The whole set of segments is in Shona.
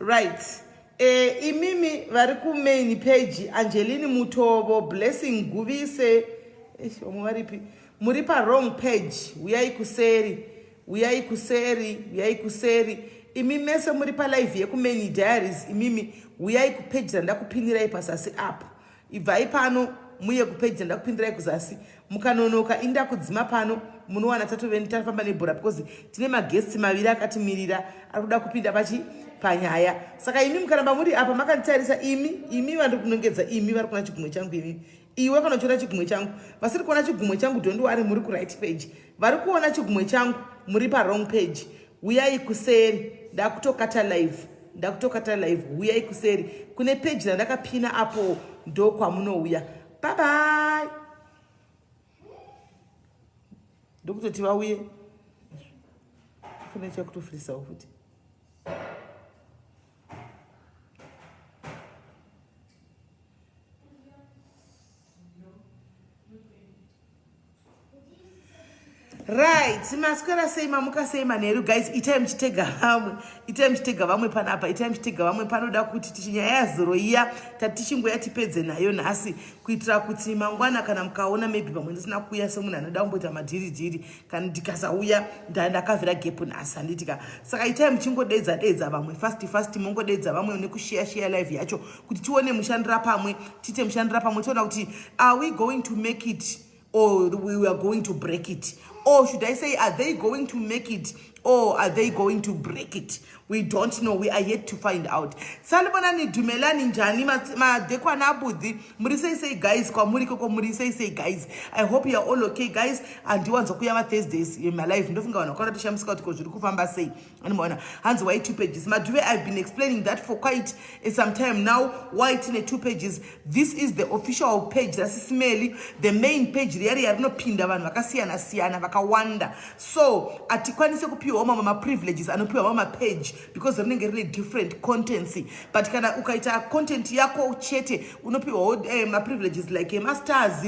Right. Imimi vari main page Angeline Mutobo, Blessing Guvise, muri pa wrong page. Uyai kuseri. Imimi mese muri pa live yeku main diaries. Imimi uyai ku page ndakupinira ipasasi app. Ivai pano muye ku page ndakupinira kuzasi. Mukanonoka inda kudzima pano munowana tatoveni tafamba nebhora because tine maguests maviri akatimirira arikuda kupinda panyaya. Saka imi mukaramba muri apa makanditarisa imi vari kunongedza imi vari kuona chigumwe changu imi. Iwe kana uchiona chigumwe changu. Vasiri kuona chigumwe changu ndondo vari muri ku right page. Vari kuona chigumwe changu muri pa wrong page. Uyai kuseri ndakutokata live. Uyai kuseri kune page randakapina apo ndo kwamunouya. Bye bye. Ndokutoti vauye kune chakutofurisawo futi. Right, maswera sei mamuka sei manheru guys, itai muchitega vamwe panapa, itai muchitega vamwe panoda kuti tichinyaya yazoro iya tatichingoya tipedze nayo nhasi kuitira kuti mangwana kana mukaona maybe pamwe ndisina kuuya semunhu anoda kumboita madhiridhiri kana ndikasauya ndakavhira gepu nhasi handitika. Saka itai muchingodedza vamwe fast mongodedza vamwe nekushare live yacho kuti tione mushandira pamwe, tiona kuti are we going to make it or we are going to break it? Or should I say, are they going to make it or are they going to break it? We don't know. We are yet to find out. Salibona ni dumelani njani madekwa na budhi. Muri say guys, kwa muri koko muri say guys. I hope you are all okay guys. And you want to kuyama Thursdays in my life. Ndofinga wana kona tisha msika utiko juru kufamba say. Animona hands why 2 pages. Maduwe I've been explaining that for quite some time now. Why it's in 2 pages. This is the official page. That's smelly. The main page. Riari yarino pinda vanu. Vakasiana vakawanda. So atikwani se kupiwa mama privileges. Anopiwa mama page. Because they're really different contents. But kana ukaita content yako chete unopiwa ma privileges like ma stars,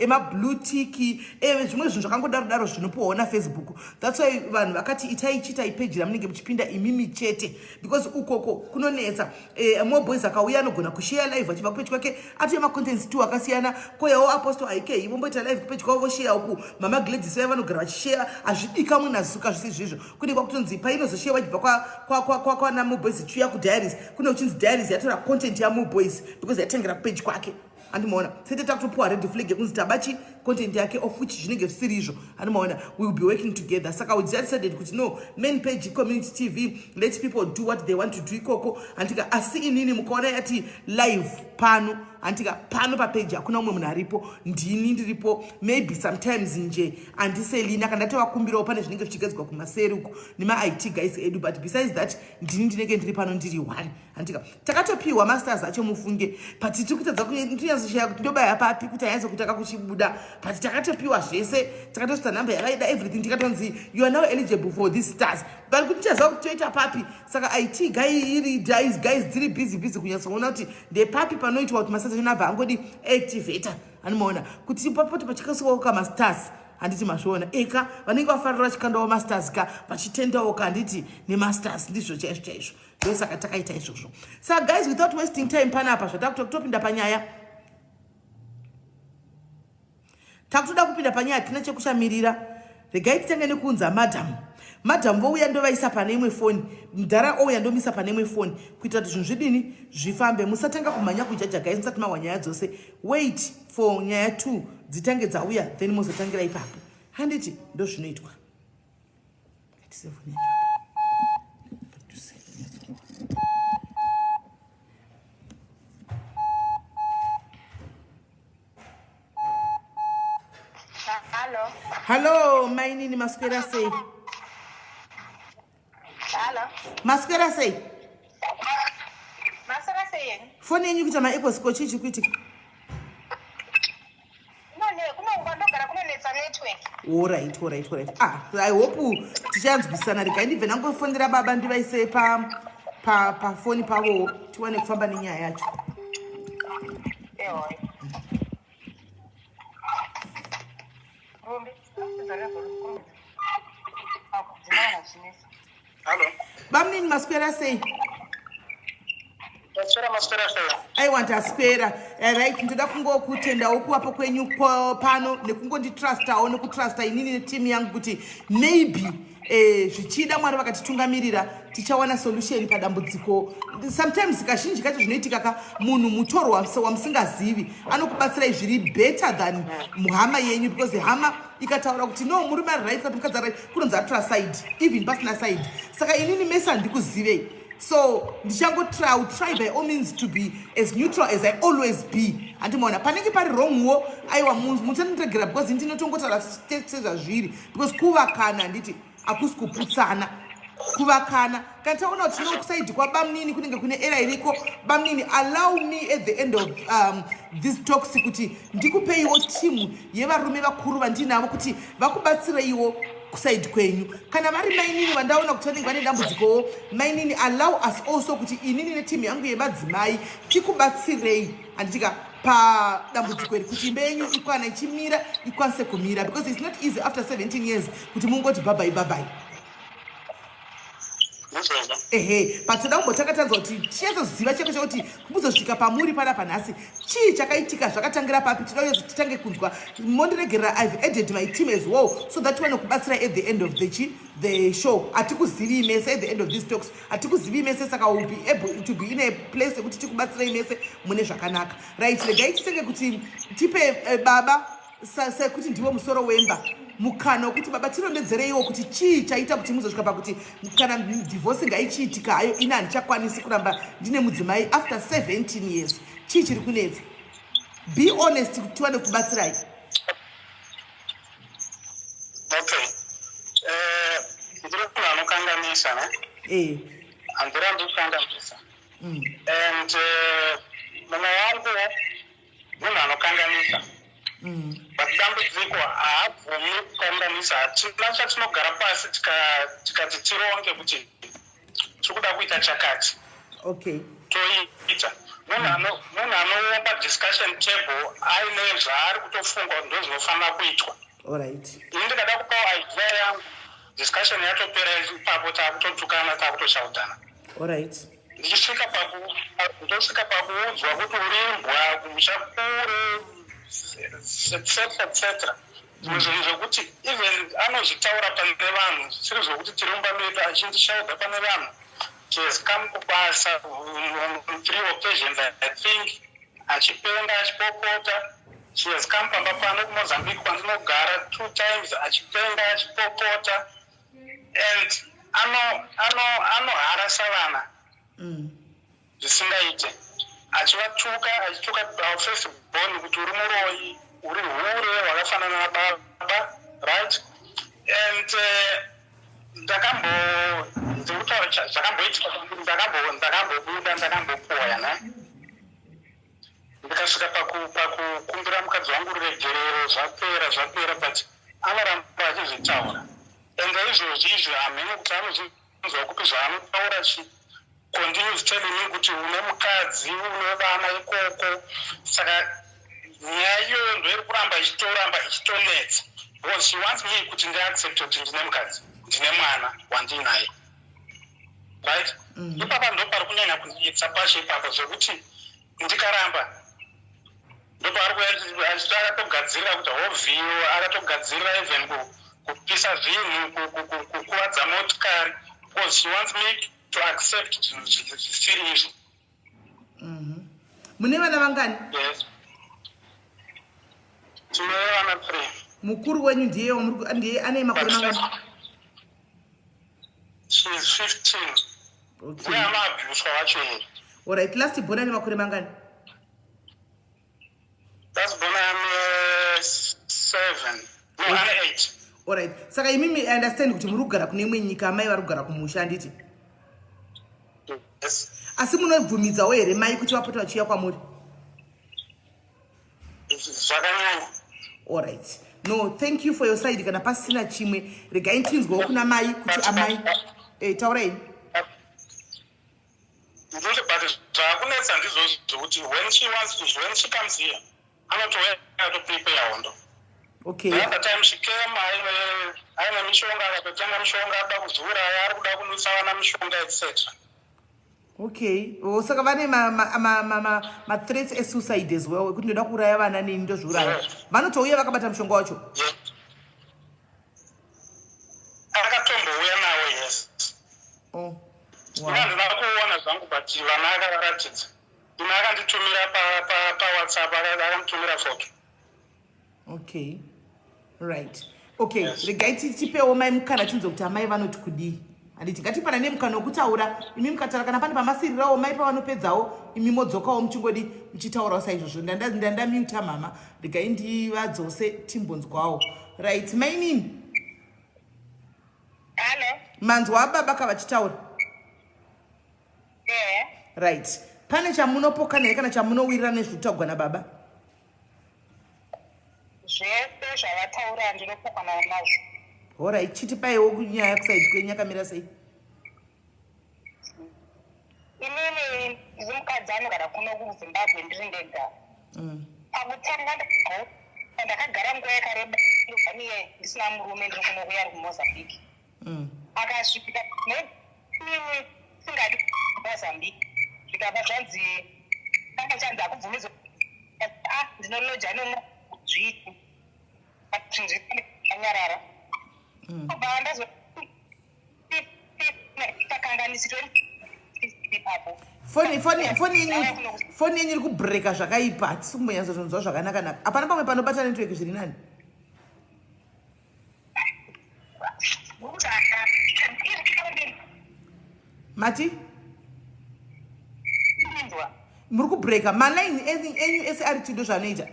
ma blue tick, zvimwe zvinhu zvakangodaro zvinopiwa na Facebook. That's why vanhu vakati itai page ramunenge muchipinda imimi chete because ukoko kunonetsa mo boys akauya anogona kushare live achiva page kwake ati ma contents tu akasiyana koyawo apostle IK ivomboita live page kwavo share uku mama Gladys vanogara vachishare azvidika munasuka zvisizvo kudi kwakutonzi painozoshare wajibva kwa na Mo Boys chuya ku diaries kuna uchinzi diaries yatora content ya Mo Boys because yatengera page kwake andimona sete takutopuwa red flag yekunzi tabachi content yake of which zvinenge zvisiriizvo andimona we will be working together. Saka we decided kuti no main page community TV let people do what they want to do ikoko antika asi inini mukaona yati live pano antika pano pa page hakuna umwe munhu aripo ndini ndiripo maybe sometimes nje andiselina kana tavakumbirawo pane zvinenge zvichigadzikwa kumaseri uku nema IT guys edu but besides that ndini ndinenge ndiri pano ndiri 1 antika takatopiwa masters acho mufunge but tiri kutadza kunyazoshaya kuti ndobaya papi kuti ayanze kutaka kuchibuda but takatopiwa zvese takatosita number yakaida everything tikatonzi you are now eligible for these stars but kuti tichaziva kuti toita papi. Saka IT guy iri guys dziri busy kunyatsoona kuti ndepapi panoitwa kuti masters nabva angodi activator anomaona kuti papoto pachikasiwawo kamastars handiti mazviona eka vanenge vafarira chikandawo masters ka vachitendawo kanditi nemasters ndizvo chaizvo ndosaka takaita izvozvo. Saka guys without wasting time panapa zvatakutopinda panyaya takutoda kupinda panyaya tina chekushamirira regai titange nekuunza madam vouya ndovaisa pane imwe foni mudhara ouya ndomisa pane imwe foni kuitira kuti zvinhu zvidini zvifambe. Musatanga kumhanya kujaja guys musati mawa nyaya dzose wait for nyaya 2 dzitange dzauya then muzotangira ipapo handiti ndo zvinoitwa. Hello mainini maswera sei? Maswera sei? Foni yenyu kuita ma equals coach ichi kuitika? All right. I hope tichanzwisana regai ndibve nangofondera baba ndivaise pa foni pavo tiwane kufamba nenyaya yacho. Hello. Bamnini maswera sei? aiwa ndaspera right ndoda kungokutendawo kuvapo kwenyu pano nekungonditrustawo nekutrusta inini netimu yangu kuti maybe zvichida mwari vakatitungamirira tichawana solution padambudziko. Sometimes kazhinji kacho zvinoitika ka munhu mutorwa wamusingazivi anokubatsirai zviri better than muhama yenyu, because hama ikataura kuti no muri mari right kana mukadzi right kunonzi atora side even pasina side. Saka inini mese handikuzivei, so ndichangoTry by all means to be as neutral as I always be. Andimaona panenge pari wrongwo aiwa musandiregera because ndinotongotaura sezvazviri, because kuvakana handiti hakusi kuputsana. Kuvakana kana taona kuti tinokusaidi kwabamnini kunenge kune era iriko bamnini, allow me at the end of this talks kuti ndikupeiwo timu yevarume vakuru vandinavo kuti vakubatsireiwo kusaidi kwenyu. Kana vari mainini vandaona kuti vanenge vane dambudzikowo mainini, allow us also kuti inini netimu yangu yemadzimai tikubatsirei handitika padambudziko iri kuti imba yenyu ikwana ichimira ikwanise kumira, because it's not easy after 17 years kuti mungoti bye bye. But toda kumbotangatanzwa kuti tichazoziva cheko chekuti kumuzosvika pamuri panapa nhasi chii chakaitika zvakatangira papi. Toda kuti titange kunzwa mondiregerera. I've added my team as well so that tiwane kubatsira at the end of the show. Hatikuzivi mese at the end of these talks, hatikuzivi mese, saka will be able to be in a place yekuti tikubatsira mese mune zvakanaka. Right, regai titange kuti tipe baba sekuti ndiwo musoro wemba mukana wekuti baba tirondedzereiwo kuti chii chaita kuti muzosvika pakuti kana divorce ngaichiitika hayo ina handichakwanisi kuramba ndine mudzimai after 17 years. Chii chiri kunetsa? Be honest kuti tiwane kubatsirai. Okay, ndiri munhu anokanganisa ne handiri andikanganisa and mumwe wangu munhu anokanganisa but dambudziko haabvumi kukanganisa. Hatina chatinogara pasi tikati tironge kuti tiri kuda kuita chakati toita. Munhu anoomba discussion table aine zvaari kutofunga ndo zvinofanira kuitwa. Ini ndikada kupawo idea yangu, discussion yatopera ipapo, taakutotukana taakutochaudana. Ndichisvika pakuudzwa kuti urimbwa kumusha kure etc. Zvinhu zvokuti even anozvitaura pane vanhu zvisiri zvokuti tirumba medu achindishaudha pane vanhu. She has come kubasa on 3 occasions I think, achipenga achipopota. She has come pamba pano kuMozambique kwandinogara 2 times achipenga achipopota, and anoharasa vana zvisingaite, achituka our first born kuti uri muroyi, uri hure hwakafanana nababa, right? And ndakambokutaura zvakamboitika, ndakambobuda, ndakambopoya na ndikasvika pakukumbira mukadzi wangu ruregerero. Zvapera but anoramba achizvitaura, and izvozvi hamene kuti anozvinzwa kupi zvaanotaura continues telling me kuti une mukadzi une vana ikoko. Saka nyaya iyoyo ndo iri kuramba ichitonetsa, because she wants me kuti ndiaccept kuti ndine mukadzi, ndine mwana wandinaye, right? Ipapa ndo pari kunyanya kundiitsa pashe ipapo zvekuti ndikaramba ndo pari kuachiti akatogadzirira kuti hovhiyo, akatogadzirira even kupisa zvinhu, kukuvadza motikari, because she wants me to accept zvisiri. Mune vana vangani? Yes, tine vana 3. Mukuru wenyu ndiye ane makore mangani? She is 15. Ndiye amabhuswa wacho here. Alright, last born ane makore mangani? Last born ane 7. No, ane 8. Alright, saka imimi I understand kuti muri kugara kune imwe nyika, amai vari kugara kumusha handiti? Yes. Asi munobvumidzawo here mai kuti vapota vachiuya kwamuri? Zvakanyanya. Alright. No, thank you for your side. Kana pasina chimwe regai tinzwawo kuna mai kuti amai taurai. Ndiri but zvakunetsa ndizvo zvokuti when she comes here anotouya to prepare hondo. Okay. The other time she came, aine mishonga, akatotenga mishonga, ada kuzuraya, ari kuda kunwisa vana mishonga etc. Okay. Saka vane ma threats esuicide as well. Kuti ndoda kuuraya vana neni ndozviuraya. Vanotouya vakabata mushonga wacho. Akatomboouya nawo, yes. Oh. Ndina kuona zvangu but vana akavaratidza. Ndina akanditumira pa WhatsApp, akanditumira photo. Okay. Right. Okay. Regai tipewo mai mukana chinzo kuti amai vanoti kudii. Handiti ngatipana nemukana wokutaura imi mukataura kana pane pamasirirawo mai pavanopedzawo imi modzokawo muchingodi muchitaurawo saizvozvo ndandamute mama regai ndivadzose timbonzwawo. Right. Mainini manzwa ababa kavachitaura. Right. Pane chamunopoka here kana chamunowirira nezvekutaurwa nababa? Zvese zvavataura ndinopokana nazvo. Alright, chitipaiwo kunyaya kusaidi kwenyu yakamira sei? Inini ndiri mukadzi anogara kuno kuZimbabwe ndiri ndega. Pakutanga ndakagara nguva yakareba ndobvaniye ndisina murume ndiri kuno kuya kuMozambique. Akasvika neinini singadi kuMozambique. Zvikabva zvanzi tanga chanzi akubvumidzwa ndinoloja nomuzviti. Anyarara. Foni yenyu iri kubreaka zvakaipa hatisi kumbonyatsozvinzwa zvakanaka. Hapana pamwe panobata network zviri nani? Mati? Muri kubreaka malaini enyu ese ari chido zvanoita?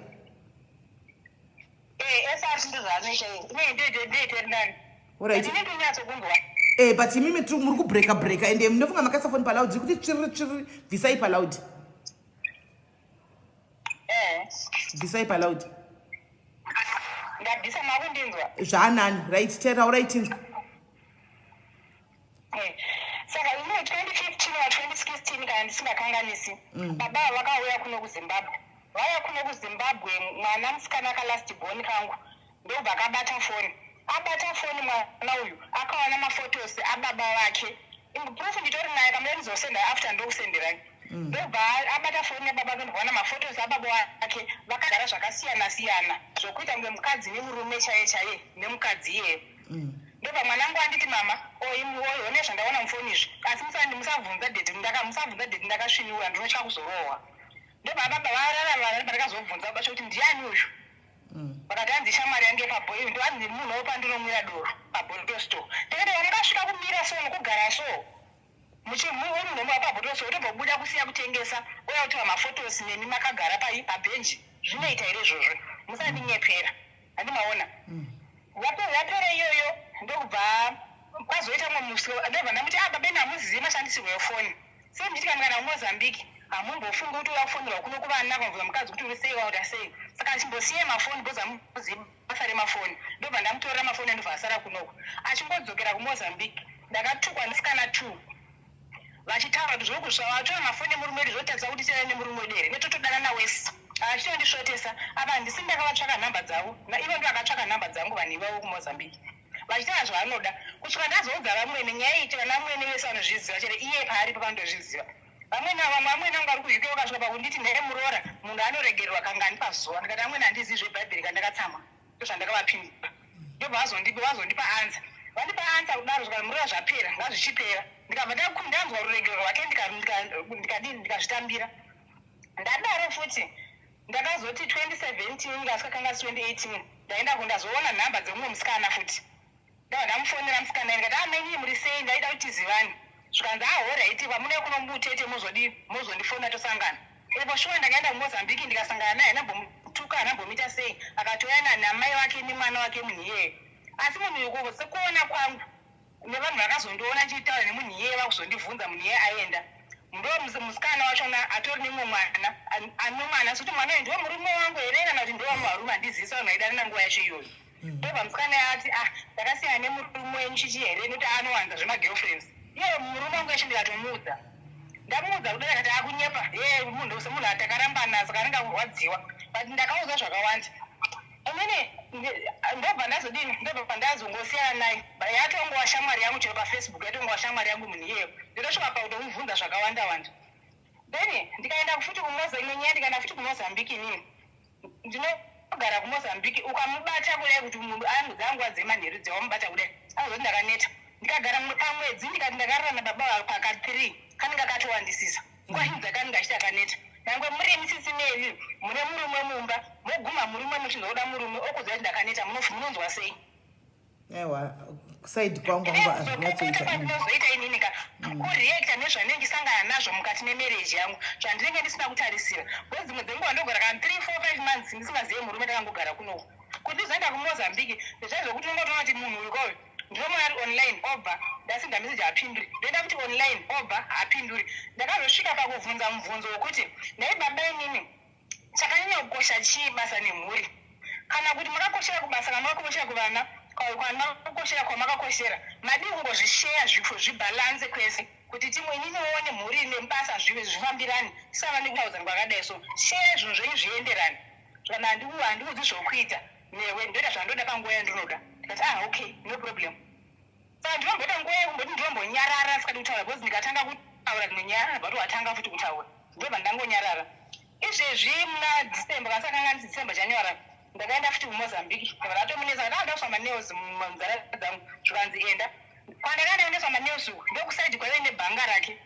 But imimi muri kubreaka ende munofunga makaisa foni palaudi kuti tsviri bvisai palaudi. Bvisai palaudi. Ndabvisa makundinzwa. Zvaanani, right? Taurai tinzwa. Saka ino 2015 or 2016 kana ndisingakanganisi. Baba vakauya kuno kuZimbabwe. Vaya kuno kuZimbabwe mwana musikana akalast born kangu. Ndobva akabata foni. Abata foni mwana uyu akaona mafotos ababa vake. Proof nditori naye kamene ndizosenda after ndokusenderani. Ndobva abata foni yababa ndobva mafotos ababa vake vakagara zvakasiyana siyana zvokuita kunge mukadzi nemurume chaiye nemukadzi iye. Ndobva mwanangu anditi mama one zvandaona mufoni izvi asi musabvunza date ndakasvinura ndinotya kuzorohwa. Ndobva baba varara pandakazobvunza bacho kuti ndiani uyu. Vakati hanzi shamwari yange pabhoyi ndo hanzi munhu wo pandinomwira doro pabhoto store. Ndikati wakasvika kumira so nokugara so. Muchimunhu nomwa pabhoto store tobobuda kusiya kutengesa uya kuti mafotos neni makagara pabhenji zvinoita here izvozvo musandinyepera handimaona. Yapera iyoyo ndokubva kwazoita mumwe musi ndobva ndamuti baba hamuzivi mashandisirwo efoni. Sei nditi kana kuMozambique hamumbofungi kuti wakufonera kuno kuvana kwamvura mukadzi kuti uri sei wauta sei. Saka chimbosiye mafoni bhoza muzivi basa remafoni. Ndobva ndamutorera mafoni ndobva asara kunoko. Achingodzokera kuMozambique ndakatukwa ndisikana 2. Vachitaura kuti zvokusvawatora mafoni emurume wedu zvotarisa kuti tene nemurume wedu here netotodanana wese. Achitondisvotesa apa ndisi ndakavatsvaka nhamba dzavo naivo ndo akatsvaka nhamba dzangu vanhu ivavo kuMozambique. Vachitaura zvavanoda kusvika ndazoudza vamwene nyaya iti vana vamwene vese vanozviziva chero iye paari pavandozviziva. Vamwene vangu vari kuUK vakasvika pakunditi nhere muroora munhu anoregererwa kangani pazuva. Ndikati amwene handizivi zvebhaibheri kandakatsama ndozvandakavapindura. Ndobva vazondipa anza. Vandipa anza kudaro zvika muroora zvapera ngazvichipera. Ndikabva ndanzwa ruregerero rwake ndikazvitambira. Ndadaro futi ndakazoti 2017 ngasikakanga 2018 ndaenda kundazoona nhamba dzemumwe musikana futi. Ndabva ndamufonera musikana ndikati amenyi muri sei ndaida kuti tizivane. Zvikanzi alright vamune kuno mutete muzondifona tosangana. Ipo shuwa ndakaenda kuMozambique ndikasangana naye ndambomutuka ndambomita sei akatoyana namai wake nemwana wake munhu iyeye. Asi munhu uyu sekuona kwangu nevanhu vakazondiona ndichitaura nemunhu iyeye vakuzondibvunza munhu iyeye aenda. Ndo musikana wachona atori nemumwe mwana anomwana sokuti mwana uyu ndiwo murume wangu here kana kuti ndiwo muvarume handizisa vanhu vaidana nguva yacho iyoyo. Ndobva musikana ati ndakasiyana nemurume wenyu chichi here nokuti anowanza zvemagirlfriends. Iye murume wangu yacho ndikatomuudza. Ndamuudza kudai akati akunyepa munhu takarambana saka anenge kurwadziwa. But ndakaudzwa zvakawanda. Amene ndobva ndazodini ndobva ndazongosiyana naye yatongowa shamwari yangu chero paFacebook yatongowa shamwari yangu munhu iyeyo ndinotosvika pakutomubvunza zvakawanda wanda then ndikaenda futi ndikaenda futi kumozambique inini ndinogara kumozambique ukamubata kudai kuti munhu dzanguva dzemanheru dzawamubata kudai anozoti ndakaneta ndikagara pamwedzi ndikati ndakararana baba paka 3 kanenge akatowandisisa nguva zhinji dzakanenge achiti akaneta nangwe muri misisimeri mune murume mumba moguma murume muchizoda murume okuziva kuti ndakaneta munonzwa sei aiwa kusaidi kwangu ndinozoita inini ka kureacta nezvanenge sangana nazvo mukati memarriage yangu zvandinenge ndisina kutarisira bcause dzimwe dzenguva ndogara kana 3-4-5 months ndisingazive murume ndakangogara kunoku kuti ndizoenda kumozambique ndezvaizokuti unongotoona kuti munhu uri koyo ndinomona ari online obva ndasinda meseji hapinduri ndoenda kuti online obva hapinduri ndakazosvika pakubvunza mubvunzo wekuti nai baba inini chakanyanya kukosha chii basa nemhuri kana kuti makakoshera kubasa kana makakoshera kuvana kana makakoshera kwamakakoshera madi kungozvisheya zvifo zvibhalanse kwese kuti timwe ininione mhuri nebasa zvive zvifambirane tisava nekutaudza kwakadai so sheya zvinhu zvenyu zvienderane kana handikudzi zvokuita newe ndoita zvandoda panguva yandinoda ndikati okay no problem saka ndinomboita nguva yekumboti ndinombonyarara sikati kutaura bcause ndikatanga kutaura ndinonyarara but watanga futi kutaura ndobva ndangonyarara izvezvi muna December kana sakanga ndi December January ndakaenda futi kumozambique ndakatomunesa ndakada kufamba nails munzara dzangu zvikanzi enda kwandakaenda kuendeswa manails ndokusaidi kwaive nebhanga rake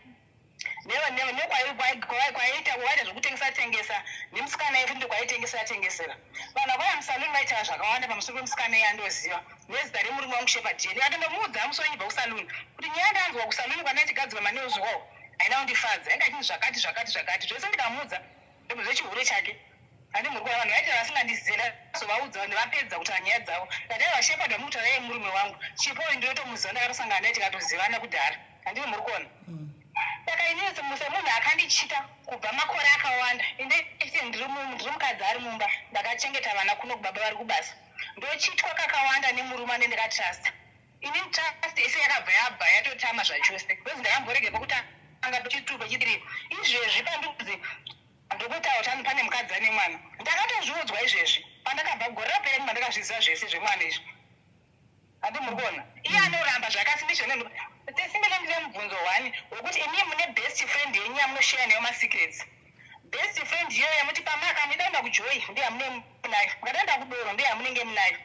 nekwaita zvokutengesa nemusikana iye futi kwaitengesera vanhu vakauya musaluni vaitaura zvakawanda pamusoro pemusikana iye andoziva nezita remurume wangu shepherd jeni atondomuudza musonyibva kusaluni kuti nyaya ndanzwa kusaluni kwanaitigadzirwa manails wawo haina kundifadza enda chini zvakati zvose ndikamuudza ndobvechihuro chake handimuri kuva vanhu vaita vasingandizera zovaudza vanhu vapedza kutaura nyaya dzavo ndadaiva shepherd wamukutaura iye murume wangu chipo ndinotomuziva ndakatosangana naye tikatozivana kudhara handiri muri kuona saka inini munhu akandichita kubva makore akawanda inde ndiri mukadzi ari mumba ndakachengeta vana kuno kubaba vari kubasa ndochitwa kakawanda nemurume anendikatrasta inini trust ese yakabva yabva yatotama zvachose bcause ndakamborege pokutanga tochitupa chitiri izvezvi pandudzi ndokutaura kuti pane mukadzi ane mwana ndakatozviudzwa izvezvi pandakabva gore rapera ndima ndakazviziva zvese zvemwana izvi handimuri kuona iye anoramba zvakasimizvo tesimele ndine mubvunzo 1 wekuti imi mune best friend yenyu yamunosheya nayo masecrets best friend iyoyo yamuti pamaka mudaenda kujoy ndiye hamune munayo mukadaenda kudoro ndiye hamunenge munayo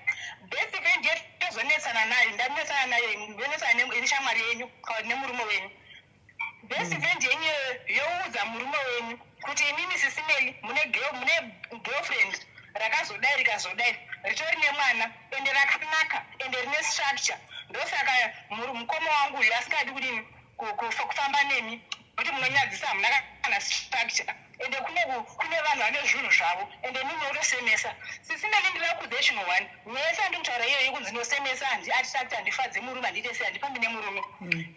best friend yetu tozonetsana nayo ndamunetsana nayo ndonetsana neshamwari yenyu kana nemurume wenyu best friend yenyu youdza murume wenyu kuti imimi sisimeli mune girlfriend rakazodai rikazodai ritori nemwana ende rakanaka ende rine structure ndosaka mukoma wangu uyu asingadi kudini kufamba nemi kuti munonyadzisa hamuna kana structure ende kune vanhu vane zvinhu zvavo ende munotosemesa sisimeli ndirakuudza chino 1 nyaya ndikutaura iyoyo yekunzi ndinosemesa atitakti handifadze murume handite sei handifambi nemurume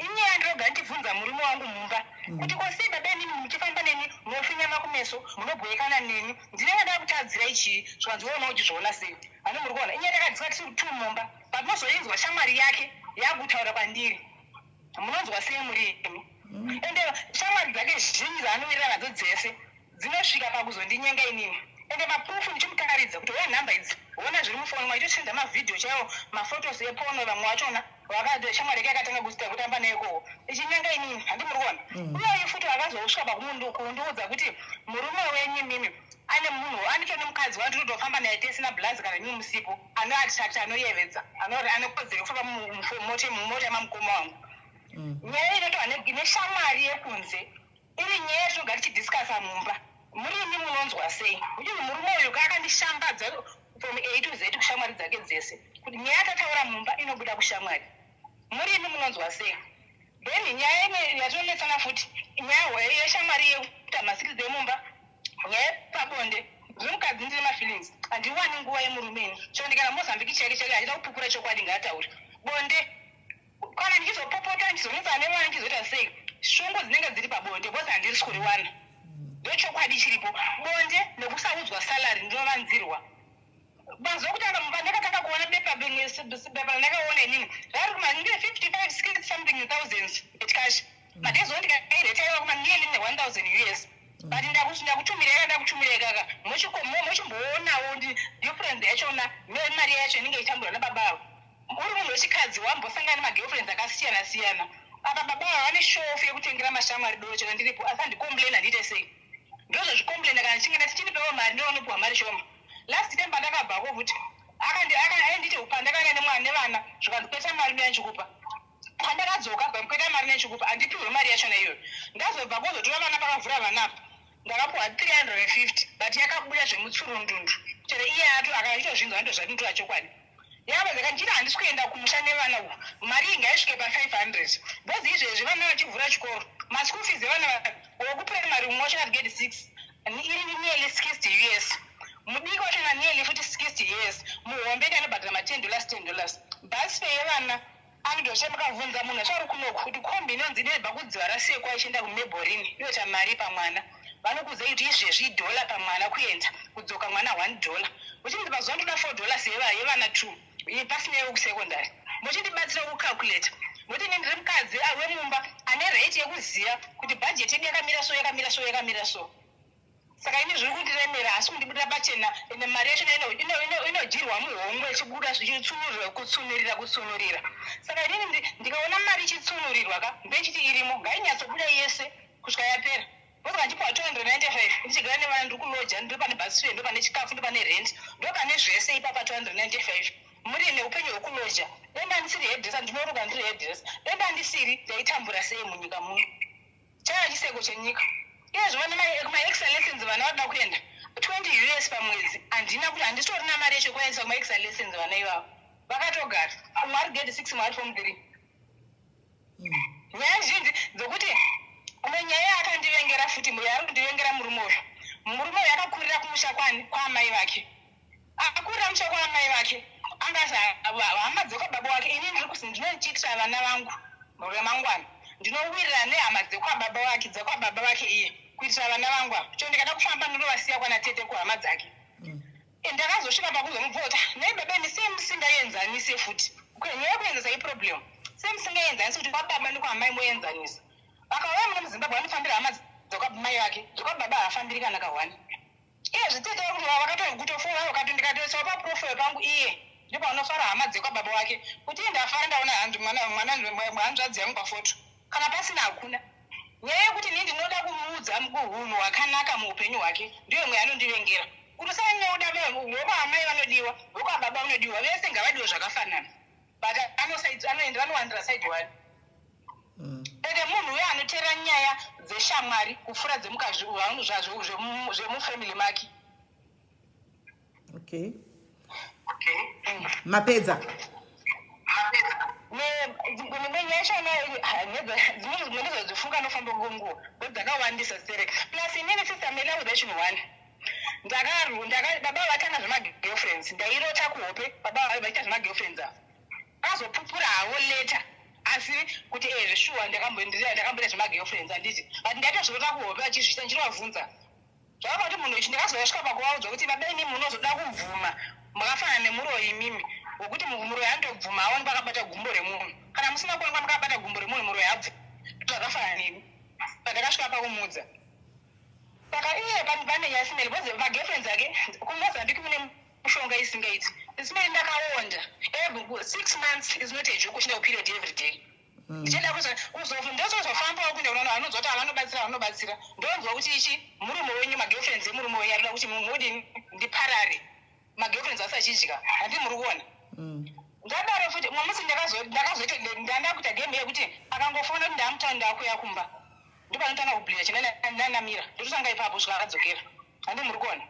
inyaya ndinoga ndibvunza murume wangu mumba kuti kosei baba inini muchifamba neni munofinyama kumeso munobhoekana neni ndinenge ndakutadzira ichii zvikanzi woona uchizviona sei hani muri kuona inyaya takadzika tiri kuti mumba patinozoinzwa shamwari yake yakutaura kwandiri munonzwa sei muri imi ende shamwari dzake zhinji dzaanomirira nadzo dzese dzinosvika pakuzondinyenga inini ende mapufu ndichimutaridza kuti ona nhamba idzi ona zviri mufoni maitochinza mavhidhiyo chaiwo mafotos epono vamwe vachona shamwari yake yakatanga kuzita kutamba nayekowo ichinyenga inini handimuri kuona uyeyi futi vakazosvika pakundiudza kuti murume wenyu mimi ane munhu anitone mukadzi wandinotofamba naye tesina bhulazi kana nyii musipo anoatracta anoyevedza anokodzere kufamba mumota mamukoma wangu nyaya inotoa neshamwari yekunze iri nyaya yatinogara tichidhiskasa mumba muri imi munonzwa sei kuti murume uyu kakandishambadza from A to Z kushamwari dzake dzese kuti nyaya yatataura mumba inobuda kushamwari muri imi munonzwa sei then nyaya ine yatonetsana futi nyaya yeshamwari yekuita masikidzi emumba nyaya yepabonde ndiri mukadzi ndine mafeelings handiwani nguva yemurumeni chondikana mozambiki cheke handida kupupura chokwadi ngaatauri bonde kana ndichizopopota ndichizonetsa nemwana ndichizoita sei shungu dzinenge dziri pabonde bcause handiri sikuriwana ndochokwadi chiripo bonde nekusaudzwa salary ndinovanzirwa bazokutanga mumba ndakatanga kuona bepa ndakaona inini rari kumaningire 55 something thousands etcash madezondikairetayiwa kuma nearly ne 1000 US but ndakutumireka muchimboona difference yachona mari yacho inenge ichitambura nababa avo uri munhu wechikadzi wambosangana nemagirlfriends akasiyana siyana apa baba avo vane shofu yekutengera mashamwari doro chero ndiripo asi handicomplain handite sei ndozvazvicomplaina kana ndichinge tichinipewo mari ndinonopiwa mari shoma last time pandakabvako kuti ainditi pandakanga nevana zvikandikweta mari nechikupa pandakadzoka bamkweta mari nechikupa handipiwe mari yachona iyoyo ndazobva kozotora vana pakavhura vanapa ndakapiwa 350 but yakabuda zvemutsurundundu chero iye ato akaitozvinzwa ndo zvandintora chokwadi yakabva ndiri handisi kuenda kumusha nevana uku mari ingaisvike pa500 bhozi izvezvi vana vachivhura chikoro maschool fees evana wokuprimary umwe wachona grade 6 iri nearly 60 years mudiki wachona nearly futi 60 years muhombe anobhadhara $10 bus fare yevana anodosha mukavhunza munhu achari kunoku kuti kombi inonzi inobva kudzivara sekwa ichienda kumeborini inoita mari pamwana vanokuzai kuti izvezvi $1 pamwana kuenda kudzoka mwana $1 uchinzi pazuva ndoda $4 yevana 2 pasinayo kusekondari muchindibatsira kucalculate kuti ini ndiri mukadzi wemumba ane rate yekuziva kuti bhajeti yedu yakamira so saka ini zviri kundiremera asi kundibudira pachena ende mari yacho inodyirwa muhomwe ichibuda zvichitsunurirwa kutsunurira saka inini ndikaona mari ichitsunurirwa ka ndechiti irimo ngainyatsobuda yese kusvika yapera bhozi ndipiwa 295 ndichigara nevana ndiri kuloja ndiri pane bhasifee ndo pane chikafu ndo pane rent ndo pane zvese ipapa 295 muri neupenyu hwekuloja denda ndisiri hedresa ndinoruka ndiri hedresa denda ndisiri ndaitambura sei munyika muno chaya chiseko chenyika izvo vana maexalessons vana vada kuenda 20 US pamwedzi handina kuti handisitorina mari yacho kuendesa kumaexalessons vana ivavo vakatogara mwari grade 6 mwari form 3 nyaya zhinji dzokuti umwe nyaya akandivengera futi yari kundivengera murume uyu akakurira kumusha kwaamai vake akurira musha kwaamai vake angazi hama dzekwababa wake ini ndiri kuzi ndinochiitira vana vangu remangwana ndinowirira nehama dzekwababa vake iye kuitira vana vangu avo cho ndikada kufamba ndinovasiya kwanatete kuhama dzake ndakazosvika pakuzomubvota nei babeni sei musingaenzanise futi nyaya yekuenzesa iproblem sei musingaenzanisi kuti kwababa nekuhamai moenzanisa akauya muno muzimbabwe vanofambira hama dzekwamai vake dzekwababa havafambiri kana kahwani iye zvitete kuti vakatokutofuva vakati ndikatoisawo paprofile pangu iye ndipo vanofara hama dzekwababa wake kuti iye ndafara ndaona hanzvadzi yangu pafoto kana pasina hakuna nyaya yekuti ini ndinoda kumuudza muhunhu hwakanaka muupenyu hwake ndiyo mwe anondivengera kuti usanyauda vokwamai vanodiwa vokwababa vanodiwa vese ngavadiwe zvakafanana but anowandirira side one ende munhu uyo anotera nyaya dzeshamwari kupfuura zvemufamily make okay mapedza dzimwe dzifunga nofamba ngonguva dzakawandisa zisereka plus inini sisamela kudation 1 baba vatanga zvemagirlfriends ndairota kuhope baba vaita zvemagirlfriends avo azopupura havo leta asi kuti shuwa ndakamboita zvemagirlfriends handiti but ndatozorota kuhope achizvita ndinovabvunza zvakaba kuti munhu ichi ndakazovasvika pakuvaudza kuti babeni munozoda kubvuma makafanana nemuroyi imimi wokuti muroyi andobvuma awani pakabata gumbo remunhu kana musina kuonekwa makabata gumbo remunhu muroyi abvuma zvakafanana nemi pandakasvika pakumudza saka iye pane yasimeli bhozi magirlfriends ake kumozambiki mune mushonga isingaiti isimeli ndakaonda 6 months is not a joke uchinda kuperiod every day ndichida ndozozofambawo kuenda kunono anozoti vanobatsira ndonzwa kuti ichi murume wenyu magirlfriends emurume wenyu arida kuti mudi ndiparare magirlfriends asachidya handi muri kuona ndadaro futi mwamusi ndakazoita ndanda kuita game yekuti akangofona kuti ndamutauri ndakuya kumba ndopanotanga kubhira chinanamira ndototanga ipapo svika akadzokera handi muri kuona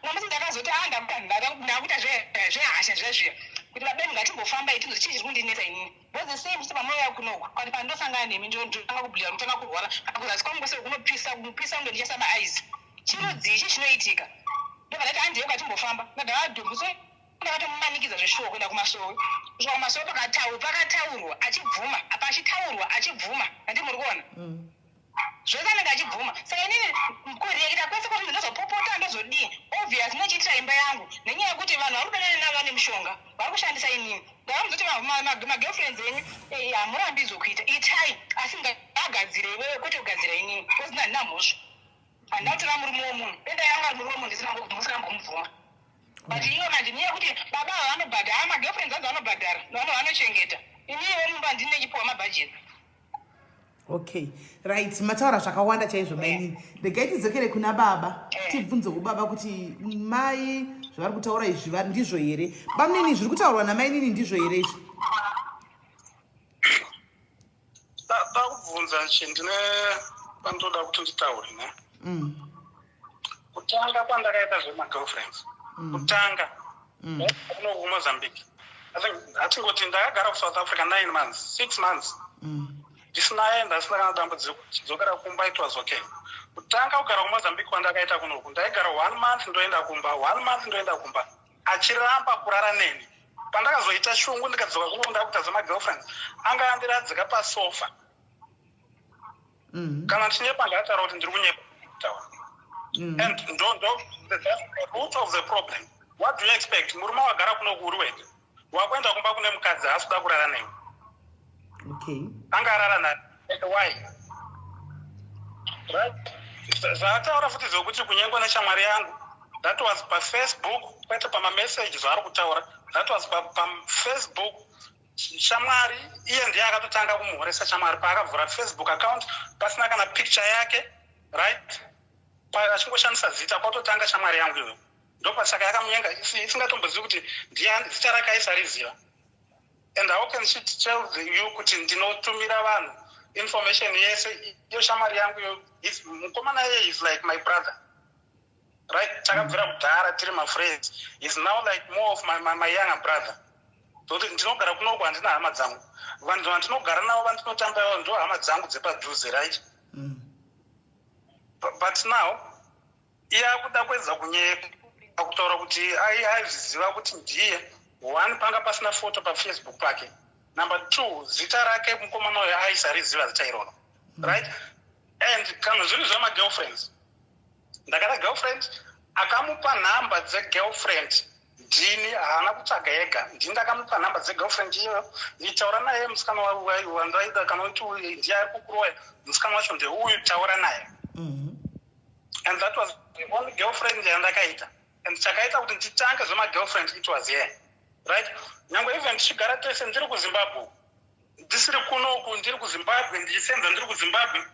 mwamusi ndakazoti ndakuita zvehasha zvezviya kuti babeni ngatimbofamba itinzo chii chiri kundinetsa inini bhozi sei musi pamoya kunoku kwati pandosangana nemi ndotanga kubhira ndotanga kurwara akuzasi kwangu kwese kunopisa ndo ndichasa maaizi chirudzi ichi chinoitika ndopandati handiye kwatimbofamba ndadhaadhumbuso ndakatomumanikidza zveshuwo kuenda kumasowe kusvika kumasowe pakataurwa achibvuma apa achitaurwa achibvuma handi muri kuona zvose anenge achibvuma saka inini kureketa kwese kuti ndozopopota ndozodii obvious ndinochiitira imba yangu nenyaya yekuti vanhu vari kudanana navo vane mishonga vari kushandisa inini ndakamuzoti magirlfriends enyu hamurambidzwe kuita itai asi ngagadzire iwewe kwete kugadzira inini kozina ndina mhosva handautora murume womunhu denda yanga murume womunhu musingambomubvuma but iwe manje niye kuti baba vanobhadhara amagirlfriends adzo vanobhadhara vanochengeta iniwo mumba ndine chipuwa mabhajeti. Okay, right. Mataura zvakawanda chaizvo mainini. Regai tidzokere kuna baba. Tibvunze kubaba kuti mai zvavari kutaura izvi ndizvo here. Bamunini zviri kutaurwa namainini ndizvo here izvi? Ndakubvunza ndine pandoda kuti nditaure ne. Kutanga kwandakaita zvemagirlfriends. Kutanga. Kuno kuMozambique. Atingoti ndakagara kuSouth Africa 9 months, 6 months. Ndisinaenda asina kana dambudziko chidzokera kumba it was okay. Kutanga kugara kuMozambique kwandakaita kunoku ndaigara 1 month ndoenda kumba 1 month ndoenda kumba achiramba kurara neni. Pandakazoita shungu ndikadzoka kuno ndakutadza magirlfriends anga andiradzika pasofa. Kana ndinyepa ndataura kuti ndiri kunyepa kutaura. And the root of the problem. What do you expect? Murume wagara kunoku uri wega. Wakuenda kumba kune mukadzi asikuda kurara neni. Okay. Angarara na why? Right? Zvataura futi zvokuti kunyengwa neshamwari yangu. That was pa Facebook, kwete pa message zvari kutaura. That was pa Facebook. Shamwari iye ndiye akatotanga kumuhoresa shamwari paakavhura Facebook account pasina kana picture yake, right? Achingoshandisa zita kwatotanga shamwari yangu iyo. Ndopasaka yakamunyenga isingatombozivi kuti ndiye zita rake aisariziva. And how can she tell you kuti ndinotumira vanhu information yese iyo shamwari yangu iyo mukomana yeye is like my brother, right? Takabvira kudhara tiri mafriends. He's now like more of my younger brother. Kuti ndinogara kunoku handina hama dzangu. Vanhu vandinogara navo vandinotamba navo ndo hama dzangu dzepadhuze, right? But now iye akuda kuedza kunyepa kutaura kuti aizviziva kuti ndiye. One, panga pasina photo pa Facebook pake. Number 2, zita rake mukomana uyo aisariziva zita irono. Right? And kana zviri zvama girlfriends. Ndakada girlfriend akamupa namba dzegirlfriend. Ndini haana kutsvaga yega. Ndini ndakamupa namba dzegirlfriend iyo. Nditaura naye musikana wandaida kana kuti ndiye ari kukuroya. Musikana wacho ndeuyu taura naye. And that was the only girlfriend yandakaita. And chakaita kuti nditange zvemagirlfriend it was here. Right? Nyangwe even ndichigara tese ndiri kuZimbabwe. Ndisiri kunoku ndiri kuZimbabwe ndichisenza ndiri kuZimbabwe.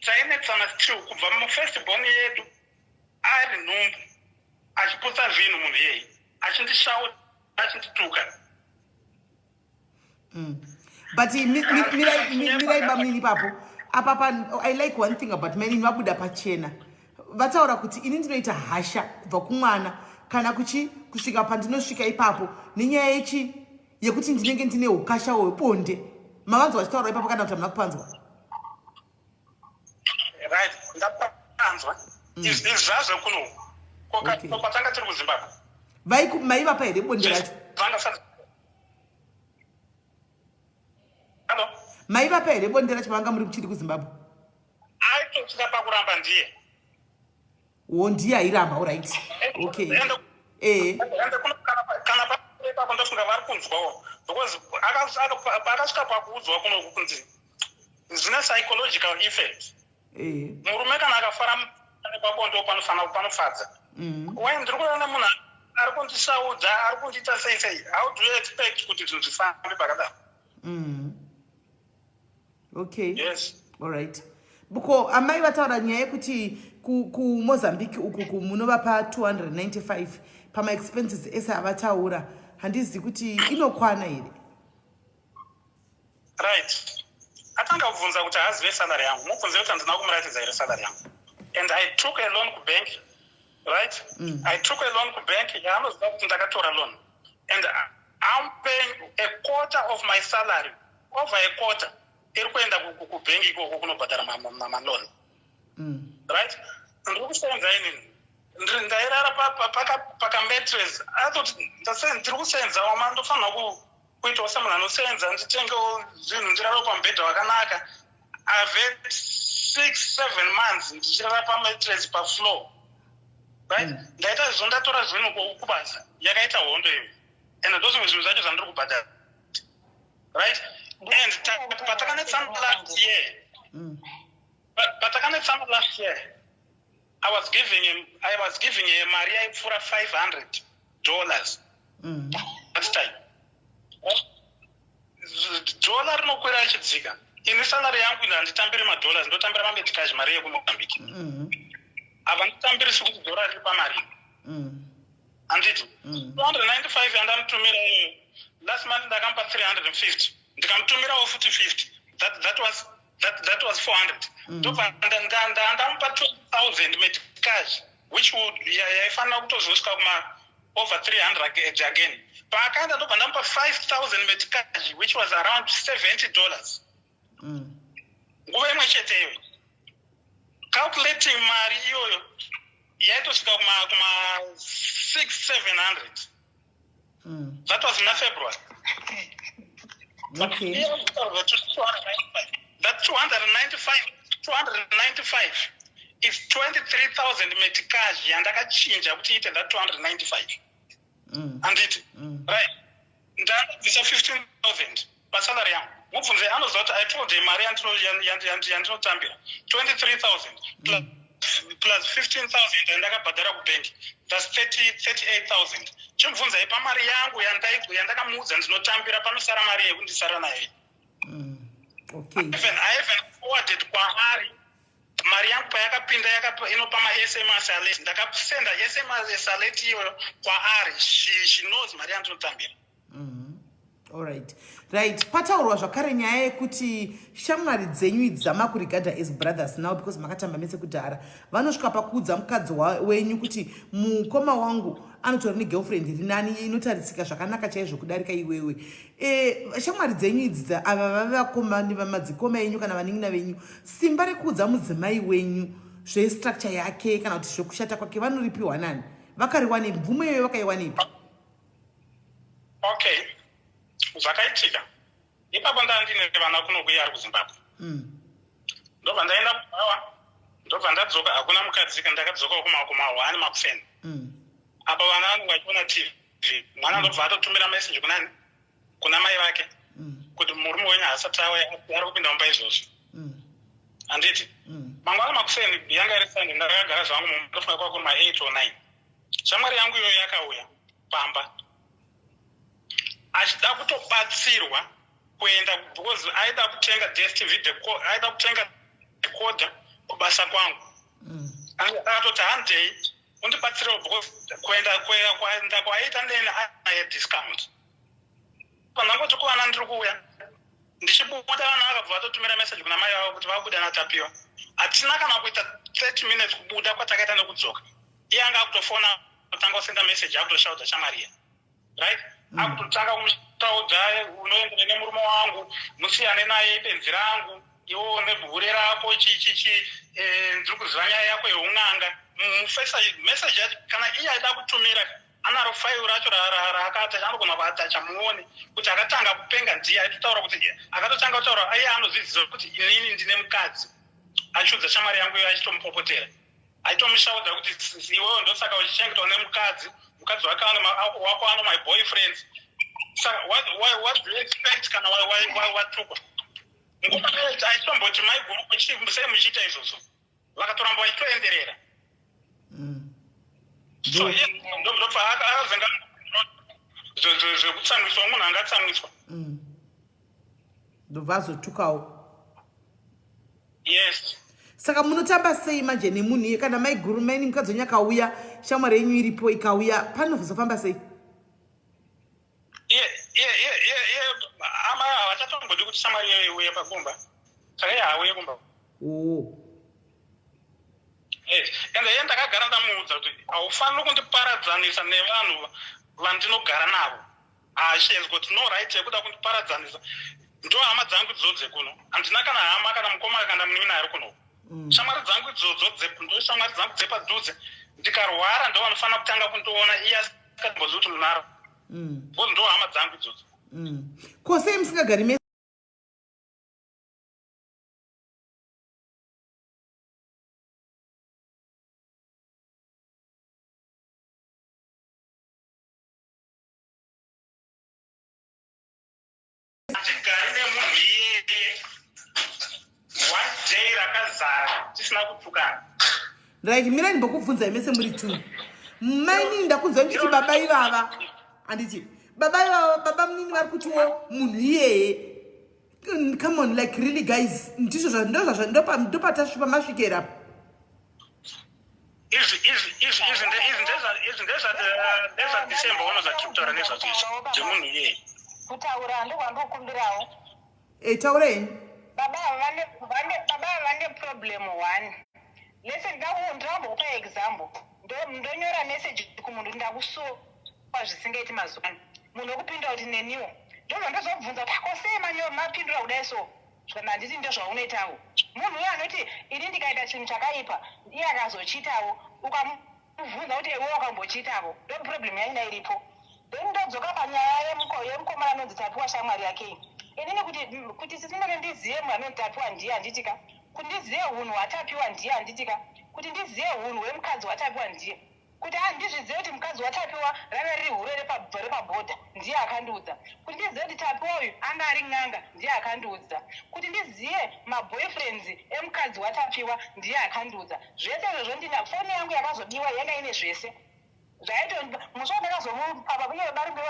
Tainetsana still kubva mufirst born yedu ari nhumbu achiputsa zvinhu munhu yeye achindishauta achindituka. But mirai bamini papo apapa I like one thing about many vabuda pachena. Vataura kuti ini ndinoita hasha kubva kumwana kana kusvika pandinosvika ipapo nenyaya yekuti ndinenge ndine ukasha hwebonde. Mavanzwa vachitaura ipapo kana kuti hamuna kupanzwa? Right, ndapanzwa. Izvi zvazvo kunoku. Kwatanga tiri kuZimbabwe. Maivapa here bonde racho? Hello? Maivapa here bonde racho pavanga muri kuchiri kuZimbabwe? Aitosvika pakuramba ndiye. Ndiye airamba, all right. Okay. Kana papo ndofunga vari kunzwawo. Because akasvika pakuudzwa kunoku kunzi zvine psychological effect. Murume kana akafara pabondo panofadza. When ndiri kuona munhu ari kundishaudza ari kundiita sei, how do you expect kuti zvinhu zvifambe pakadaro? Okay. Yes. All right. Buko amai vataura nyaya yekuti kuMozambique uku munova pa 295 pama expenses ese avataura. Handizivi kuti inokwana here. Right. Atanga kubvunza kuti haazive salary yangu. Mubvunze kuti handina kumuratidza here salary yangu. And I took a loan to bank, right? I took a loan to bank. Yaanoziva kuti ndakatora loan. And I'm paying a quarter of my salary. Over a quarter. Iri kuenda kubank ikoko kunobhadhara maloni. Right? Ndiri kusenza inini. Ndairara pakametres. Ndiri kusenza wama ndofanira kuitawo semunhu anosenza nditengewo zvinhu ndirara pamubhedha wakanaka. I've had 6-7 months ndichirara pametres pafloor. Right? Ndaita izvo ndatora zvinhu kubasa. Yakaita hondo iyo. And ndozvimwe zvinhu zvacho zvandiri kubhadhara. Right? And patakanetsana last year. I was giving a Maria for $500 that time. Dollar no kwera chidzika. Ini salary yangu ndanditambira $, ndotambira mametikazi mari yekumozambique. Avanditambiri sikuti dollar ripa mari. Anditi. 295 yandamutumira iyoyo. Last month ndakampa 350. Ndikamutumira futi 50. That was 400. Ndobva ndamupa 12,000 metikazi, which would yaifanira kutozosvika kuma over 300 again. Paakaenda ndobva ndamupa 5,000 metikazi, which was around $70. Nguva imwe cheteyo. Calculating mari iyoyo yaitosvika kuma 600-700. That was in February. Okay. That 295 is 23,000 metikazi yandakachinja kuti ite that 295. Anditi. Right. Ndabvisa 15,000 pasalary yangu. Mubvunze anoziva kuti I told him mari yandinotambira 23,000 plus 15,000 yandakabhadhara kubhengi. That's 38,000. Chimubvunza ipa mari yangu yandakamuudza ndinotambira panosara mari yekundisara naye. Okay. I even forwarded kwaari mari yangu payakapinda inopa ma-SMS alert. Ndakasenda SMS alert iyoyo kwaari. She knows mari yandinotambira. Right. Pataurwa zvakare nyaya yekuti shamwari dzenyu idzi dzamakurigada as brothers now because makatamba mese kudhara vanosvika pakuudza mukadzi wenyu kuti mukoma wangu anotori negirlfriend iri nani inotarisika zvakanaka chaizvo kudarika iwewe. Shamwari dzenyu idzi ava vavakoma madzikoma enyu kana vanin'ina venyu simba rekuudza mudzimai wenyu zvestructure yake kana kuti zvokushata kwake vanoripiwa nani? Vakariwanepi? Mvumo iyoyo vakaiwanepi? Okay. Zvakaitika ipapo ndandine vana kunokuya ari kuZimbabwe. Ndobva ndaenda kuBhawa, ndobva ndadzoka, hakuna mukadzika, ndakadzoka kuma1 makufeni. Apa vana vangu vachiona TV, mwana ndobva atotumira message kunani, kuna mai vake, kuti murume wenyu haasati ari kupinda mumba izvozvo. Handiti mangwana makufeni yanga iri Sunday, ndakagara zvangu ndofunga kwa kuma 8 or 9. Shamwari yangu iyoyo yakauya pamba achida kutobatsirwa kuenda because aida kutenga DSTV aida kutenga decoder kubasa kwangu. Akatoti handei undibatsire kuenda kwaita ndeni anaye discount. Panangoti kuwana ndiri kuuya ndichibuda vana vakabva vatotumira message kuna mai vavo kuti vabuda natapiwa. Hatina kana kuita 30 minutes kubuda kwatakaita nekudzoka. Iye anga akutofona kutanga kusenda message akutoshauta Shamaria. Right? Akutotanga kumutaudza unoendere nemurume wangu musiyane naye benzi rangu iwo nebhure rako ndiri kuziva nyaya yako yeun'anga. Message yacho kana iye aida kutumira anaro file racho raakata anogona kuatacha muone kuti akatanga kupenga ndiye aitotaura kuti akatotanga kutaura iye anozviziva kuti inini ndine mukadzi achiudza shamwari yangu iyo achitomupopotera aitomushaudza kuti iwewe ndosaka uchichengetwa nemukadzi wako ano my boyfriends. So what do you expect kana watukwa? Aitomboti maiguru sei muchiita izvozvo vakatoramba vachitoenderera. So ndobva akazenga zvekutsamwiswa munhu angatsamwiswa. Ndobva azotukawo. Yes. Saka munotamba sei manje nemunhu iye kana maiguru maini mukadzi wenyu akauya shamwari yenyu iripo ikauya panozofamba sei? Amai havachatombodi kuti shamwari iyoyo iuye pagumba. Saka iye haauye kumba. Ende iye ndakagara ndamuudza kuti haufaniri kundiparadzanisa nevanhu vandinogara navo. She has got no right yekuda kundiparadzanisa. Ndo hama dzangu idzodze kuno. Handina kana hama kana mukoma kana munin'ina ari kuno. Shamwari dzangu idzodzo ndo shamwari dzangu dzepadhuze. Ndikarwara ndo vanofanira kutanga kundiona iye asingatombozivi kuti munaro. Ndo hama dzangu idzodzo. Ko sei musingagari mese? Handigari nemunhu iyeye one day rakazara tisina kutukana. right mina ndimbokubvunza mese muri 2 maini ndakunzwa kuti baba ivava anditi baba ivava baba munini vari kutiwo munhu iyeye come on like really guys ndizvo ndopatasvipa masvikera izvi ndezvadecember wanozatiri kutaura nezvacho dzemunhu iyeye kutaura ndokwandokumbirawo taurei baba vane problem one. Listen, ndakupa example. Ndonyora message kumunhu ndakusowa zvisingaiti mazuva. Munhu okupinda kuti neniwo. Ndozondozobvunza kuti akosei manyo mapindura kudai so. Zvkana handiti ndozvaunoitawo. Munhu uyo anoti ini ndikaita chinhu chakaipa, iye akazochitawo, ukamubvunza kuti iwe wakambochitawo. Ndo problem yaina iripo. Then ndodzoka panyaya yemukomana anonzi Tapiwa shamwari yake. Inini kuti sisinone ndiziye munhu anonzi Tapiwa ndiye handitika. Kuti ndiziye hunhu hwatapiwa ndiye handitika. Kuti ndiziye hunhu hwemukadzi watapiwa ndiye. Kuti handizvizive kuti mukadzi watapiwa ranga riri hure repabhodha ndiye akandiudza. Kuti ndizive kuti Tapiwa uyu anga ari n'anga ndiye akandiudza. Kuti ndiziye maboyfriends emukadzi watapiwa ndiye akandiudza. Zvese izvozvo ndina foni yangu yakazodiwa yanga ine zvese. Zvaito musoro ndakazomupapa kunye barimbe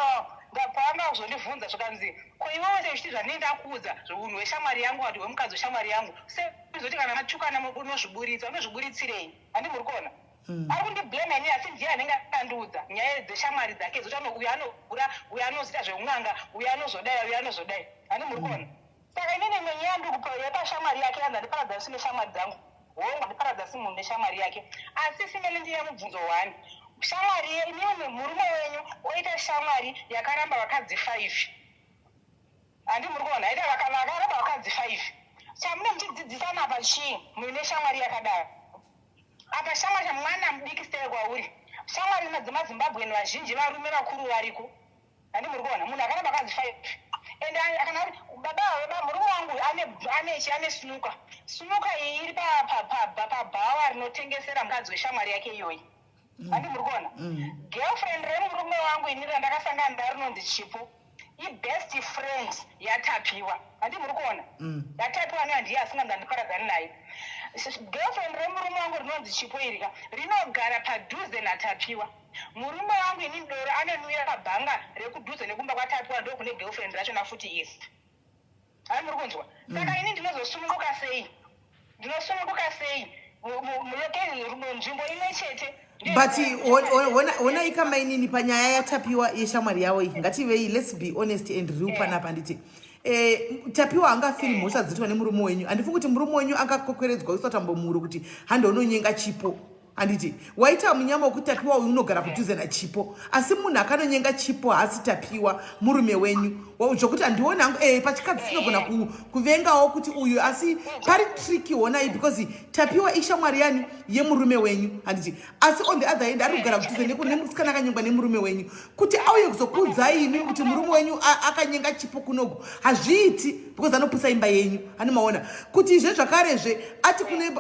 ndapanga kuzondibvunza zvakanzi ko iwe wese uchiti zvanini ndakuudza hunhu hweshamwari yangu kuti hwemukadzi weshamwari yangu sezoti kana matukana unozviburitsirei handi muri kuona ari kundiblame ini asi ndiye anenge akandiudza nyaya dzeshamwari dzake zoti uyu anogura uyu anoziita zveun'anga uyu anozodai uyu anozodai handi muri kuona saka inini mwenye yangu yepashamwari yake yanzi handiparadza sine shamwari dzangu hongu handiparadza si munhu neshamwari yake asi sinele ndiye mubvunzo wani shamwari iniwo murume wenyu oita shamwari yakaramba vakadzi 5 handi muri kuona aita vakaramba vakadzi 5 chamune muchidzidzisana apa chii muine shamwari yakadaro apa shamwari chamwana mudiki sei kwauri shamwari madzemazimbabweni vazhinji varume vakuru variko handi muri kuona munhu akaramba vakadzi 5 ende kana kuti baba murume wangu ane sunuka iyi iri pabhawa rinotengesera mukadzi weshamwari yake iyoyi handi muri kuona girlfriend remurume wangu ini randakasangana naro rinonzi Chipo ibest friend yatapiwa handi muri kuona yatapiwa ni handiye asinganzi handiparadzani naye girlfriend remurume wangu rinonzi Chipo irika rinogara padhuze natapiwa murume wangu ini doro anenwira pabhanga rekudhuze nekumba kwatapiwa ndokune girlfriend rachona futi isi handi muri kunzwa saka ini ndinozosununguka sei nzvimbo imwe chete but ona ikamainini panyaya yatapiwa yeshamwari yavo iyi ngativei let's be honest and real panapa nditi tapiwa angafiri mhosva dzitwa nemurume wenyu handifungi kuti murume wenyu angakokweredzwa usatambomuro kuti handononyenga Chipo handiti waita munyama wekuti Tapiwa uyu unogara kudhuze naChipo asi munhu akanonyenga Chipo haasi Tapiwa murume wenyu zvokuti handioni hangu pachikadzi tinogona kuvengawo kuti uyu asi pari triki honai because Tapiwa ishamwari yani yemurume wenyu handiti asi on the other end ari kugara kudhuze nemusikana akanyengwa nemurume wenyu kuti auye kuzokuudzai imi kuti murume wenyu akanyenga Chipo kunoku hazviiti because anopisa imba yenyu hanimaona kuti izve zvakarezve ati kune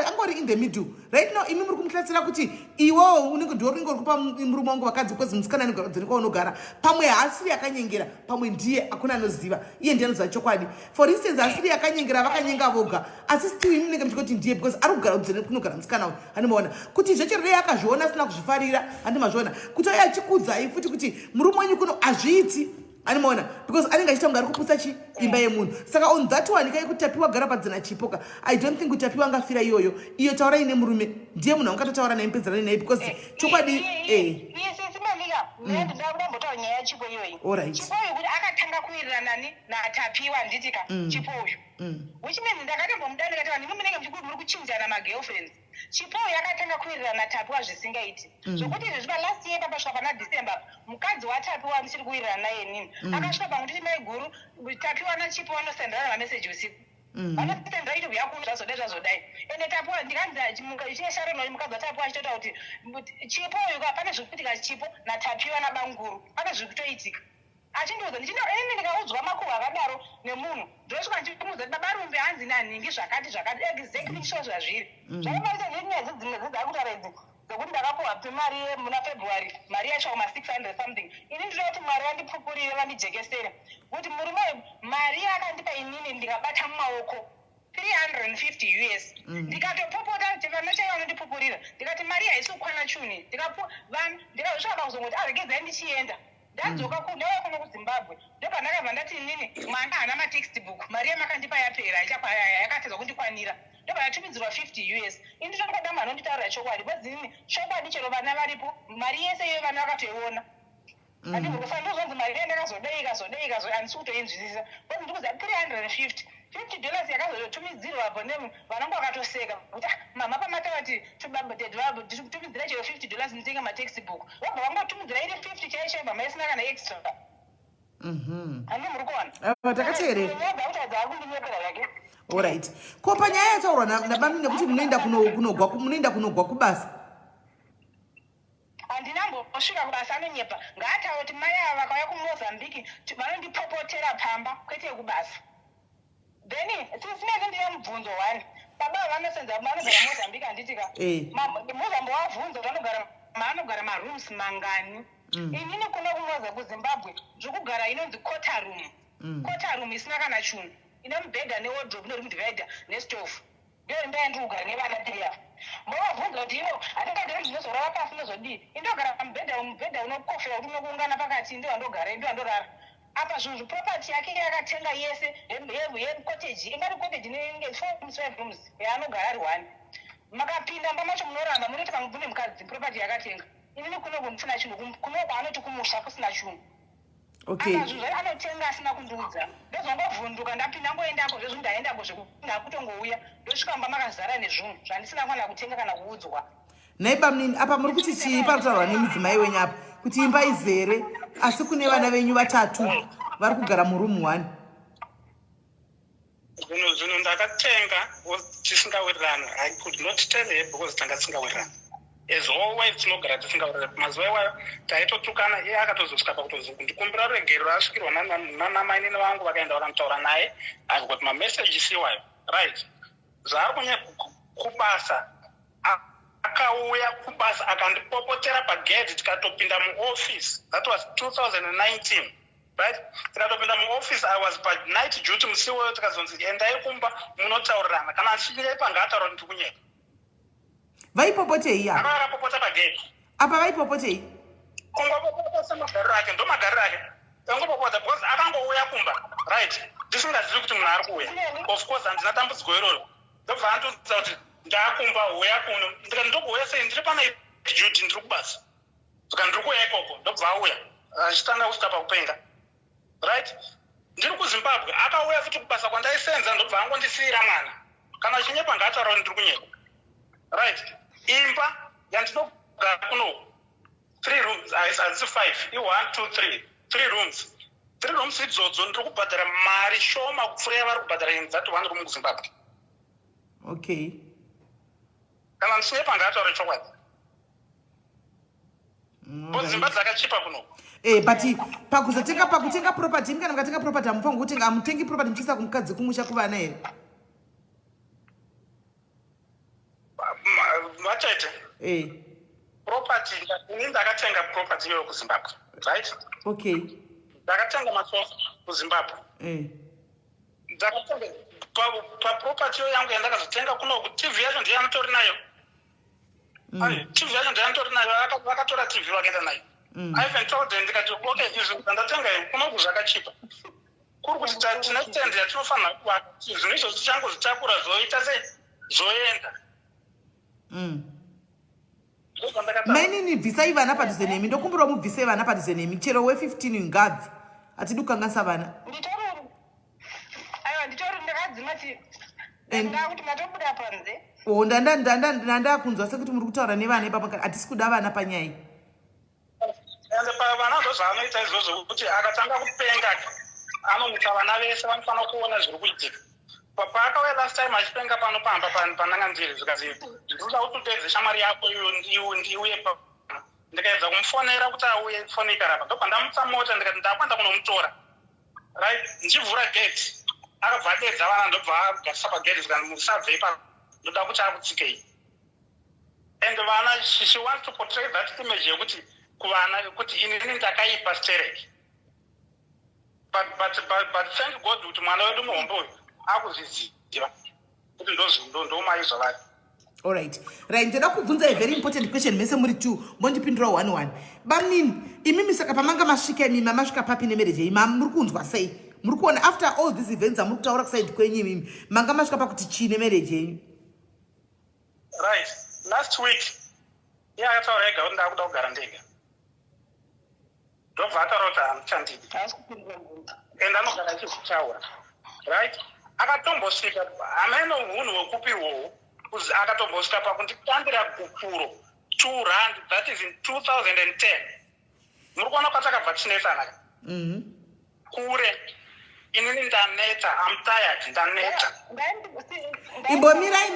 angori in the middle right now imi muri kumutlatsira kuti iwewo unenge ndiwo ringori kupa murume wangu vakadzi kwezi musikana anenge kwaunogara pamwe haasiri yakanyengera pamwe ndiye akuna anoziva iye ndiye anoziva chokwadi for instance asiri yakanyengera vakanyenga voga asi still imi munenge muchikoti ndiye because ari kugara kudzene kunogara musikana uyu handimaona kuti zvechero dei akazviona asina kuzvifarira handimazviona kuti auye achikudzai futi kuti murume wenyu kuno hazviiti animaona because anenge achita kunge ari kupusa imba yemunhu saka on that one kai kuti Tapiwa gara padzina Chipoka I don't think kuti Tapiwa angafira iyoyo iyo taura ine murume ndiye munhu angatotaura naye mpedzerana naye because chokwadi ndambotaura nyaya yaChipo iyoyi Chipo uyu kuti akatanga kuwirirana naTapiwa handitika Chipo uyu which means ndakatombomuda ndikati ndimi munenge muchikuti muri kuchinjana magirlfriends Chipo uyu akatanga kuwirirana naTapiwa zvisingaiti zvokuti izvi zvipa last year papasvika pana December mukadzi waTapiwa ndichiri kuwirirana naye nini akasvika pangutiti mai guru Tapiwa naChipo vanosenderana mameseji usiku vanosendera ito vyakuno zvazodai ende Tapiwa ndikanzi chesharonoi mukadzi waTapiwa achitoita kuti Chipo uyu pane zvikuitika Chipo naTapiwa nabanguru pane zvikutoitika achindiudza ini ndikaudzwa makuhwa akadaro nemunhu ndosvika ndichimuudza baba rumbe hanzi naningi zvakati exactly sho zvazviri zvakamarisa nenyaya dzedzimwe dzedzari kutaura idzi dzokuti ndakapuhwa mari muna February mari yacho kuma 600 something ini ndinoda kuti mwari vandipupurire vandijekesere kuti murume mari akandipa inini ndikabata mumaoko 350 US ndikatopopota shuni ndikasvaka kuzongoti aregedzai ndichienda ndadzoka ndavakona kuzimbabwe ndopanakabva ndati inini mwana haana matextbook mari yamakandipa yapera yakatedza kundikwanira ndobva yatumidzirwa 50 US ini tombada mwana onditaurira chokwadi kwezinini chokwadi chero vana varipo mari yese iyo vana vakatoiona handingokufa ndozonzi mari yendakazodeika handisi kutoinzwisisa koti ndikuza $350 $50 yakazotumidzirwapo vanonga vakatoseka kuti mama pamatavati tumidzira chero $50 nditenga matextbook wabva vangotumidzira iri 50 chaishaibva maisina kana extra handi muri kuona takateerera wabva kutadza akundinyeperwa zvake alright ko panyaya yataurwa nabami nekuti munoenda kunogwa kubasa handinambosvika kubasa anonyepa ngaataura kuti mai ava vakauya kumozambique vanondipopotera pamba kwete kubasa then tisinenge ndine mubvunzo 1 baba vanosenza vanogara mozambique handitika mozambovabvunza kuti maanogara marooms mangani inini kuno kumoza kuzimbabwe zvokugara inonzi cotaroom isina kana chunhu ine mubhedha newardrobe neroom divider nestove ndiyo imba yandirikugara nevana 3 ava mbovabvunza kuti ivo hatingadari ndinozorara pasi nezvodii indogara mubhedha unokofera kuti unokuungana pakati ndiwo andogara ndiwo andorara apa zvinhu zviproperty yake yakatenga yese yecotage ingari cottage inenge 4 rooms 5 rooms yaanogara ari 1 makapinda mba macho munoramba munoti pamubvune mukadzi property yakatenga inini kunoku ndisina chinhu kunoko anoti kumusha kusina chunhu zvinhu anotenga asina kundiudza ndozongobvunduka ndapinda ngoendako zvezvi ndaendako zvekundakutongouya ndosvika mba makazara nezvinhu zvandisina kana kutenga kana kuudzwa naibamnini apa muri kuti chii parutaurwa nemudzimai wenyu apa kuti imba izere asi kune vana venyu 3 vari kugara murumu 1 zvinhu ndakatenga tisingawirirana. I could not tell her because tanga tisingawirirana. As always tinogara tisingawirirana. Mazuva iwayo taitotukana, iye akatozosvika pakutozi kundikumbira ruregero asvikirwa nanamai vangu vakaenda vakantaura naye akati mamessage isiwayo right zvaari kunya kubasa akauya kubasa akandipopotera pagedhi tikatopinda muoffice. That was 2019. Right? Tikatopinda muoffice, I was by night duty musiwo tikazonzi endai kumba munotaurirana kana achiyai panga ataura kuti kunyeka. Vaipopotei apa? Akapopota pagedhi. Apa vaipopotei? Kungopopota semagariro ake, ndo magariro ake. Angopopota because akangouya kumba. Right? Tisingazivi kuti munhu ari kuuya. Of course handina dambudziko iroro. Ndobva andonzwa kuti ndakumba uya kuno. Ndikati ndokuuya sei ndiri pana duty ndiri kubasa. Saka ndiri kuuya ikoko ndobva auya. Achitanga kusvika pakupenga. Right? Ndiri kuZimbabwe akauya futi kubasa kwandaisenza ndobva angondisiyira mwana. Kana chinyepa ngataura kuti ndiri kunyeka. Right? Imba yandinogara kuno 3 rooms, hazisi 5, i1 2 3. 3 rooms. 3 rooms idzodzo ndiri kubhadhara mari shoma kupfuura vari kubhadhara inzati wani uri muZimbabwe. Okay. Kana ndichinyepa ngataura chokwadi. Zimbabwe dzakachipa kuno. But pakutenga property, kana mukatenga property amufaniri kutenga, amutengi property muchiisa kumukadzi kumusha kuvana here. Machete. Property, ini ndakatenga property iyoyo kuZimbabwe, right? Okay. Ndakatenga masofa kuZimbabwe. Ndakatenga property iyoyo yangu yandakazotenga kuno TV yacho ndiye anotori nayo. TV yacho ndiye anotori nayo, vakatora TV vakaenda nayo. I even told them ndikati okay izvi ndandatenga kunoku zvakachipa. Kuri kuti tina stand yatinofanira kuvaka zvinhu izvo tichangozitakura zvoita zvoenda. Maini bvisai vana padhuze nemi, ndokumbura mubvise vana padhuze nemi, chero we15 ngabvi. Atidi kukanganisa vana. Nditori ndakadzimati ndakuti matobuda panze. Ndandakunzwa sekuti muri kutaura nevana ipapa atisi kuda vana panyaya. Ende pavana ndozvaanoita izvozvo kuti akatanga kupenga anomuta vana vese vanofanira kuona zviri kuitika. Paakauya last time achipenga pano pamba pandanga ndiri zvikazi ndinoda kuti utedze shamwari yako ndiuye pa ndikaedza kumufonera kuti auye foni ikarapa ndopandamutsa mota ndikati ndakwenda kunomutora right ndichivhura gate akabva adedza vana ndobva agarisa pagate zvikati musabvei pa ndoda kuti akutsikei and vana she wants to portray that image yekuti kuvana kuti inini ndakaipa stereki but thank God kuti mwana wedu muhombe uyu akuzviziva kuti ndomaizvo vake. Alright. Right, ndoda kubvunza a very important question mese muri 2 mondipindura 1 bamnini imimi saka pamanga masvika imimi masvika papi nemarriage imami muri kunzwa sei muri kuona after all these events amuri kutaura kuside kwenyu imimi manga masvika pakuti chii nemarriage yenyu right last week yakataura ega kuti ndakuda kugara ndega ndobva ataura kuti hamuchandidi and anogara achizvitaura right akatombosvika hameno unhu hwekupihwohwo akatombosvika pakunditambira gupuro 2 rand that is in 2010 muri kuona kwatakabva tichinesana kure inini ndaneta I'm tired ndaneta imbomirai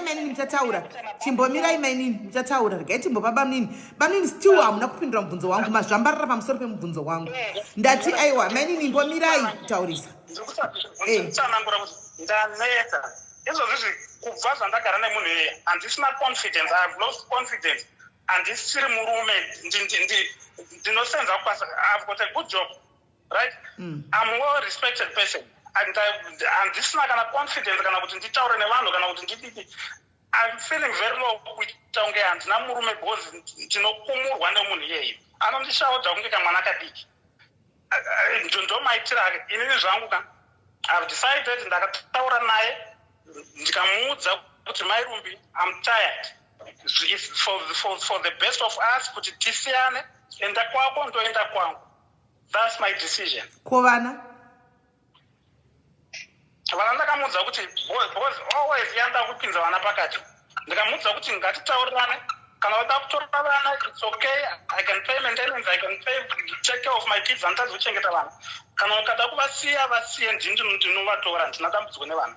mainini muchataura chimbomirai mainini muchataura regai timbopa bamnini still hamuna kupindura mubvunzo wangu mazvambarira pamusoro pemubvunzo wangu ndati aiwa mainini imbomirai kutaurisa ndikusanangura kuti ndaneta izvozvizvi kubva zvandagara nemunhu iyeye handisina confidence I have lost confidence handisiri murume ndinosenza kubasa I've got a good job right I'm a well respected person and handisina kana confidence kana kuti nditaure nevanhu kana kuti ndidiki I'm feeling very low kuita kunge handina murume because ndinokumurwa nemunhu iyeye anondishaudza kunge kamwana kadiki ndomaitira ake inini zvangu ka I've decided ndakataura naye ndikamuudza kuti mairumbi I'm tired it's for the best of us kuti tisiyane enda kwako ndoenda kwangu that's my decision kovana vana ndakamuudza kuti because always yanda kupinza vana pakati ndikamuudza kuti ngatitaurirane kana wada kutora vana it's okay I can pay maintenance I can pay take care of my kids handitazi kuchengeta vana kana ukada kuvasiya vasiye ndinovatora ndina dambudziko nevana.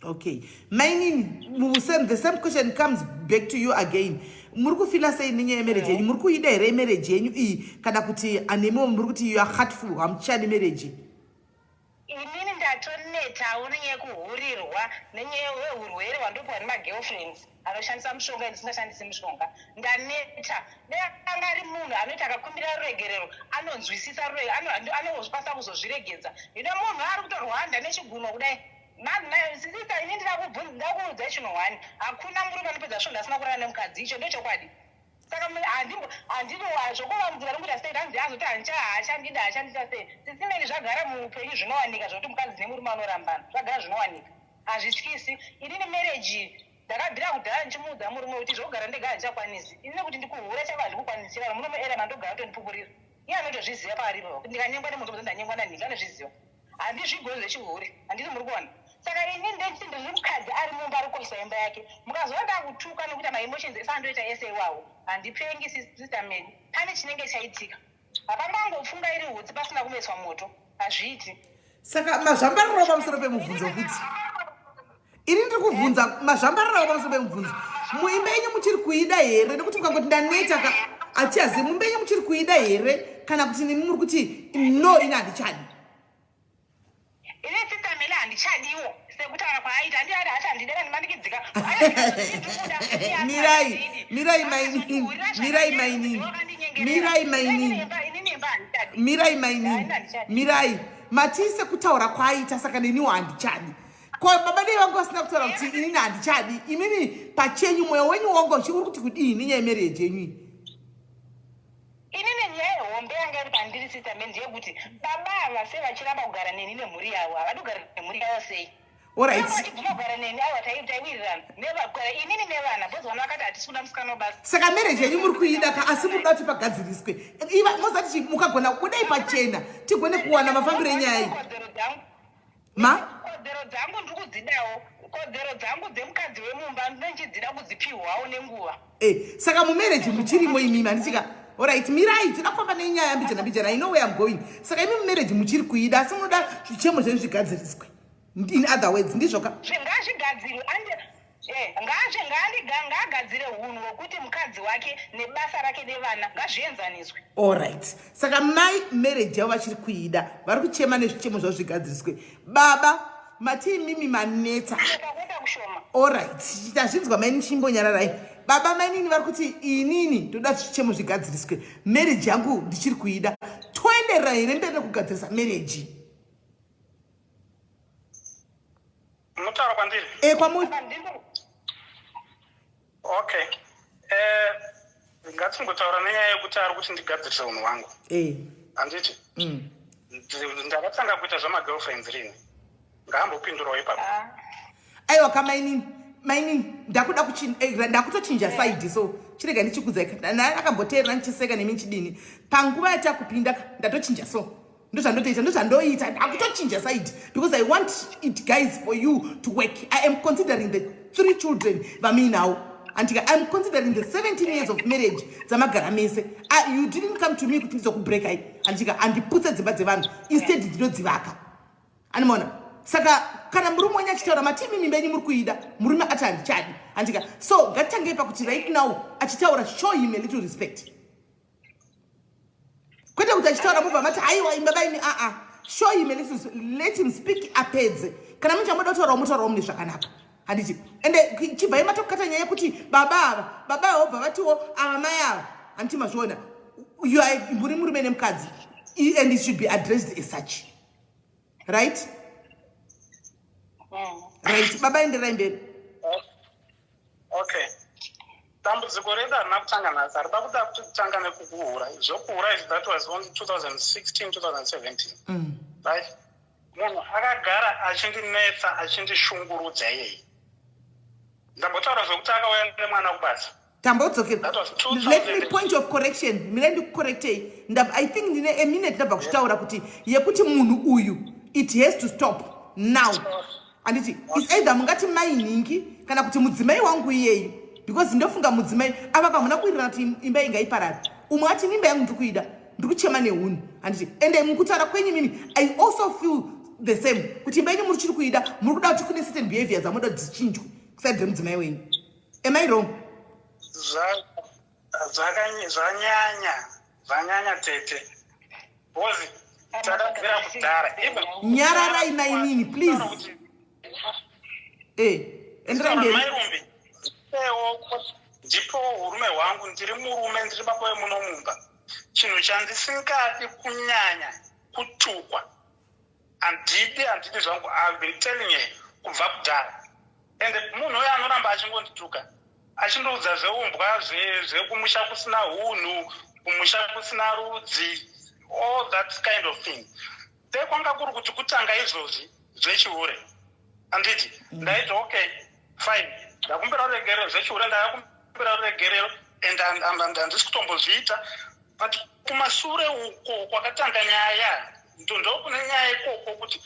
Okay, mainini the same question comes back to you again. Muri kufila sei ninye marriage yenyu? Muri kuida here marriage yenyu iyi kana kuti anemo muri kuti you are heartful hamchani marriage? Inini ndatoneta unenye kuhurirwa nenye weurwere wandopuwa nemagirlfriends anoshandisa mushonga ndisingashandisi mushonga ndaneta neakanga ari munhu anoita akakumbira ruregerero anonzwisisa anozvipasa kuzozviregedza ino munhu ari kutorwanda nechigunwa kudai sisita ini ndakuudza chinowani hakuna murume anopedza svonda asina kurara nemukadzi icho ndochokwadi saka handino zvokuvanzira nokuti state hanzi azoti haachandida achandisa sei tisimeni zvagara muupenyu zvinowanika zvokuti mukadzi nemurume anorambana zvagara zvinowanika hazvityisi inini marriage ndakabvira kudhara ndichimuudza murume kuti zvogara ndega handichakwanisi inini kuti ndikuhura chava handikukwanisira murume era mandogara tondipupurira iye anotozviziva paaripo kuti ndikanyengwa nemuntu ndanyengwa nanhika anozviziva handizvigoni zvechihure handiti muri kuona saka ini ndechiti ndiri mukadzi ari mumba ari kukoisa imba yake mukazova ndakutuka nokuti maemotions esandoita ese iwawo handipengi sister medi pane chinenge chaitika hapangangofunga iri hutsi pasina kumeswa moto hazviiti saka mazvambarirawo pamusoro pemubvunzo kuti ini ndiri kubvunza mazvambarirawo pamusoro pemubvunzo muimba yenyu muchiri kuida here nekuti mukangoti ndaneta atiazivi mumba yenyu muchiri kuida here kana kuti nimi muri kuti no ini handichadi ine sister mele handichadiwo sekutaura kwaaita handiadi hati handidera ndimanikidzika mirai matise kutaura kwaaita saka neniwo handichadi ko baba dei vangu vasina kutaura kuti inini handichadi imimi pachenyu mwoyo wenyu wangu uri kuti kudini nyaya yemarriage yenyu inini nyaya yehombe yanga iri pandiri sister mele ndeyekuti baba ava sevachiramba kugara neni nemhuri yavo havadi kugara nemhuri yavo sei vachigumagara neni aiwa taiwirirana nevagara inini nevana bhozi vana vakati hatisikuda musikana wabasa saka marriage yenyu muri kuida ka asi muri kuda kuti pagadziriswe iva mozati mukagona kudai pachena tigone kuwana mafambiro enyaya iyi kodzero dzangu ndiri kudzidawo kodzero dzangu dzemukadzi wemumba ndinonchidzida kudzipiwawo nenguva saka mumarriage muchirimo imimi handichika alright mirai tinoda kufamba nenyaya mbijana I know where I'm going saka imi mumarriage muchiri kuida asi munoda zvichemo zvenyu zvigadziriswe in other words ndizvoka zvingazvigadzirwe ngaagadzire hunhu hwokuti mukadzi wake nebasa rake nevana ngazvienzaniswe alright saka mai marriage yavo vachiri kuida vari kuchema nezvichemo zvavo zvigadziriswe baba mati mimi maneta alright tazvinzwa maini chimbonyararai baba mainini vari kuti inini ndoda zvichemo zvigadziriswe marriage yangu ndichiri kuida toenderera here mberi nekugadzirisa marriage munotaura kwandiri kwamuri kungotaura nenyaya yekuti ari kuti ndigadzirise unhu hwangu. Handiti ndakatanga kuita zvamagirlfriends rini. Ngambopindurawo ipapo. Aiwa kamainini ndakutochinja side so chirega ndichikudza naye akamboteerera ndichiseka nemi chidini panguva yatakupinda ndatochinja so ndozvandoita ndakutochinja side because I want it guys for you to work. I am considering the 3 children vaminawo andika I'm considering the 17 years of marriage dzamagara mese. You didn't come to me kuti ndizokubreak andika andiputse dzimba dzevanhu instead ndinodzivaka animona. Saka kana murume wenyu achitaura matimi mimba yenyu muri kuida murume ati handichadi andika so ngatitangei pakuti right now achitaura show him a little respect kwete kuti achitaura mubva mati haiwa imba vaini show him a little, let him speak apedze kana muchamoda kutaurawo mutaurawo mune zvakanaka handiti ende chibva imatokata nyaya yekuti baba obva vatiwo amai ava handiti mazviona muri murume nemukadzi and it should be addressed as such, right? Right, baba enderai mberi. Okay. Dambudziko redu harina kutanga nhasi, harida kuda kutanga nekukuhura. Zvokuhura izvi, that was only 2016, 2017. Right? Munhu akagara achindinetsa, achindishungurudza iyeye. Ndambotaura zvokuti akauya nemwana kubasa. Let me point of correction. I think ndine a minute ndabva kuchitaura kuti yekuti munhu uyu it has to stop now. Anditi is either mungati mainingi kana kuti mudzimai wangu iyeyu because ndofunga mudzimai ava kamuna kuirana kuti imba ingaiparara. Umwe ati imba yangu ndikuida ndikuchema nehuni anditi ende mukutaura kwenyu mimi I also feel the same kuti imba yenyu muri chiri kuida muri kuda kuti kune certain behaviors amoda dzichinjwe kusade mudzimai wenyu. Am I wrong? Zvanyanya tete bozi takabvira kudhara nyararai mainini please mairumbi ndipo urume hwangu ndiri murume ndiri baba vemunomumba chinhu chandisingadi kunyanya kutukwa handidi zvangu I've been telling you kubva kudhara and munhu uyo anoramba achingondituka achindoudza zveumbwa zvekumusha kusina hunhu kumusha kusina rudzi all that kind of thing. Kwanga kuri kuti kutanga izvozvi zvechiure handiti ndaiti okay fine ndakumbira ruregerero zvechiure ndakumbira ruregerero and handisi kutombozviita but kumasure uko kwakatanga nyaya ndokune nyaya ikoko kuti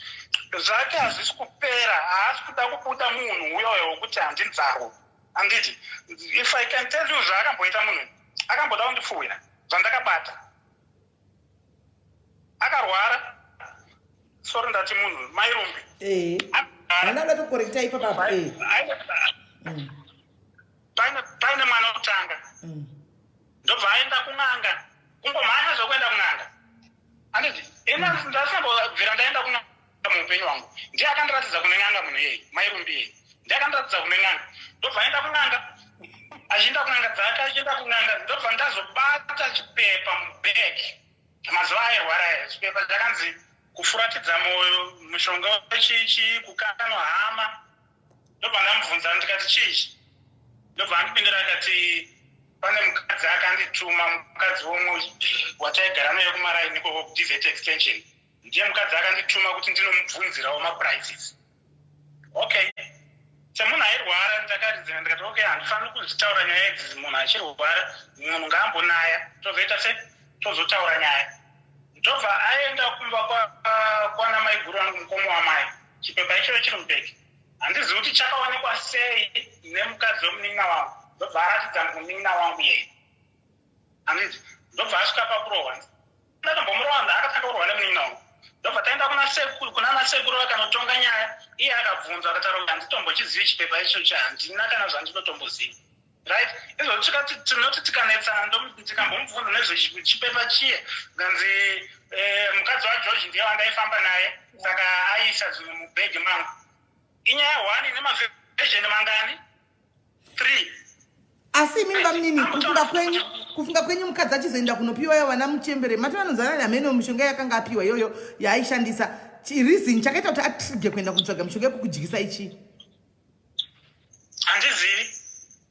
zvake hazvisi kupera haasi kuda kubuda munhu uyoyo wekuti handinzaro handiti if I can tell you zvaakamboita munhu akamboda kundipfuwira zvandakabata akarwara sori ndati munhu mairumbi anoda kukorekta ipa baba paine mwana wekutanga ndobva aenda kun'anga kungomhanya zvokuenda kun'anga handiti ina ndasambobvira ndaenda kun'anga muupenyu hwangu ndiye akandiratidza kune n'anga munhu iyeye mairumbi iyeye ndiye akandiratidza kune n'anga ndobva aenda kun'anga achienda kun'anga dzake achienda kun'anga ndobva ndazobata chipepa mubhegi mazuva airwara chipepa chakanzi kufuratidza moyo mushonga wechichi kukanganwa hama ndobva ndamubvunza ndikati chichi ndobva andipindira akati pane mukadzi akandituma mukadzi womwe wataigara naye kumaraini DZ extension ndiye mukadzi akandituma kuti ndinomubvunzirawo maprices. Okay semunhu airwara ndakaridzira ndikati okay handifaniri kuzvitaura nyaya idzi munhu achirwara munhu ngaambonaya tozoita se tozotaura nyaya ndobva aenda kumba kwana maiguru angu mukomo wamai chipepa ichoyo chiri mubhegi handizivi kuti chakaonekwa sei nemukadzi wemunin'ina wangu ndobva aratidza munin'ina wangu yeye handiti ndobva asvika pakurohwa ndakambomurova ndaakatanga kurwa nemunin'ina wangu ndobva taenda kunana sekuru vakanotonga nyaya iye akabvunzwa akataura kuti handitombochizivi chipepa ichocho handina kana zvandinotomboziva right izvo tinoti tikanetsana ndikambomubvunza nezvechipepa chiye nganzi mukadzi wageorge ndiye wandaifamba naye saka aisa zvimwe mubhegi mangu inyaya 1 nemavhezheni mangani 3 asi mimba munini kufunga kwenyu mukadzi achizoenda kunopiwa vana muchembere mati vanonzana namene mishonga yakanga apiwa iyoyo yaaishandisa reason chakaita kuti atrige kuenda kutsvaga mishonga yekukujikisa ichi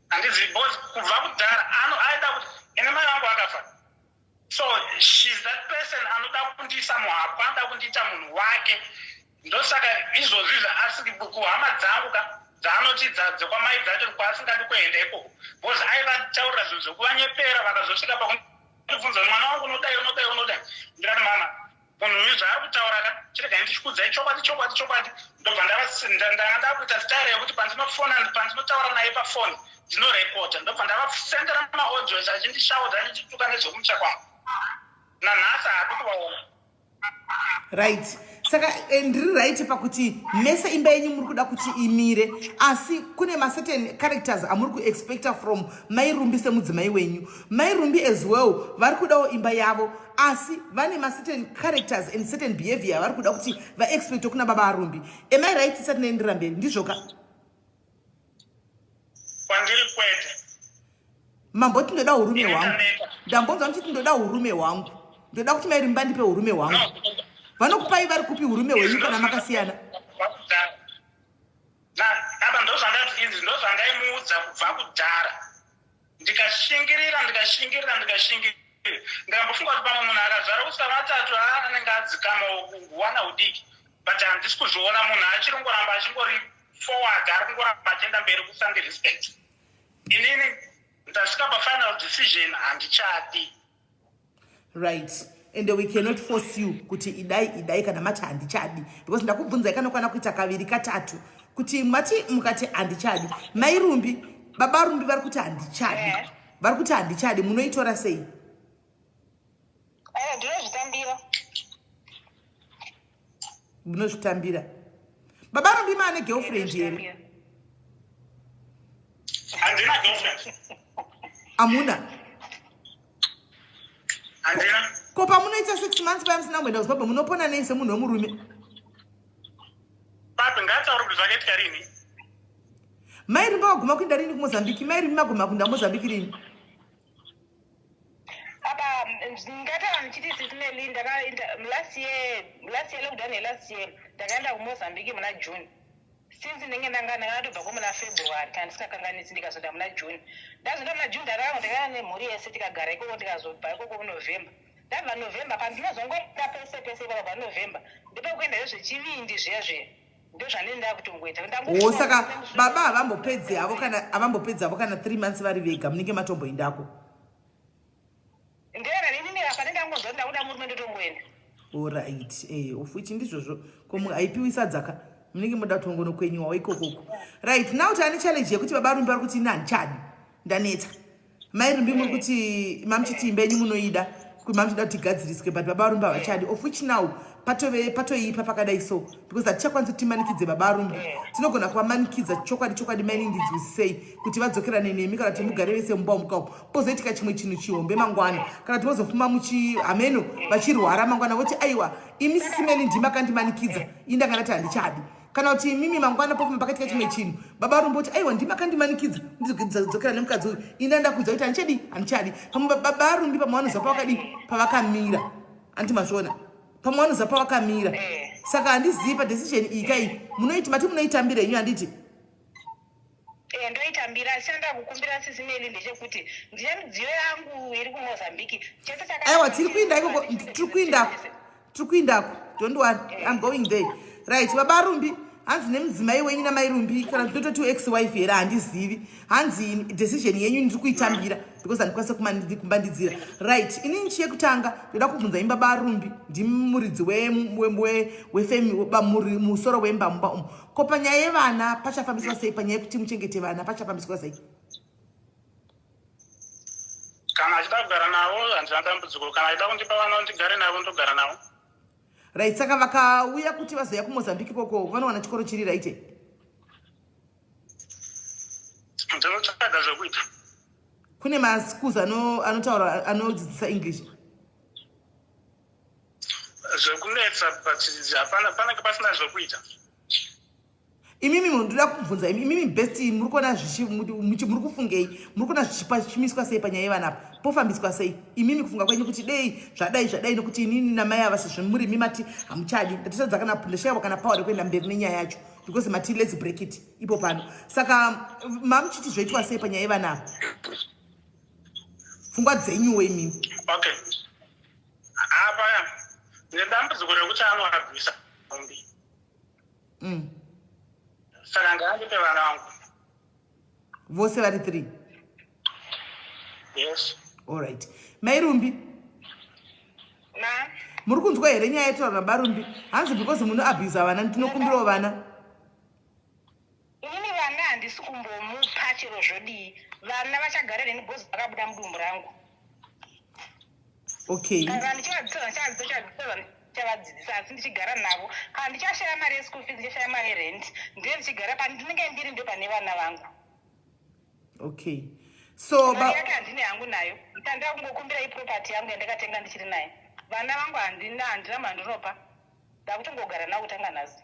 handizivi bos kubva kudhara aida kuti ine mai vangu akafa. So she's that person anoda kundisa muhapwa, anoda kundiita munhu wake. Ndosaka izvozvi asiri kuhama dzangu dzaanoti dzekwamai dzacho kwaasingadi kuenda ikoko. Because aivataurira zvinhu zvokuvanyepera vakazosvika pakundibvunza mwana wangu unodai. Ndikati mama, munhu uyu zvaari kutaura chiregai ndichikudzai chokwadi. Ndobva ndanga kuita sitare yekuti pandinotaura naye pafoni ndinorekota. Ndobva ndavasendera maaudios achindishaudza achindituka nezvokumutsva kwangu. Nanhasi haadi kuvaona. Right. Saka ndiri right pakuti mese imba yenyu muri kuda kuti imire, asi kune certain characters amuri kuexpecta from Mairumbi semudzimai wenyu. Mairumbi as well vari kudawo imba yavo, asi vane certain characters and certain behavior vari kuda kuti vaexpecte kuna baba Arumbi. Am I right isati naendera mberi? Ndizvoka? Kwandiri kwete. Mamboti ndoda urume hwangu. Ndambonzwa muchiti ndoda urume hwangu. Ndoda kuti Mairumbi andipe urume hwangu. Vanokupai vari kupi urume hwenyu kana makasiyana? Apa ndozvandaimuudza kubva kudhara. Ndikashingirira. Ndikambofunga kuti pamwe munhu akazvara kusika vatatu anenge adzikama kuwana udiki. But handisi kuzviona munhu achirongoramba achingori forward, ari kungoramba achienda mberi kusandi respect. Inini ndasvika pafinal decision handichadi. Right. And we cannot force you kuti idai kana mati handichadi, because ndakubvunzai kanokwana kuita kaviri katatu kuti mati mukati handichadi. Mairumbi, baba Arumbi vari kuti handichadi. Vari kuti handichadi, munoitora sei? Munozvitambira. Baba Arumbi maane girlfriend here? Handina girlfriend. Amuna? Handina. Ko pamunoita 6 months pamusina kuenda kuZimbabwe munopona nei semunhu wemurume? Papi ngataura kuti zvakaita rini? Mairumbi waguma kuenda rini kuMozambique? Mairumbi maguma kuenda Mozambique rini? Apa ngataura ndichiti sisineli ndakaenda last year lockdown last year ndakaenda kuMozambique muna June. Since ndenge ndakatobva kumuna February kana ndisikakanganisi ndikazoenda muna June. Ndazoenda muna June ndakanga nemhuri yese tikagara ikoko tikazobva ikoko kuNovember. Ndabva November pandinozongoita pese pabva November ndipo kuenda zvechivindi zvezve ndo zvanenda kutongoita. Saka baba havambopedzi havo kana 3 months vari vega munenge matomboendako? Ndiyana nini apa ndangozo ndakuda murume ndotongoenda. Alright. Ufuchi ndizvozvo komu aipiwi sadzaka munenge muda kutongono kwenyuwa ikokoko. Right. Now tane challenge yekuti baba Arumbi vari kuti ndanchadi ndaneta. Mairumbi muri kuti mamuchiti imba yenyu munoida kumamuchida kuti gadziriswe, but baba Arumbi havachadi. Of which now patoipa pakadai so, because hatichakwanisa kuti timanikidze baba Arumbi. Tinogona kuvamanikidza chokwadi maini ndinzwisei kuti vadzokerane nemi kana kuti mugare vese mumba mukapo. Pozoitika chimwe chinhu chihombe mangwana kana kuti vozofuma muchihameno vachirwara mangwana voti aiwa imi sisimeni ndima kandimanikidza indangana kuti handichadi. Kana kuti mimi mangwana pofuma pakatika chimwe chinhu baba Arumbi oti aiwa ndima kandimanikidza ndizodzokera nemukadzi uyu inanda kudza kuti handichadi. Pamwe baba Arumbi pamwanoza pavakadi pavakamira andimazviona pamwanoza pavakamira. Saka handizivi padecision iyi kai mati munoitambira yenyu handiti? Ndoitambira chanda kukumbira sisimeli ndechekuti ndine midziyo yangu iri kuMozambique. Aiwa tiri kuinda ikoko, tiri kuindako. Don't worry, I'm going there. Right, baba Arumbi hanzi nemudzimai wenyu naMairumbi kana tototi ex-wife here handizivi. Hanzi decision yenyu ndiri kuitambira because handikwanisa kumbandidzira. Right, inini chekutanga ndoda kubvunza imba baba Arumbi ndimuridzi wefamily musoro wemba mumba umu. Ko panyaya yevana pachafambiswa sei? Panyaya yekuti muchengete vana pachafambiswa sei? Kana achida kugara navo handina dambudziko, kana achida kundipa vana ndigare navo ndogara navo. Right, saka vakauya kuti vazoya kuMozambique koko vanowana chikoro chiri right? Ndinotsvaka zvekuita. Kune maschools anotaura anodzidzisa English? Zvekunetsa but panenge pasina zvekuita. Imimi ndoda kubvunza imimi best muri kuona muri kufungei? Muri kuona zvichimiswa sei panyaya yevana apa? Pofambiswa sei? Imimi kufunga kwenyu kuti dei zvadai nokuti inini namai avasi zvimuri mimati hamuchadi. Ndatisadza kana ndashaya kana power rekuenda mberi nenyaya yacho because mati let's break it ipo pano. Saka mamuchiti zvoitwa sei panyaya yevana apa? pfungwa dzenyu wemimi. Okay. Apa nedambudziko rekuti anovabvisa rumbi. Saka ngaandipe vana vangu. Vose vari 3. Yes. All right. Mairumbi. Na. Muri kunzwa here nyaya yetaura naBarumbi? Hanzi because muno abuse vana ndinokumbirawo vana. Inini vana handisi kumbomupa chero zvodii. Vana vachagara neni bhozi vakabuda mudumbu rangu. Okay. Kana ndichavadzidzisa asi ndichigara navo. Kana ndichashaya mari yeschool fees, ndichashaya mari yerent, ndiye ndichigara pandinenge ndiri ndo pane vana vangu. Okay. So mari yake handine yangu nayo. Ndanda kungokumbira iproperty yangu yandakatenga ndichiri nayo. Vana vangu handina mandinopa. Ndakutongogara navo kutanga nhasi.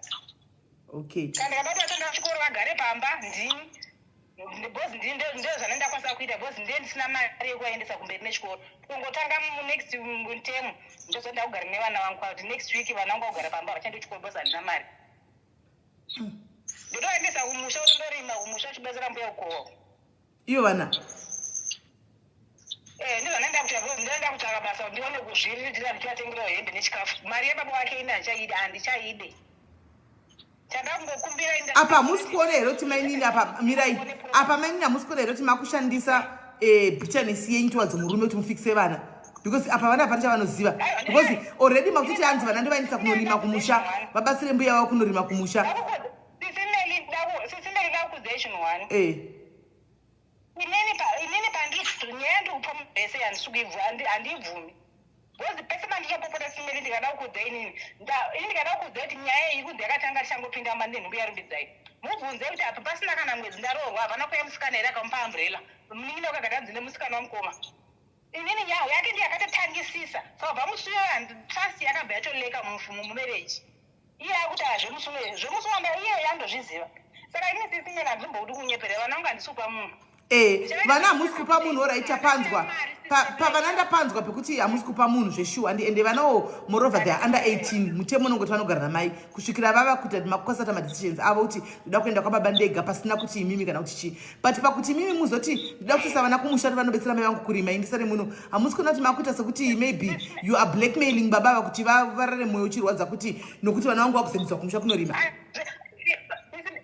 Okay. Kana ndakabata vatenda chikoro vagare pamba ndini. Bosi ndinde zvanenda kwasa kuita bosi ndiye ndisina mari yekuvaendesa kumberi nechikoro. Kungotanga next term ndozoenda kugara nevana vangu kuti next week vana vangu vagara pamba vachaenda kuchikoro bosi handina mari. Ndotoendesa kumusha kuti ndorima kumusha chibetsera mbuya ukowo. Iyo vana. Ndizvo ndaenda kutsvaka basa ndione kuzviritira ndichivatengerawo hembe nechikafu. Mari yebaba wake ine handichaide. Apa musikuona here kuti mainini apa mirai apa mainini hamusikuona here kuti makushandisa bitterness yenyu towards murume kuti mufikise vana because apa vana hapana chavanoziva because already makuti hanzi vana ndivaendesa kunorima kumusha vabatsire mbuya wavo kunorima kumusha. Sisimeli dakuzation one. Inini pandiri nyaya ndikupa mubhese handibvumi. Bozi pese manditopopota simeli ndikada kukudzai inini ndikada kukudzai kuti nyaya iyi kudzi yakatanga tichangopinda mandenhumbi yarumbidzai mubvunze kuti apa pasina kana mwedzi ndarohwa havana kuya musikana here akamupa umbrella muningi ndakagadanzine musikana wamukoma inini nyaya yake ndiyakatotangisisa saka bva musuyo trust yakabva yatoleka mumereji iye akuti zvemusumanda iye yandozviziva saka ini sisimeli handimboudi kunyepera vana vangu handisupa munhu. Vana hamusi kupa munhu oraita panzwa pavana ndapanzwa pekuti hamusi kupa munhu zveshuwa ende vanawo moreover they are under 18 mutemo unongoti vanogara namai kusvikira vava kuita makosata madecisions avo kuti ndoda kuenda kwababa ndega pasina kuti imimi kana kuti chii but pakuti imimi muzoti ndoda kuisa vana kumusha vanobetsera mai vangu kurima indisare muno hamusi kuona kuti makuita sekuti maybe you are blackmailing baba kuti varare mwoyo uchirwadza kuti nokuti vana vangu vakuzendiswa kumusha kunorima.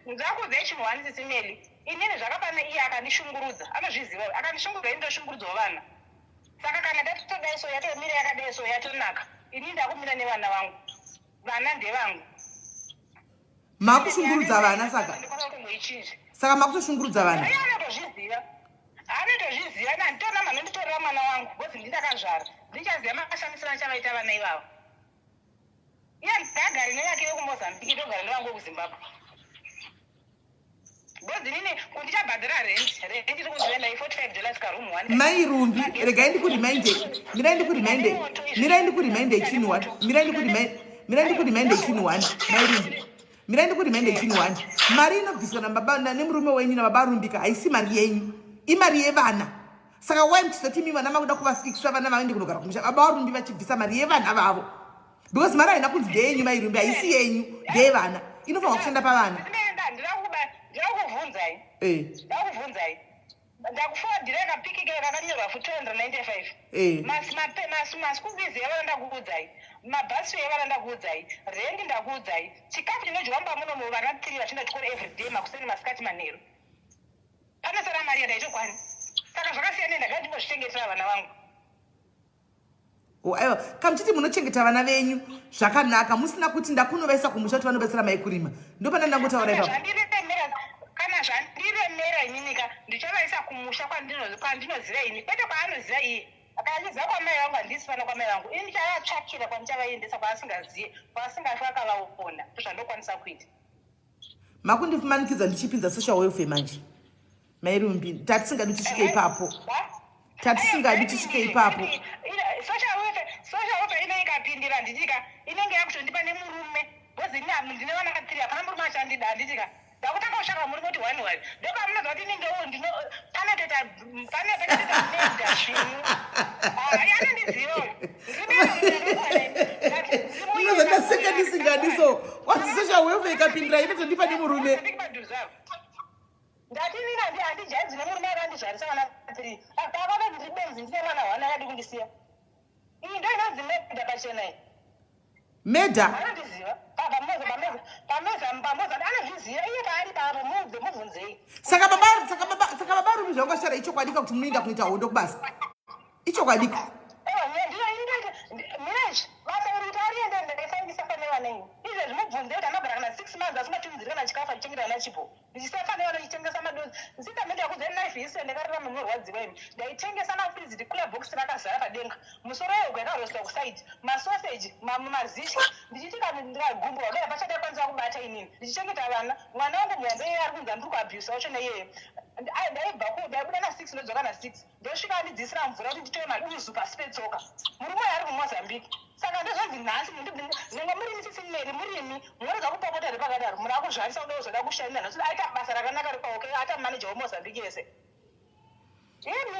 Ndakuzve chinhu wani sisimeli inini zvakapana iye akandishungurudza anozviziva akandishungurudza ini ndoshungurudzwa vana saka kana datotodaiso yatomira yakadaiso yatonaka ini ndakumira nevana vangu vana ndevangu makushungurudza vana saka makutoshungurudza vana anotozviziva nditona manonditorera mwana wangu bozi ndindakazvara ndichaziva makashandisira ndichavaita vana ivavo iye ndagari nevake vekumozambiki ndogara nevangu vekuzimbabwe. Mai Rumbi, regai ndikuriminde chinhu wani. Mirai ndikuriminde chinhu wani. Mari inobviswa nababa nemurume wenyu nababa Rumbika haisi mari yenyu. Imari yevana. Saka why mchisoti mimi vana makuda kuvafikisa vana vaende kunogara kumusha. Baba Rumbi vachibvisa mari yevana vavo. Because mari haina kunzi ndeyenyu Mai Rumbi haisi yenyu ndeyevana. Inofanira kushanda pavana. Ndakubvunzai ndakufowadhira kapiki kakanyorwa for 295 maschool fees yevana ndakuudzai mabhasi yevana ndakuudzai rendi ndakuudzai chikafu chinodyiwa mumba muno vana 3 vachienda chikoro everyday makuseni masikati manheru panosara mari yandaitokwani saka zvakasiyana ndagara ndimbozvichengetera vana vangu. Aiwa kamuchiti munochengeta vana venyu zvakanaka musina kuti ndakunovaisa kumusha kuti vanobetsera mai kurima ndopanda ndangotaura ipapo. Kana zvandiremera ininika ndichavaisa kumusha kwandinoziva ini kwete kwaanoziva iye akaziva kwamai vangu handisi fana kwamai vangu ini ndichavatsvakira kwandichavaendesa kwaasingazive kwaasingafi akavaona zvandokwanisa kuita. Makundifumanikidza ndichipinza social welfare manje Mai Rumbi tatisingadi tisvike ipapo social welfare ine ikapindira nditika inenge yakutondipa nemurume bhozi ndine vana 3 hapana murume achandida handitika ndakutanga kushaka muri kuti wani ndoka munoziva kuti ini panetoita neda zvinhu anondiziva ndinozotasekandisingadiso wati social welfare ikapindira inotondipa nemurume ndati nina handijadzi nemurume akandizvarisa vana 3 akavana ndiri benzi ndine mwana wana yadi kundisiya iyi ndo inonzi medha pachena iyi medha anondiziva pameza anozviziva iye paari pavo mubvunzei saka baba rumi zvangashara ichokwadika kuti munoenda kunoita hondo kubasa ichokwadika murechi basa iri kuti ariende ndakaisangisa pane vana ini izvezvi mubvunzei kuti anogara kana 6 months asina tiunziri kana chikafu achichengera ana chipo ndichisafane vana ndichitengesa madozi ndisingamenda kudze knife ise ndakarira munhu rwadziwa imi ndaitengesa mafriziti kula bhokisi rakazara padenga musoro yego yakaroswa kusaidi masoseji mazishi ndichiti kana ndikagumbo vadai pachada kwanisa kubata inini ndichichengeta vana mwana wangu muhombe iye ari kunzi andiri kuabhusa wacho neiyeye ndaibva ndaibuda na6 ndodzoka na6 ndosvika ndidzisira mvura kuti nditove maduzu pasi petsoka murume ari kumozambique saka ndozvanzi nhasi nenge murimi sisineri murimi munoda kupopota repakadaro munhu akuzvarisa kuda kuzoda kushandira nokuti aita basa rakanaka ripaoke ata maneja wemozambique yese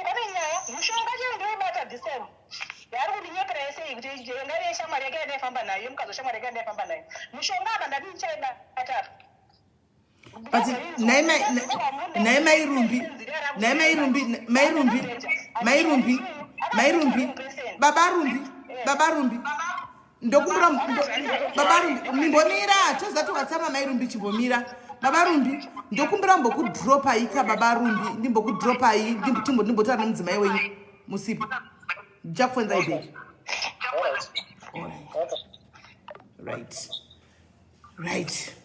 pane nyaya mushonga chero ndoibata december yari kundinyepera yese iyi kuti ngariye shamwari yake yandaifamba nayo yemukazi weshamwari yake yandaifamba nayo mushonga apa ndati ndichaibata but naye mairumbi baba rumbi ndokumbura baba rumbi mimbomira tozati watsama mairumbi chimbomira baba rumbi ndokumbura mbokudropa ika baba rumbi ndimbokudropa iyi ndimbotara nemudzimai wenyu musipa ndichakufonza ibeki right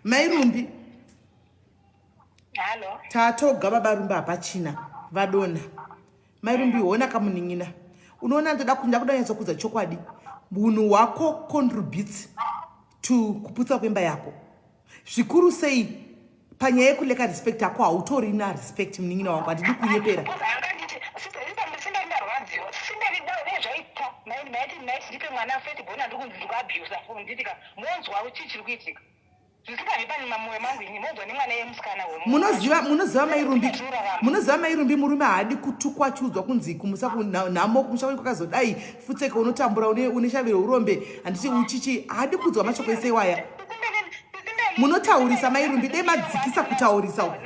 mairumbi tatoga baba rumbi hapachina vadona mairumbi hona kamuning'ina unoona ndoda kudanyatsa kudza chokwadi munhu wako contributes to kuputsa kwemba yako zvikuru sei panyaya yekuleka respect yako hautori na respect muning'ina wangu handidi kunyepera ndipe mwana feti bona ndikunzi ndikuabhusa nditika monzwa kuti chiri kuitika munoziva mairumbi murume haadi kutukwachudzwa kunzi kumusa kunhamo kumusha kwenyu kwakazodai futseka unotambura une shaviro urombe handiti uchichi haadi kudzwa mashoko ese waya munotaurisa mairumbi dei madzikisa kutaurisa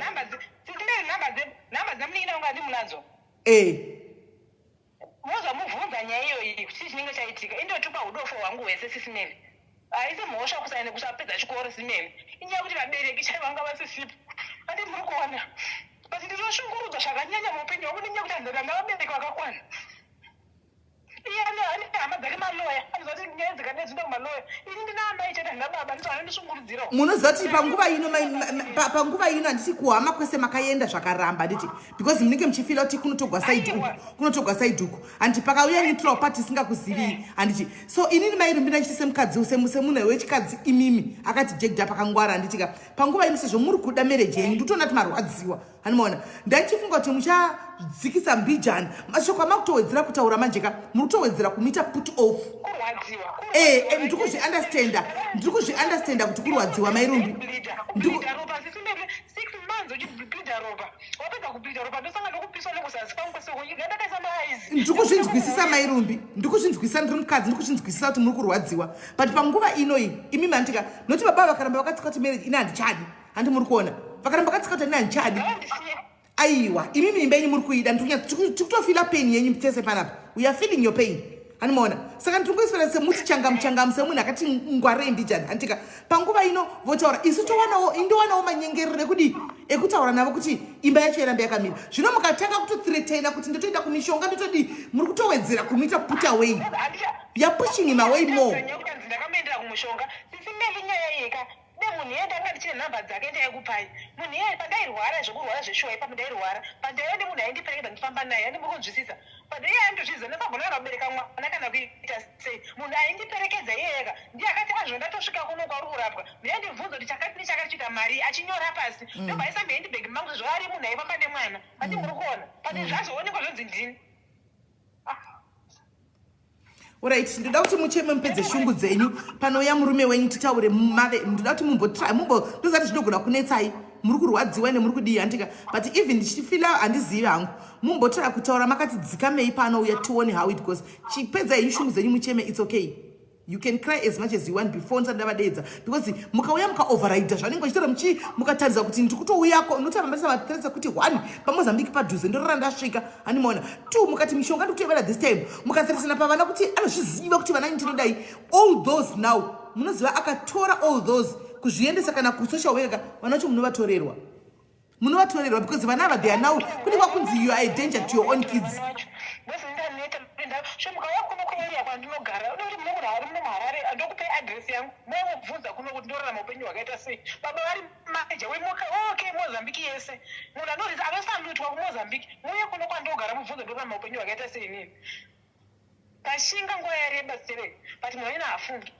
mozvamubvunza nyaya iyoyi kuti chinenge chaitika indotupa udofo hwangu hwese sisimeri haisi mhosva kusaine kusapedza chikoro simene inyaya kuti vabereki chai vanga vasisipo andi muri kuona basi ndinoshungurudzwa zvakanyanya muupenyu hwangu nenyaya kuti handina navabereki vakakwana iyani hama dzake maloya andizati nyaya dzikadai dzinoda kumaloya ini ndina amai chete handina baba ndito vanondishungurudzirawo munoziva kuti panguva ino handiti kuhama kwese makaenda zvakaramba nditi because munenge muchifila kuti kunotogwa saidi uku handiti pakauya neutral party isingakuzivii handiti so inini mairumbi ndachiti semukadzi semunhu wechikadzi imimi akati jegda pakangwara handitika panguva ino sezvo muri kuda mereji yenyu nditoona kuti marwadziwa hanimaona ndachifunga kuti muchadzikisa mbijani mashoko amakutowedzera kutaura manjeka muri kutowedzera kumita put off ndiri kuzviunderstanda kuti kurwadziwa mairumbi ndikuzvinzwisisa mairumbi ndikuzvinzwisisa ndiri mukadzi ndikuzvinzwisisa kuti muri kurwadziwa but panguva inoyi imi mantika noti baba vakaramba vakatsika kuti marriage ine handichadi handi muri kuona vakaramba vakatsika kuti ine handichadi aiwa imi mimba yenyu muri kuida tikutofila pain yenyu tese panapa we are feeling your pain hanimaona saka ndirikungoisira semuti changamu semunhu akati ngware mbijani handika panguva ino votaura isu indiwanawo manyengerero ekutaura navo kuti imba yacho yaramba yakamira zvino mukatanga kutothreatena kuti nditoenda kumishonga nditodi muri kutowedzera kumuita put away you're pushing him away more munhu yeye ndanga ndichine nhamba dzake ndaikupai munhu yeye pandairwara zvekurwara zveshuwa ipapo ndairwara pandaende munhu aindiperekeza ndifamba naye andi muri kunzwisisa pandaiye andozviziva nepagona kana kubereka mwana kana kuita sei munhu aindiperekedza iyeyeka ndiye akati azvo ndatosvika kuno kwari kurapwa ndiyandibvunza kuti chakati nechakasvika mari achinyora pasi ndobvaisa muhandibhegi mangu zvezvo ari munhu aifamba nemwana andi muri kuona pati zvazoonekwa zvonzi ndini Alright, ndoda kuti mucheme mupedze shungu dzenyu panouya murume wenyu titaure mumave ndoda kuti mumbotry ndozati zvinogona kunetsai muri kurwadziwa nemuri kudii handika but even ndichifila handizivi hangu mumbotry kutaura makati dzikamei panouya tione how it goes chipedza yenyu shungu dzenyu mucheme it's okay You can cry as much as you want before ndavadedza because mukauya mukaoverride zvanenge vachitora mukataridza kuti ndiri kutouyako notambambisa mathreats kuti 1 paMozambique padhuze ndorora ndasvika handimaona 2 mukati mishonga ndikutoivana this time mukatsarisana pavana kuti anozviziva kuti vana ndinodai all those now munoziva akatora all those kuzviendesa kana kusocial worker vanacho munovatorerwa because vana ava they are now kune kwakunzi you are a danger to your own kids. Kwandinogara unoti munogara ari muharare andokupe adresi yangu mobvunza kuno kuti ndorarama upenyu hwakaita sei baba vari maneja Mozambique yese munhu anoti akasandutwa kuMozambique muye kuno kwandogara mubvunza ndorarama upenyu hwakaita sei nini tashinga nguva yareba sere but mwaina hafungi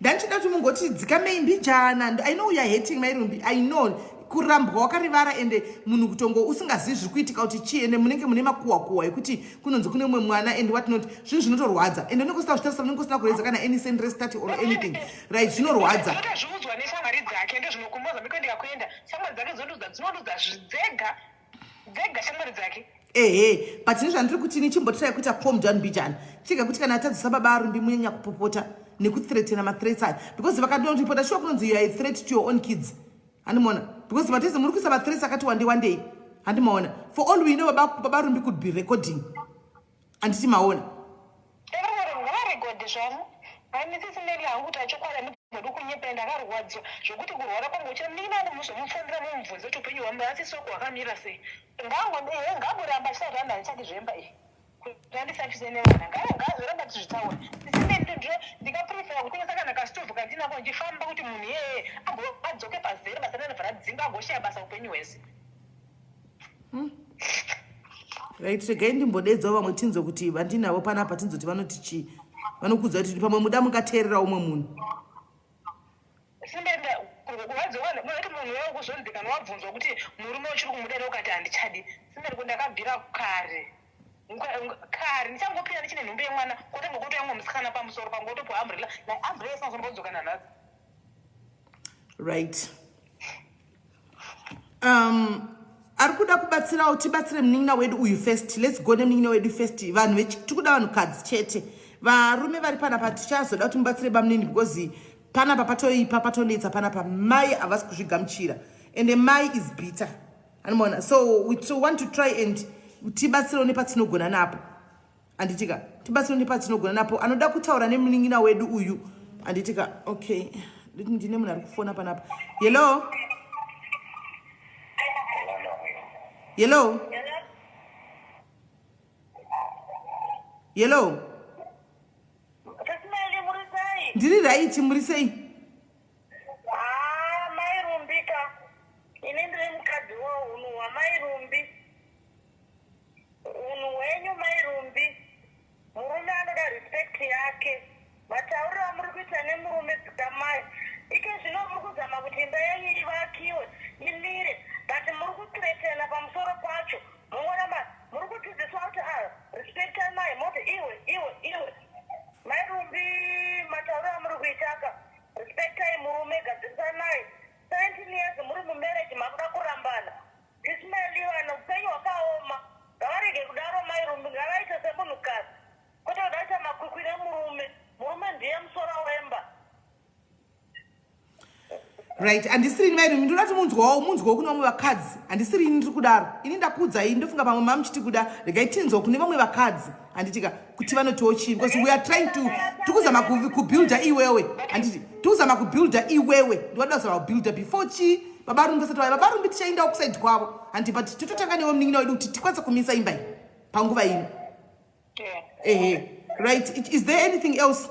ndanchida kuti mungoti dzikameimbi jana. I know you are hating Mairumbi, I know kurambwa wakarivara ende munhu kutongo usingazivi zviri kuitika kuti chii ende munenge mune makuwa ekuti kunonzi kune mumwe mwana and what not zvinhu zvinotorwadza ende unenge usina kutarisa unenge usina kuredza kana any send restart or anything right zvinorwadza zviudzwa neshamwari dzake ndozvinokumozambiko ndikakuenda shamwari dzake dzinodudza dzega shamwari dzake but ine zvandiri kuti ini chimbotirai kuita calm down bijana chiga kuti kana atadzisa baba arumbi munyanya kupopota nekuthreatena mathreats aya because vakandoripota sure kunonzi you are a threat to your own kids handimona because matese muri kuisa mathreats akati wandei handimaona for all we know baba rumbi could be recording anditi maona ngavarekodhi zvavo hainisisimeri hangu kuti achokwada ndinoda kunyepera ndakarwadziwa zvokuti kurwara kwangu chamina muzomufonera mumubvunze kuti upenyu hwangu asi soko hwakamira sei ngangoramba chisati handa ndichati zvemba kuti handisafise nevana ngazoramba tizvitaura isimeri ndikaprefera kutengesa kana kastovhu kandinako ndichifamba kuti munhu iyeye adzoke pazere basa nanavhara dzinga agoshaya basa upenyu hwese right regai ndimbodedzawo vamwe tinzo kuti vandinavo panapa tinzoti vanoti chii vanokudza kuti pamwe muda mungateerera umwe munhu simbenda kuvadziwana munoti munhu wavo kuzonzikana wabvunzwa kuti murume uchiri kumudana ukati handichadi simberi kundakabvira kare ndichangopinda ndichine nhumbi yemwana kotanga kotoyamwe musikana pamusoro pangotopa ambrela naambrela isinazombodzoka nadzo right ari kuda kubatsirawo tibatsire munin'ina wedu uyu first. Let's go nemunin'ina wedu first. Vanhu tikuda vanhukadzi chete, varume vari panapa tichazoda kuti mubatsire bamunini because panapa patoipa patonetsa panapa. Mai havasi kuzvigamuchira and mai is bitter anomaona, so we want to try and tibatsire nepatinogona napo. Anditika tibatsire nepatinogona napo. Anoda kutaura nemunin'ina wedu uyu. Anditika okay, ndine munhu ari kufona panapa. Hello. Hello. Hello. Ndiri right, muri sei? Mai Rumbika. Ine ndiri mukadzi waunhu wamai Rumbi. Unhu wenyu mai Rumbi. Murume anoda respect yake. Matauriro amuri kuita nemurume dzikamai. Ike zvino muri kuzama kuti imba yenyu ivakiwe imire. But muri kuthreatena pamusoro pacho. Muri kutidziswa kuti respect mai moti iwe. Mai Rumbi matauriro amuri kuitaka. Respectai murume gadzisanai. 17 years muri mumarriage makuda kurambana. Tismailiwana upenyu hwakaoma. Ngavarege kudaro mai Rumbi, ngavaite semunhukadzi. Kwete kudaita makwikwi nemurume. Murume ndiye musoro wemba. Right, handisiri ini mai Rumbi, ndoda kuti munzwawo kune vamwe vakadzi. Handisiri ini ndiri kudaro. Ini ndakuudzai ndofunga pamwe mamuchiti kuda regai tinzwa kune vamwe vakadzi. Handitika kuti vanotiwo chii because we are trying to tikuzama kubuilda iwewe. Handiti tikuzama kubuilda iwewe. Ndoda kuzama kubuilda before chii baba Rumbi asati baba Rumbi tichaenda kuside kwavo. Handi but tototanga newo munin'ina wedu kuti tikwanise kumisa imba iyi panguva ino. Right, is there anything else?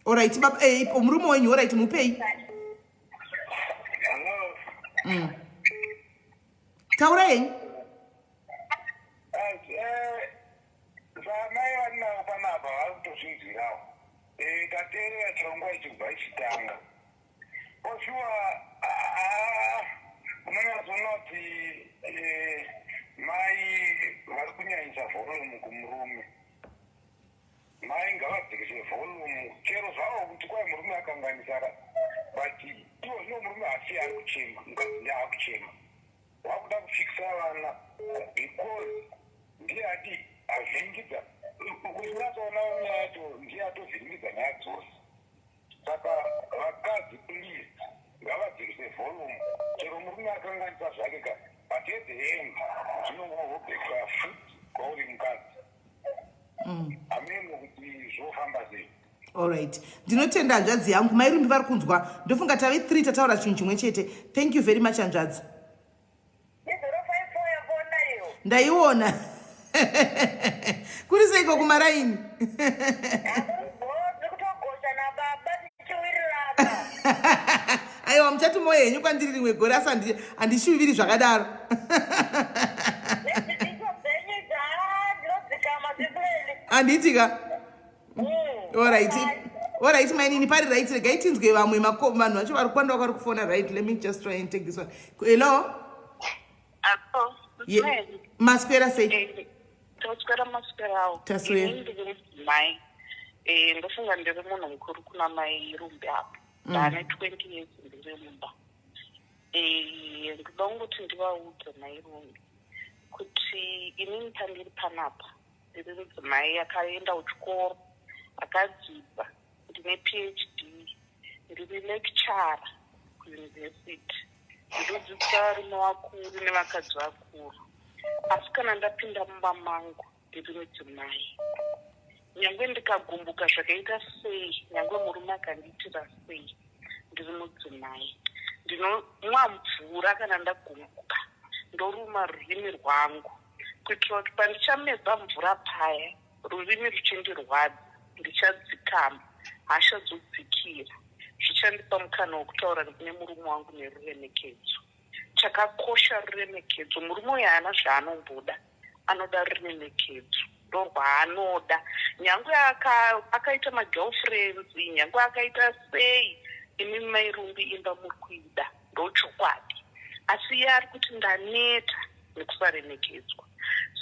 Alright, baba murume wenyu alright mupei. Taurai. Mai vanavo panapa vakutozvinzwirawo. Kateerera chirongwa ichi kubva ichitanga. Oshuwa unonyazoona kuti mai vari kunyanyisa volume kumurume. Mai ngavadzikise volume chero zvavo kuti kwai murume akanganisara, but ivo zvino murume hasi ari kuchema, mukadzi ndiye akuchema. Wakuda kufikisa vana Alright. Ndinotenda hanzvadzi yangu. Mairumbi vari kunzwa. Ndofunga tave 3 tataura chinhu chimwe chete. Thank you very much hanzvadzi. Ndaiona. Kuri seiko kumaraini. Aiwa muchati moyo henyu kwandiri rimwe gore asi handishuviri zvakadaro. Handiitika. Alright, mainini pari right. Regai tinzwe vamwe vanhu vacho vari kwanda vari kufona right. Let me just try and take this one. Hello? Hello? Maswera sei? Taswera maswerawo. Taswera. Mai. Ndofunga ndiri munhu mukuru kuna mai rumbi apo. Ndane 20 years ndiri mumba. Ndoda kungoti ndivaudze mai rumbi kuti inini pandiri panapa ndiri mudzimai akaenda kuchikoro akadzidza, ndine PhD, ndiri lecturer kuyunivhesiti, ndodzidzisa varume vakuru nevakadzi vakuru. Asi kana ndapinda mumba mangu ndiri mudzimai, nyangwe ndikagumbuka zvakaita sei, nyangwe murume akandiitira sei, ndiri mudzimai. Ndinomwa mvura kana ndagumbuka, ndoruma rurimi rwangu kuitira kuti pandichamedza mvura paya rurimi ruchindirwadza ndichadzikama, hasha dzodzikira, zvichandipa mukana wokutaura kune murume wangu neruremekedzo. Chakakosha ruremekedzo. Murume uyu haana zvaanomboda, anoda ruremekedzo, ndorwaanoda. Nyangwe akaita magirlfriends, nyangwe akaita sei, imi mai rumbi imba muri kuida, ndochokwadi. Asi iye ari kuti ndaneta nekusaremekedzwa.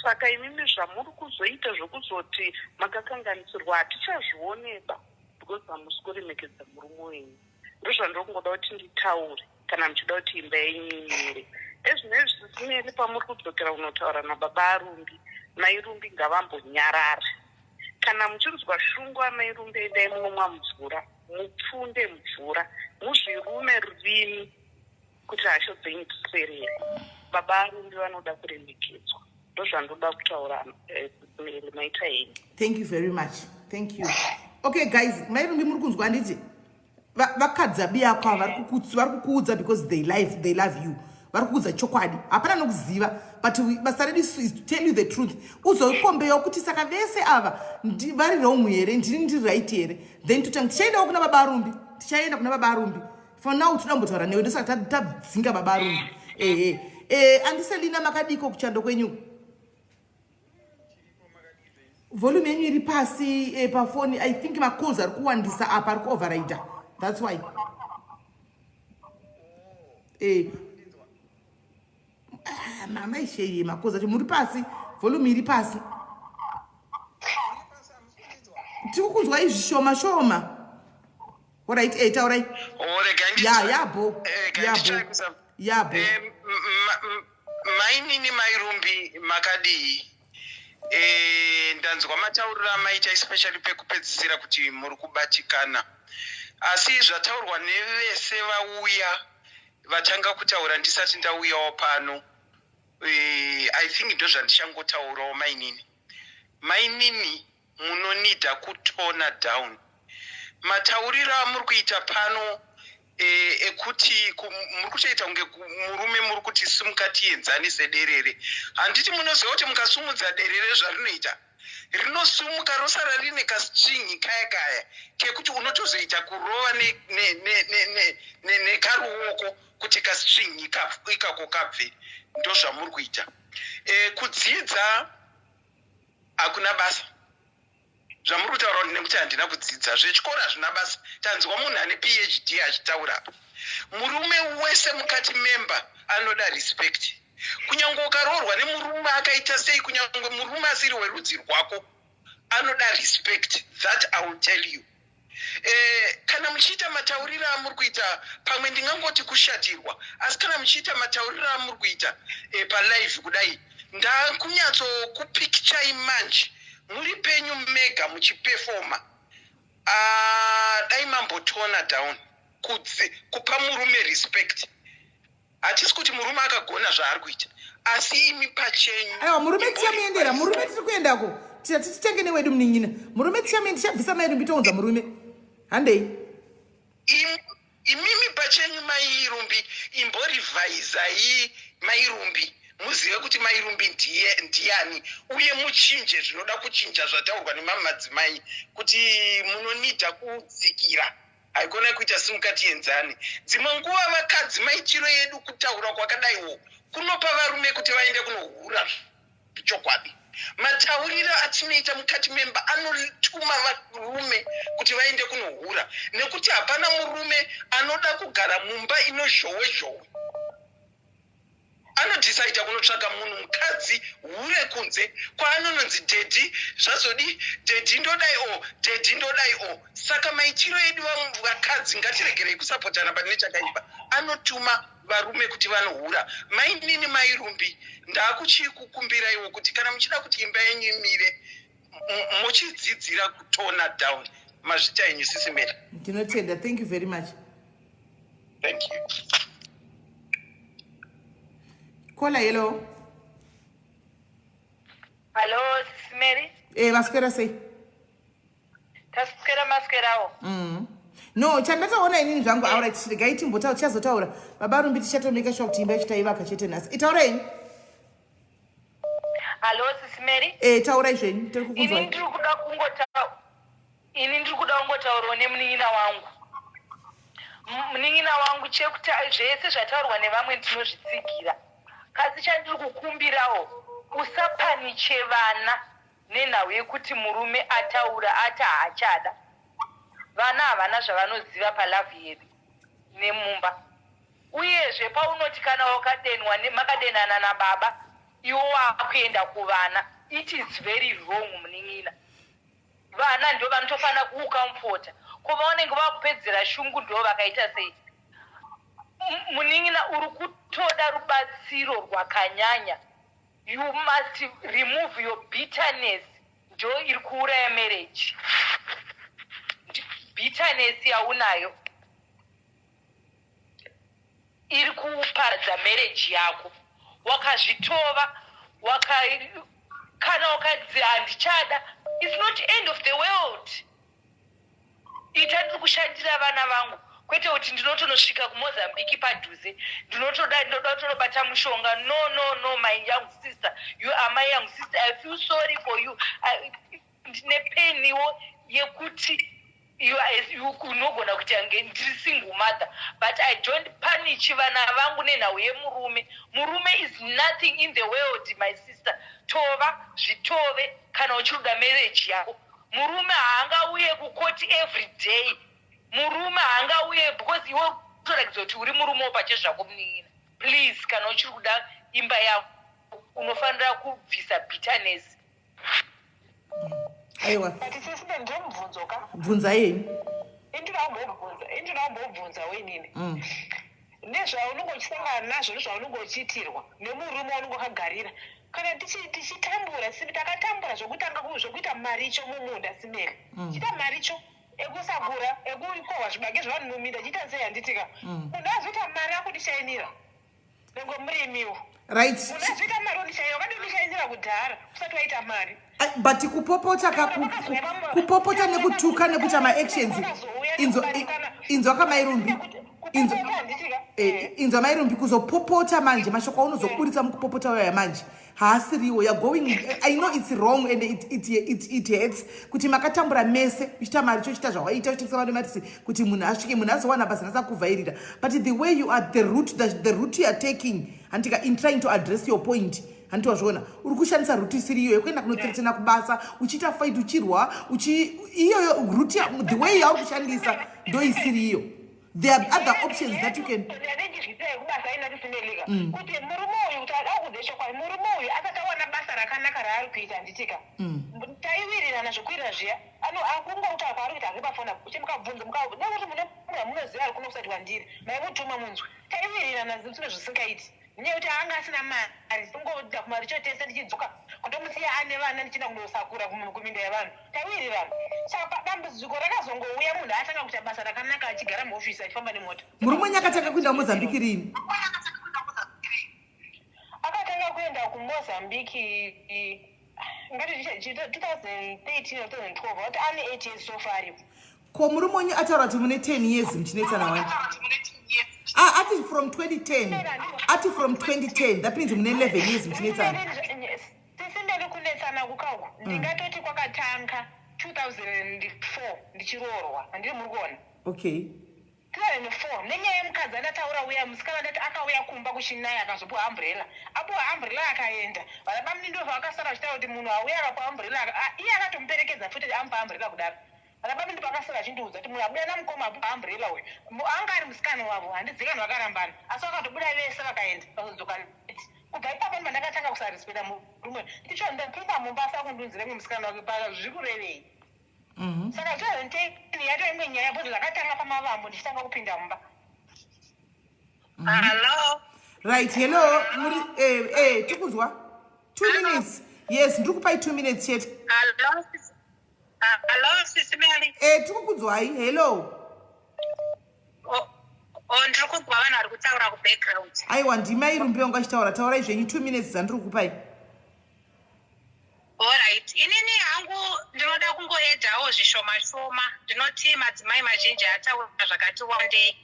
Saka imimi zvamuri kuzoita zvokuzoti makakanganisirwa hatichazvioneba because hamusi kuremekedza murume wenyu. Ndozvandokungoda kuti nditaure kana muchida kuti imba yenyu imire. Ezvinezvi zvisinei pamuri kudzokera kunotaura nababa arumbi, mai rumbi ngavambonyarara. Kana muchinzwa shungu amai rumbi, endai munomwa mvura, mupfunde mvura, muzvirume rurimi kuti hasha dzenyu dziserere. Baba arumbi vanoda kuremekedzwa. Ndozvandoda kutaura maita henyu. Thank you very much. Thank you. Okay guys, mai rumbi muri kunzwa handiti? Vakadzi biyako vari kukuudza because they love you. Vari kukuudza chokwadi. Hapana nokuziva, but basa redu is to tell you the truth. Uzokombeyo kuti saka vese ava vari wrong here, ndiri right here. Then tichaenda kuna baba arumbi. Tichaenda kuna baba arumbi. For now toda kumbotaura newe ndosaka tadzinga baba arumbi. Andiselina makadiko kuchando kwenyu. Volume yenyu iri pasi pafoni. I think macalls ari kuwandisa apa ari kuoverride. That's why. Mama isheye makoza kuti muri pasi, volume iri pasi. Tikukunzwa izvi shoma shoma. Alright, taurai. Yabo. Mainini mairumbi makadii. Ndanzwa matauriro amaita especially pekupedzisira kuti muri kubatikana. Asi zvataurwa nevese vauya vatanga kutaura ndisati ndauyawo pano. I think ndo zvandichangotaurawo mainini. Mainini munonida kutona down. Matauriro amuri kuita pano ekuti muri kuchaita kunge murume muri kuti simukati enzani sederere. Handiti munoziva kuti mukasumudza derere zvarinoita rinosumuka rosara rine kastringi kaya kaya kekuti unotozoita kurova nekaruoko kuti kastringi ikako kabve. Ndo zvamuri kuita. Kudzidza hakuna basa. Zvamuri kutaura nekuti handina kudzidza. Zvechikora hazvina basa. Tanzwa munhu ane PhD achitaura. Murume wese mukati memba anoda respect. Kunyange ukaroorwa nemurume akaita sei, kunyange murume asiri werudzi rwako, anoda respect. That I will tell you. Kana muchiita matauriro amuri kuita, pamwe ndingangoti kushatirwa, asi kana muchiita matauriro amuri kuita palive kudai, ndakunyatso kupicture imanje muri penyu mega muchiperforma, dai mambotona down kupa murume respect. Hatisi kuti murume akagona zvaari kuita, asi imi pachenyu. Aiwa, murume tichamuendera, murume tiri kuendako. Tichitenge newedu munin'ina. Murume tichabvisa mai rumbi tounza murume. handei imimi pachenyu mairumbi imborivhaizai mairumbi muzive kuti mairumbi ndiani uye muchinje zvinoda kuchinja zvataurwa nemamadzimai kuti munonidha kudzikira haikona kuita simukati yenzani dzimwe nguva vakadzi maichiro yedu kutaura kwakadaiwo kunopa varume kuti vaende kunohura chokwadi matauriro atinoita mukati memba anotuma varume kuti vaende kunohura nekuti hapana murume anoda kugara mumba inozhowe anodhisaita kunotsvaka munhu mukadzi hure kunze kwaanononzi dhedhi zvazodi dhedhi ndodai saka maitiro edu vakadzi ngatiregerei kusapotana pane chakaipa anotuma varume kuti vanohura mainini mairumbi ndakuchikukumbiraiwo kuti kana muchida kuti imba yenyu imire muchidzidzira kutona down mazvita enyu sisimera ndinotenda. Thank you very much. Thank you. Kola hello. Hello, Mary. Maswera sei? Taswera maswerawo. No, chandataona inini zvangu aura tiregai timbotaura tichazotaura. Baba rumbi tichatomeka sure kuti imba yacho taivaka chete nhasi. Itaurei? Hello, Mary. Taura izvenyu tiri kukunzwa. Ini ndiri kuda kungotaurawo nemunin'ina wangu. Munin'ina wangu chekuti zvese zvataurwa nevamwe ndinozvitsigira. Kasi chandiri kukumbirawo usapaniche vana nenhau yekuti murume ataura ati haachada. Vana havana zvavanoziva palavhu yedu nemumba. Uyezve paunoti kana wakadenwa makadenana nababa iwo wakuenda kuvana, it is very wrong munin'ina. Vana ndo vanotofanira kuukamfota ko vaonenge vakupedzera shungu ndo vakaita sei. Munin'ina uri kutoda rubatsiro rwakanyanya. You must remove your bitterness. Ndo iri kuuraya marriage. Bitterness yaunayo iri kuparadza marriage yako. Wakazvitova kana ukadzi handichada, it's not end of the world. Itandiri kushandira vana vangu kwete kuti ndinotonosvika kuMozambique padhuze ndinoda tonobata mushonga. No, my young sister, you are my young sister, I feel sorry for you. Ndine pain yekuti unogona kuti ange ndiri single mother, but I don't punish vana vangu nenhau yemurume. Murume is nothing in the world, my sister. Tova zvitove kana uchiruda marriage yako. Murume haangauye kukoti every day. Murume haangauye because iwe utoratidza kuti uri murume pachezvako munin'ina. Please, kana uchiri kuda imba yako unofanira kubvisa bitterness. Aiwa. But sisi ndimubvunzo ka? Bvunza yeni? Indinombobvunza wenini. Nezvaunongochisangana nazvo nezvaunongochiitirwa nemurume waunongokagarira. Kana tichitambura sibi takatambura zvokuita maricho mumunda simere. Chita maricho ekusagura ekukohwa zvibage zvavanumira chita sei handitika. Munhu azoita mari akudishainira. Nengo murimiwo. Right. Unazoita mari undishainira wakandondishainira kudhara usati waita mari. But kupopota nekutuka nekuita maactions inzwa kamairumbi inzwa mairumbi kuzopopota manje mashoko aunozoburitsa mukupopota wayo manje haasiriwo. You're going, I know it's wrong and it hurts kuti makatambura mese uchita mari chochita zvawaita uchitengesa vanhu matisi kuti munhu asvike munhu azowana basa nasakuvhairira, but the way you are the route you are taking handika in trying to address your point handitwazviona uri kushandisa ruti isiriyo yekuenda kunoteretena kubasa uchiita fight uchirwa iyoyo ruti the way yauri kushandisa ndo isiriyo. There are other options that you can kuti murume uyu kuti adakudesha kwai murume uyu akatawana basa rakanaka raari kuita handitika taiwirirana zvokuita zviya akungouti akaari kuita akipafona uchimukabvunza nekuti munoziva ari kuno kusati kwandiri maimutuma munzwi taiwirirana zvinhu zvisingaiti nekuti anga asina mari singoda kumari chotese ndichidzoka kutomusiya ane vana ndichida kundosakura kuminda yavanhu taiwirirana. Saka dambudziko rakazongouya munhu atanga kuita basa rakanaka achigara muofisi achifamba nemota. murume nyakatanga kuenda kuMozambique rini? Akatanga kuenda kuMozambique ngati 2013 or 2012 wati ane 8 years so far. ko murume wenyu ataura kuti mune 10 years muchinetsana wani ati from 2010 ati from 2010 that means mune 11 years muchinetsana tisindari kunetsana kukauku ndingatoti kwakatanga 2004 ndichiroorwa handiri muri kuona okay 2004 nenyaya yemukadzi andataura uya musikana ndati akauya kumba kuchinai akazopuwa umbrella apuwa umbrella akaenda vanabamni ndo vakasara vachitaura kuti munhu auya akapuwa umbrella iye akatomuperekedza futi ampa umbrella kudaro vanabamni ndo vakasara vachindiudza kuti munhu abuda namukoma apuwa umbrella uyu anga ari musikana wavo handidzikani vakarambana asi vakatobuda vese vakaenda vakadzoka kubva ipapo ndima ndakatanga kusarespecta murume ndicho ndapinda mumba asakundunzira mwe musikana wake paka zviri kurevei saka 2010 yato imwe nyaya bodi zvakatanga pamavambo ndichitanga kupinda mumba. Hello. Right, hello. Muri tikuzwa 2 minutes. Yes, ndiri kupai 2 minutes chete. Hello sisi Mary. Tikukuzwai. Hello. Ndiri kuzwa vanhu vari kutaura ku background. Aiwa ndimai rumbi wangu achitaura. Taurai zvenyu 2 minutes dzandiri kupai. Alright, inini hangu ndinoda kungoedhawo zvishoma shoma. Ndinoti madzimai mazhinji ataura zvakati wandei.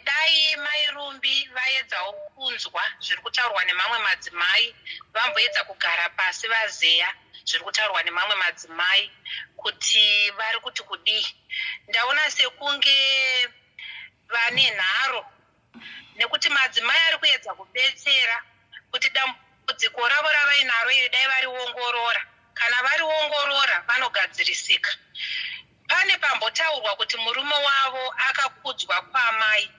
Dai mai rumbi vaedzawo kunzwa zviri kutaurwa nemamwe madzimai, vamboedza kugara pasi vazeya zviri kutaurwa nemamwe madzimai kuti vari kuti kudii. Ndaona sekunge vane nharo nekuti madzimai ari kuedza kubetsera kuti dambudziko ravo ravainaro iri dai variongorora. Kana variongorora vanogadzirisika. Pane pambotaurwa kuti murume wavo akakudzwa kwaamai,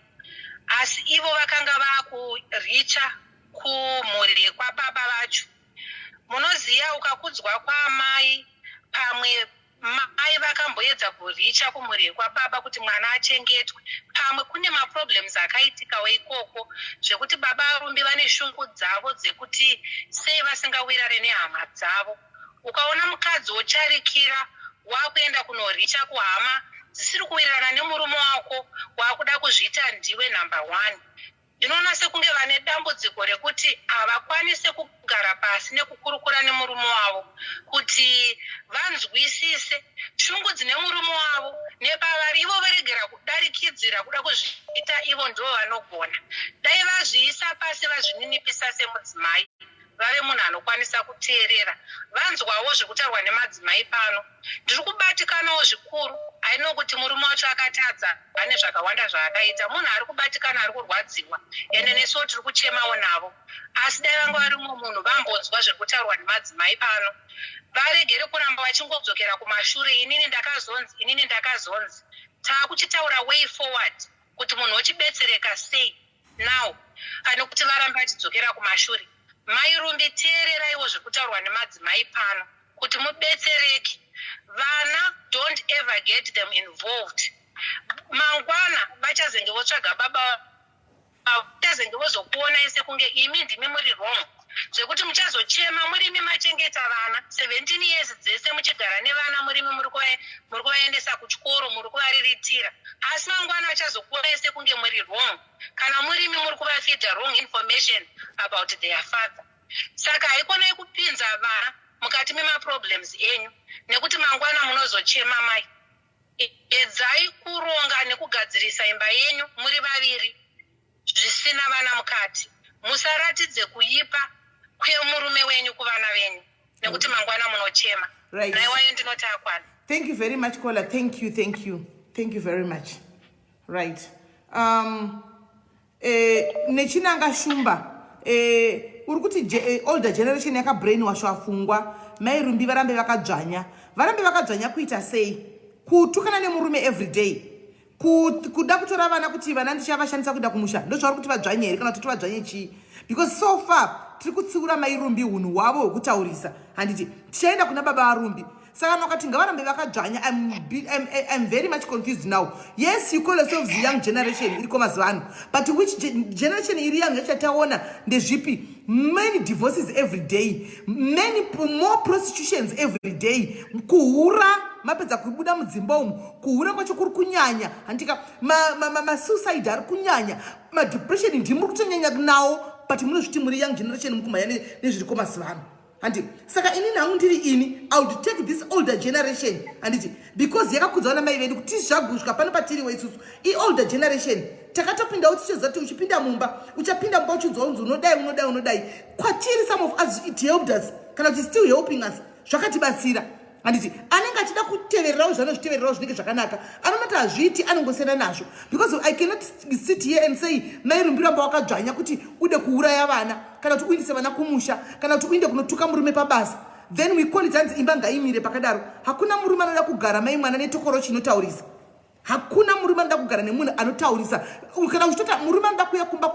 asi ivo vakanga vakuricha kumhuri kwababa vacho. Munoziva ukakudzwa kwaamai, pamwe mai vakamboedza kuricha kumhuri kwababa kuti mwana achengetwe. Pamwe kune maproblems akaitikawo ikoko zvekuti baba varumbi vane shungu dzavo dzekuti sei vasingawirane nehama dzavo. Ukaona mukadzi ocharikira wakuenda kunoricha kuhama dzisiri kuwirirana nemurume wako, wakuda kuzviita ndiwe number 1. Ndinoona sekunge vane dambudziko rekuti havakwanise kugara pasi nekukurukura nemurume wavo kuti vanzwisise shungu dzine murume wavo nepavari ivo varegera kudarikidzira kuda kuzviita ivo ndo vanogona. Dai vazviisa pasi vazvininipisa semudzimai vave munhu anokwanisa kuteerera, vanzwawo zvekutaurwa nemadzimai pano. Ndiri kubatikanawo zvikuru. Aino kuti murume wacho akatadza ane zvakawanda zvaakaita. Munhu ari kubatikana ari kurwadziwa ende nesuwo tiri kuchemawo navo. Asi dai vanga vari mumwe munhu vambonzwa zviri kutaurwa nemadzimai pano, varegere kuramba vachingodzokera kumashure, inini ndakazonzi. Taakuchitaura way forward kuti munhu ochibetsereka sei now, pane kuti varambe vachidzokera kumashure. Mai rumbi teereraiwo zviri kutaurwa nemadzimai pano kuti mubetsereke. Vana don't ever get them involved. Mangwana vachazenge votsvaga baba, vachazenge vozokuona ese kunge imi ndimi muri wrong, zvekuti muchazochema murimi machengeta vana 17 years dzese muchigara nevana murimi muri kuvaendesa kuchikoro, muri kuvariritira. Asi mangwana vachazokuona ese kunge muri wrong kana murimi muri kuvafeeda wrong information about their father. Saka haikonai kupinza vana mukati memaproblems enyu nekuti mangwana munozochema mai. Edzai kuronga nekugadzirisa imba yenyu muri vaviri zvisina vana mukati. Musaratidze kuipa kwemurume wenyu kuvana venyu nekuti mangwana munochema. Right. Naiwayo ndinoti akwana. Thank you very much, caller. Thank you very much. Right. Nechinanga shumba. Uri kuti older generation yaka brainwash wafungwa, mai rumbi varambe vakadzvanya kuita sei? Kutukana nemurume every day. Kuda kutora vana kuti vana ndichavashandisa kuenda kumusha. Ndozvauri kuti vadzvanye here kana kuti vadzvanye chii? Because so far tiri kutsiura mai rumbi hunhu hwavo hwekutaurisa. Handiti tichaenda kuna baba varumbi. Saka nokati ngavarambe vakadzvanya. I'm very much confused now. Yes, you call yourselves the young generation iriko mazuva ano, but which generation iri young yachataona ndezvipi? Many divorces every day, more prostitutions every day. Kuhura mapedza kubuda mudzimba umu, kuhura kwacho kuri kunyanya. Handika suicide ari kunyanya, depression ndimuri kutonyanya nawo, but munozviti muri young generation mukumhanya nezviriko mazuva ano. handiti saka ini nangu ndiri ini I would take this older generation handiti because yakakudzawo namai vedu kuti zvagusvika pano patiriwo isusu older generation takatopindawo tichiziva kuti uchipinda mumba uchinzwa unzi unodai kwatiri some of us it helped us kana kuti still helping us zvakatibatsira handiti anenge achida kutevererawo zvanozvitevererawo zvinenge zvakanaka anonati hazviiti anongosiyana nazvo because I cannot sit here and say Mairumbi ramba wakadzvanya kuti ude kuuraya vana kana kuti uindise vana kumusha kana kuti uinde kunotuka murume pabasa then we call it hanzi imba ngaimire pakadaro hakuna murume anoda kugara mai mwana netokoro chinotaurisa hakuna murume anoda kugara nemunhu anotaurisa kana uchitota murume anoda kuya kumba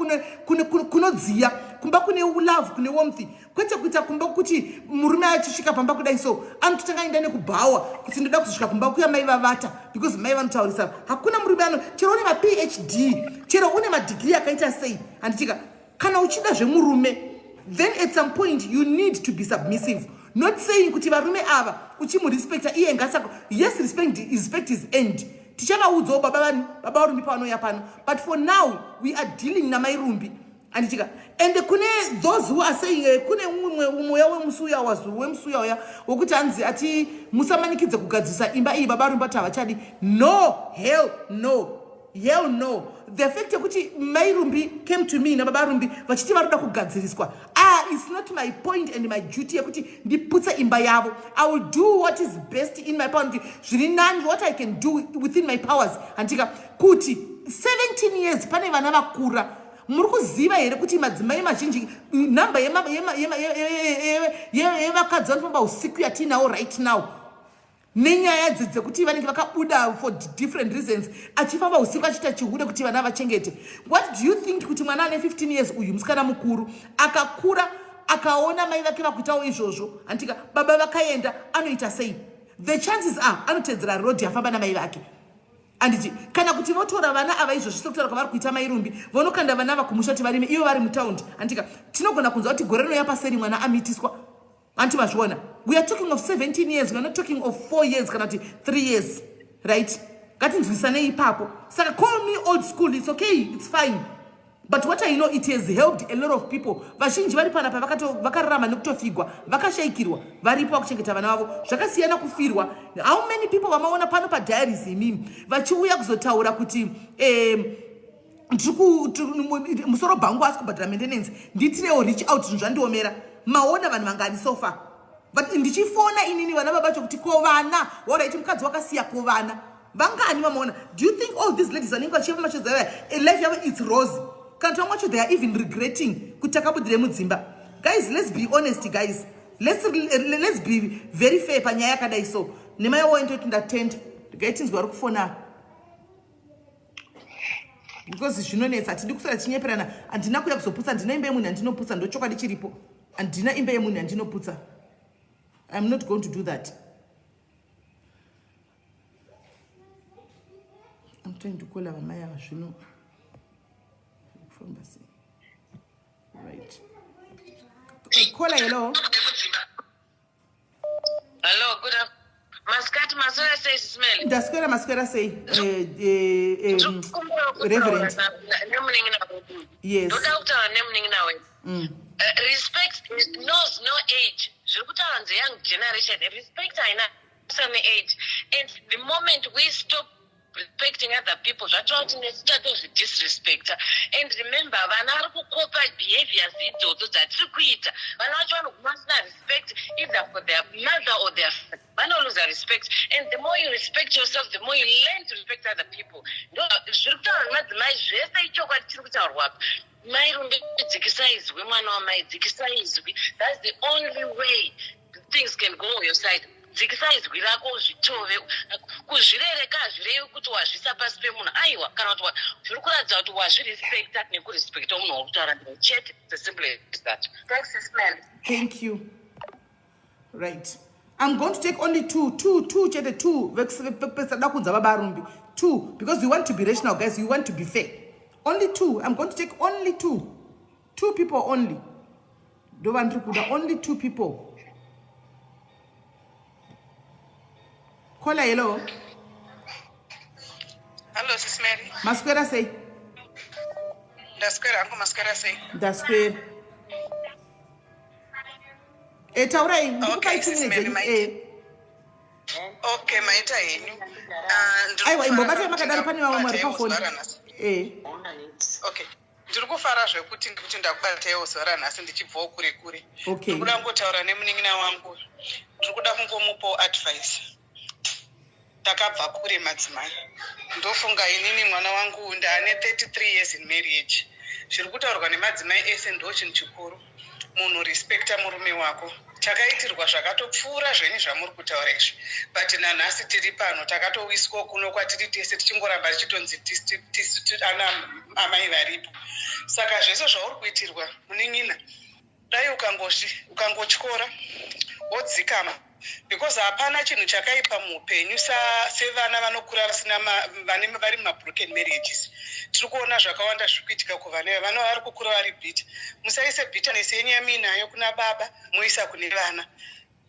kunodziya kumba kune love kune warmth kwete kuita kumba kuti murume achisvika pamba kudai so anototanga aenda nekubhawa kuti ndoda kuzosvika kumba kuya mai vavata because mai vanotaurisa hakuna murume ano chero une maPhD chero une madegree akaita sei handitika kana uchida zvemurume then at some point you need to be submissive not saying kuti varume ava uchimurespecta iye ngasako yes respect is end tichavaudzawo baba varumbi panoya pano but for now we are dealing namairumbi anditika and kune those who are saying kune mweya wemusuya uya wokuti anzi ati musamanikidze kugadzisa imba iyi baba varumbi ati havachadi no hell no the fact yekuti mairumbi came to me nababa varumbi vachiti varoda kugadziriswa it's not my point and my duty yekuti ndiputse imba yavo. I will do what is best in my power zviri nani what I can do within my powers antika kuti 17 years pane vana vakura muri kuziva here kuti madzimai mazhinji namba yevakadzi vanofamba usiku yatinawo right now nenyaya dzekuti vanenge vakabuda for different reasons achifamba usiku achiita chihude kuti vana vachengete. What do you think kuti mwana ane 15 years uyu musikana mukuru akakura akaona mai vake vakuitawo izvozvo antika baba vakaenda anoita sei? The chances are anotedzera road yafamba namai vake anditi kana kuti votora vana ava izvozvo sekutaura kwavari kuita mairumbi vonokanda vana vakumusha kuti varime ivo vari mutaundi antika tinogona kunzwa kuti gore rino yapaseri mwana amitiswa anti mazviona. We are talking of 17 years, we are not talking of 4 years kana kuti 3 years right? Ngatinzwisanei ipapo. Saka call me old school, it's okay, it's fine, but what I know, it has helped a lot of people. Vazhinji vari panapa vakararama nekutofigwa vakashaikirwa varipo vakuchengeta vana vavo zvakasiyana kufirwa. How many people vamaona pano padiaries imimi vachiuya kuzotaura kuti musoro bhangu asi kubhadhara maintenance nditirewo reach out zvinhu zvandiomera maona vanhu vangani so far but ndichifona inini vana vabacho kuti ko vana alright mukadzi wakasiya ko vana vangani vamaona. Do you think all these ladies vanenge vachiva machozava life yavo it's rose kana tonga vacho they are even regretting kuti takabudire mudzimba? Guys, let's be honest guys, let's be very fair panyaya yakadai so nemaiwo ndoti ndatenda ndikaitinzwa vari kufona because zvinonetsa hatidi kusara chinyeperana. Handina kuya kuzoputsa, handina imba yemunhu handinoputsa, ndochokwadi chiripo. Handina imba yemunhu handinoputsa. I'm not going to do that. I'm trying to call Maya Shino. Right. Call hello. Hello, good afternoon. Mascot Masura says smell. Masquera say Reverend. Yes. No doubt respect knows no age. The young generation respect any age. And the moment we stop respecting other people, that's what in a state of disrespect. And remember, when I cope behaviors, that's quit. When I must not respect either for their mother or their father. When I lose respect, and the more you respect yourself, the more you learn to respect other people. No, that's the only way things can go on your side. Dzikisaizwi rako zvitove kuzvirereka zvirevi kuti wazvisa pasi pemunhu aiwa kana kuti zviri kuratidza kuti wazvirespecta nekurespecta munhu wakutaura ndiwe chete. It's as simple as that. Thanks, man. Thank you. Right. I'm going to take only two chete two vekupesada kunza vabarumbi 2 because we want to be rational guys, we want to be fair. Only 2. I'm going to take only 2 people only. Only 2 people. Caller, hello. Hello, Sis Mary. Masquera say. That's square, Uncle Masquera say. That's square. Taurai, Okay, ndikupai 2 sis, minutes. maybe okay, maita henyu. Aiwa, imbobata makadaro pane vamwe vari pafoni. Okay. Ndiri kufara zvekuti ndakubataiwo zuva ranhasi ndichibvawo kure kure. Okay. Ndiri kuda kungotaura nemunin'ina wangu. Ndiri kuda kungomupawo advice. Takabva kure madzimai. Ndofunga inini mwana wangu ndaane 33 years in marriage. Zviri kutaurwa nemadzimai ese ndo chinhu chikuru. Munhu respecta murume wako. Takaitirwa zvakatopfuura zvenyu zvamuri kutaura izvi. But nanhasi tiri pano takatowiswa kuno kwatiri tese tichingoramba tichitonzi ana amai varipo. Saka zvese zvauri kuitirwa munin'ina, dai ukangotyora wodzikama. Because hapana chinhu chakaipa muupenyu sevana vanokura vari mabroken marriages. Tiri kuona zvakawanda zviri kuitika kuvana vana vari kukura vari bhita. Musaise bitterness yenyu yamuinayo kuna baba muisa kune vana.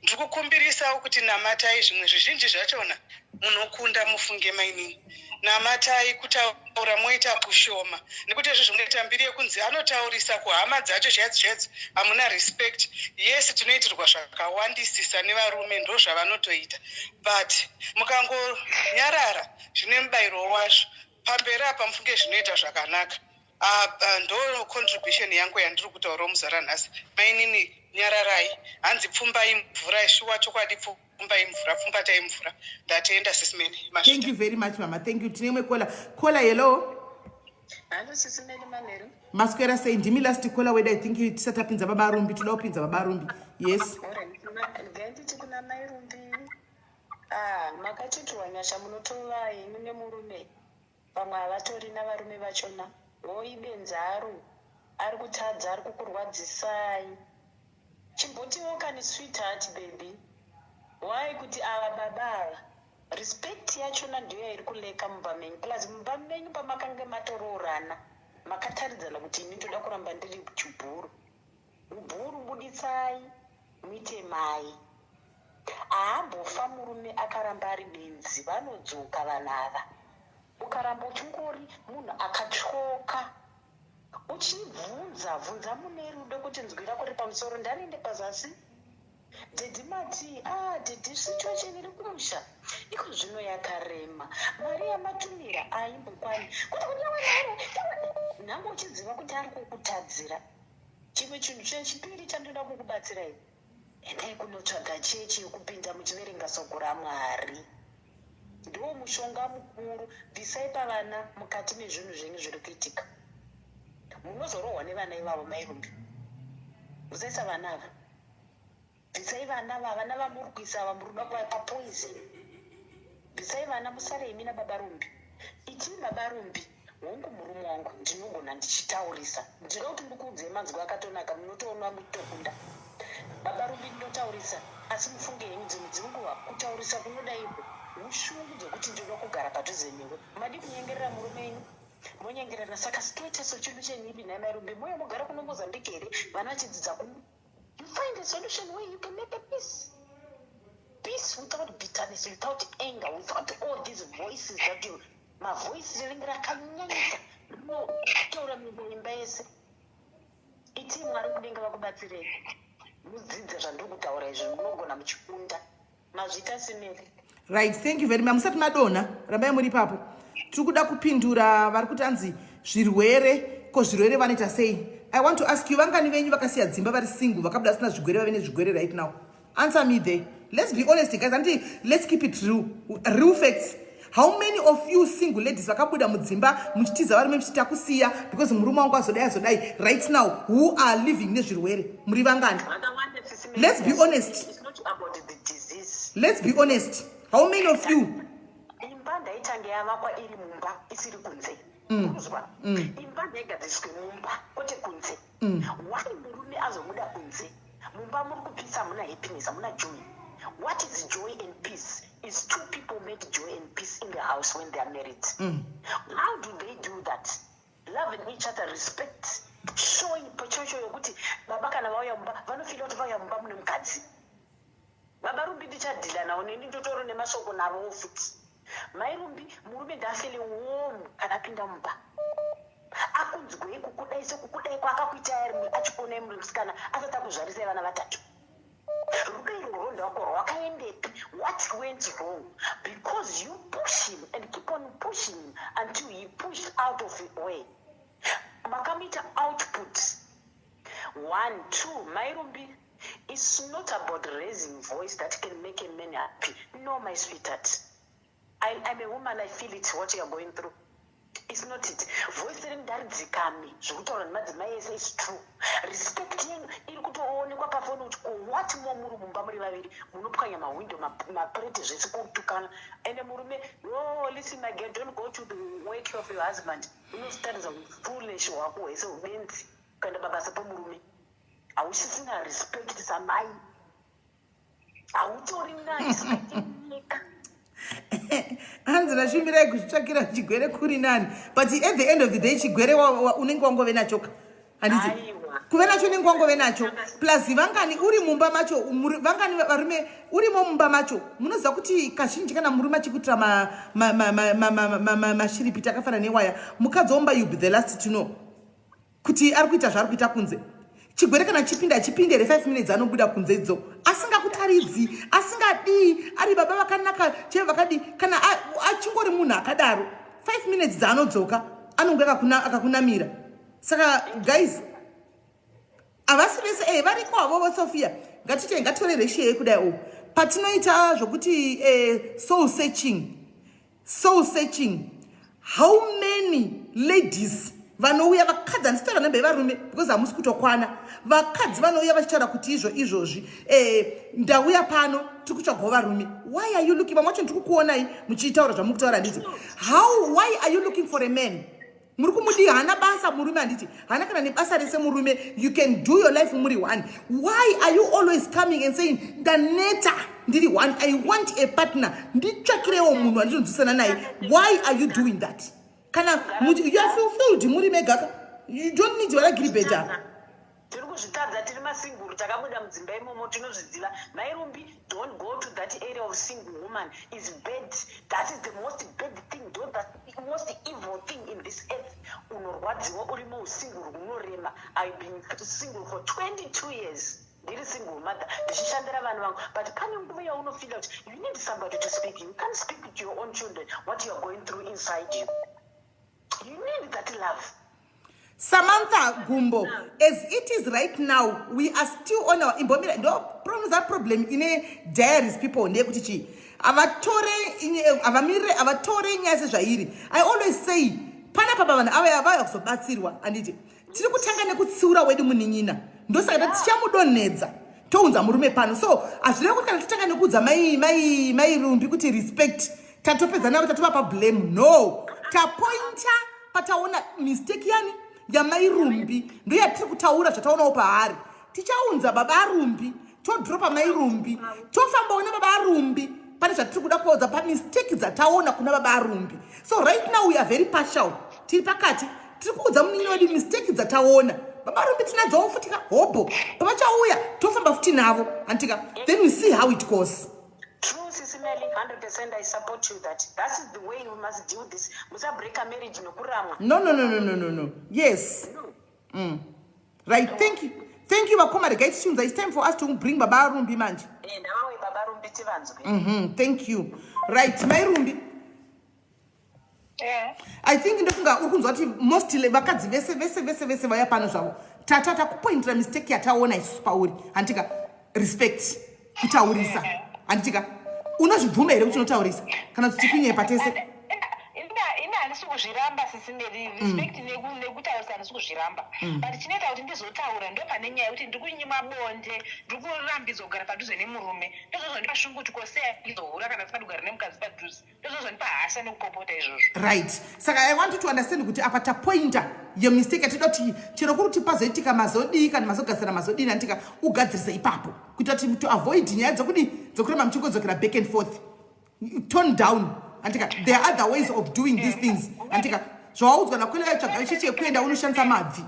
Ndiri kukumbirisawo kuti namatai zvimwe zvizhinji zvachona munokunda mufunge mainini. Namatai kutaura moita kushoma. Nekuti izvo zvinoita mbiri yekunzi anotaurisa kuhama dzacho zviyadzo hamuna respect. Yes, tinoitirwa zvakawandisisa nevarume ndo zvavanotoita. But mukangonyarara zvine mubayiro wazvo pamberi apa mufunge zvinoita zvakanaka. Ndo contribution yangu yandiri kutaura muzuva ranhasi. Mainini nyararai, hanzi pfumbai mvura, shuwa chokwadi pfumbai mvura, pfumbatai mvura. Ndatenda sisimeni. Thank you very much, Mama. Thank you. Tine caller, hello. Hello, sisimeni Manheru. Maswera say ndimi last caller whether I think it set up in Baba Rumbi, toda upinza Baba Rumbi. Yes. Ndenditi kuna mai Rumbi. Makachitwa nyasha munotova imi nemurume. Vamwe havatori navarume vachona. Woibenzaru. Ari kutadza, ari kukurwadzisai. Chimbotiwo kani sweetheart baby. Why kuti ava baba respect yachona ndiyo iri kuleka mumba menyu. Plus mumba menyu pamakanga matoroorana. Makataridzana kuti ini ndoda kuramba ndiri chibhuru. Ubhuru buditsai, muite mai. Ahambofa murume akaramba ari benzi, vanodzoka vanava. Ukaramba uchingori munhu akatyoka. Uchibvunza mune rudo kuti nzwira kuri pamusoro ndarinde pazasi. Dedi mati, dedi situation iri kumusha. Iko zvino yakarema. Mari yamatumira aimbokwani. Kuti kunyawa nangu uchiziva kuti ari kukutadzira. Chimwe chinhu chechipiri chandoda kukubatsirai. Endai kunotsvaga chechi yokupinda muchiverenga soko raMwari. Ndiwo mushonga mukuru. Bvisai pavana mukati mezvinhu zvenyu zviri kuitika. Munozorohwa nevana ivavo mai Rumbi. Musaisa vana ava. Bvisai vana vana vamuri kuisa ava muri kuda kuvapa poison. Bvisai vana musare imi naBaba Rumbi. Ichii Baba Rumbi, hongu murume wangu ndinogona ndichitaurisa. Ndinoda kuti ndikuudzei manzwi akatonaka munotoona mutokunda. Baba Rumbi ndinotaurisa, asi mufunge henyu dzimwe dzenguva kutaurisa kunoda iko. Ushungu dzekuti ndinoda kugara padhuze newe. Madi kunyengerera murume wenyu. Monyengerera saka toita chinhu chenyipi naye mai Rumbi. Moyo mogara kuno Mozambique here vana vachidzidza kuno. You find a solution where you can make a peace. Peace without bitterness, without anger, without all these voices that you... My voice rinenge rakanyanyisa. Rinotaura mimba yese. Iti Mwari kudenga vakubatsirei. Mudzidze zvandiri kutaura izvi munogona muchikunda. Mazvita semere. Right, thank you very much. Musati madona, rambai muri papo. Tiri kuda kupindura vari kuti anzi zvirwere, ko zvirwere vanoita sei? I want to ask you, vangani venyu vakasiya dzimba vari single, vakabuda vasina zvigwere vave nezvigwere right now? Answer me there. Let's be honest, guys. Let's keep it real facts. How many of you single ladies vakabuda mudzimba muchitiza varume muchita kusiya because murume wangu azodai right now who are living nezvirwere? Muri vangani? Let's be honest. It's not about the disease. Let's be honest. How many of you? Imba ndaitange yavakwa iri mumba isiri kunze. Kuzwa. Imba ndaigadziswe mumba kwete kunze. Why murume azobuda kunze? Mumba muri kupisa muna happiness, muna joy. What is joy and peace? Is two people make joy and peace in the house when they are married. How do they do that? Loving each other, respect, showing potential yokuti baba kana vauya mumba vanofila kuti vauya mumba mune mukadzi. Baba Rumbi ndichadhila nawo neni ndotoro nemashoko navo futi. Mai Rumbi murume ndafile warm kana pinda mumba. Akunzwei kukudai sokukudai kwakakuita iri achipona musikana asati akuzvarisa vana vatatu. rwako rwakaendepi? What went wrong? Because you push him and keep on pushing him until he pushed out of the way. Makamita output 1, 2. Mairumbi, it's not about raising voice that can make a man happy. No, my sweetheart. I'm a woman, I feel it, what you are going through. It's not it. Voice in that zikami. Zukutoro madzimai ese is true. Respect yenu iri kutoonekwa pafoni kuti what more muri mumba muri vaviri munopwanya mawindow maprete zvese kutukana. And murume, oh listen my girl, don't go to the work of your husband. Unostaridza foolish wako wese ubenzi kuenda pabasa pomurume. Ausisina respect samai. Autorina respect nyika. Hanzi nashimirai kuchitsvakira chigwere kuri nani, but at the end of the day chigwere unenge wangove nacho handiti kuve nacho unenge wangove nacho. Plus vangani uri mumba macho, vangani varume urimo mumba macho, munoziva kuti kazhinji kana murume achikuitira mashiripiti akafanana newaya, mukadzi omba you be the last to know kuti ari kuita zvaari kuita kunze. Chigwere kana chipindere 5 minutes anobuda kunze idzo, asingakutaridzi, asingadi, ari baba vakanaka cheve vakadi, kana achingori munhu akadaro 5 minutes dzaanodzoka anonge akakunamira. Saka guys, avasi vese variko avovo Sophia, ngatitore reshe yekudai patinoita zvokuti soul searching, how many ladies vanouya vakadzi handitaura nembe varume because hamusi kutokwana, vakadzi vanouya vachitaura kuti izvozvi ndauya pano tiri kutsvagawo varume. Why are you looking, vamwe vacho ndiri kukuonai muchitaura zvamuri kutaura handiti, why are you looking for a man? Muri kumudi hana basa murume handiti, hana kana nebasa rese murume, you can do your life muri one. Why are you always coming and saying ndaneta ndiri one, I want a partner, nditsvakirewo munhu wandinonzwisana naye? Why are you doing that? Kana you are fulfilled muri megaka, you don't need varagiri better. Tiri kuzvitadza tiri masinguru takabuda mudzimba imomo tinozviziva. Mairumbi, don't go to that area of single woman. Is bad. That is the most bad thing. The most evil thing in this earth. Unorwadziwa urimo usinguru unorema. I've been single for 22 years. Ndiri single mother. Ndichishandira vanhu vangu. But pane nguva yaunofeel out you need somebody to speak. You can't speak to your own children what you are going through inside you. You need that love. Samantha Gumbo, as it is right now, we are still on our imbomira. No problem, that problem in a diaries people ne kutichi. Avatore nyase zvairi. I always say, pana papa vana ava kuzobatsirwa anditi. Tiri kutanga nekutsiura wedu munin'ina. Ndosaka tichamudonedza. Tounza murume pano. So, azvina kuti kana titanga nekudza mai rumbi kuti respect. Tatopedza navo tatopa blame. No. Tapointa pataona mistake yani ya mairumbi ndo yatiri kutaura zvataonawo paari. Tichaunza baba arumbi, todropa mairumbi, tofamba ona baba arumbi, pane zvatiri kuda kuodza pa mistake dzataona kuna baba arumbi. So right now we are very partial. Tiri pakati, tiri kuudza munin'ina wedu mistake dzataona. Baba arumbi tinadzawo futika hopo. Baba chauya tofamba futi navo. Antika, then we see how it goes. True, Sisimeli, 100% I support you that. That is the way we must do this. Musa break a marriage no kurama. No. Yes. Right, thank you. Thank you, Bakomare. Guys, it's time for us to bring Baba Rumbi Manji. Thank you. Right, my Rumbi. Yeah. I think ndofunga ukunzwati mostly vakadzi vese vaya pano zvavo. Tata kupointira mistake yataona isusu pauri. Antika respect kutaurisa. Antika unozvibvuma here kuti unotaurisa kana kuti tipinye patese. Ina handisi kuzviramba Sisimeli, respect nekutaurisa handisi kuzviramba. But chinoita kuti ndizotaura ndo pane nyaya yekuti ndiri kunyima bonde, ndiri kurambidzwa kugara padhuze nemurume. Ndozozondipa shunguti koseya izohura kana tisingadi kugara nemukadzi padhuze. Ndozozondipa hasha nekupopota izvozvo. Right. Saka I want you to understand kuti apa tapointa your mistake atida kuti chero kuti pazoitika mazodi kana mazogadzira mazodini antika ugadzirisa ipapo. Kuita kuti to avoid nyaya dzokuramba muchigodzokera back and forth. Tone down. Antika, there are other ways of doing these things. Antika, zvawaudzwa nakwenda tsvaga chichi kuenda unoshandisa mabvi.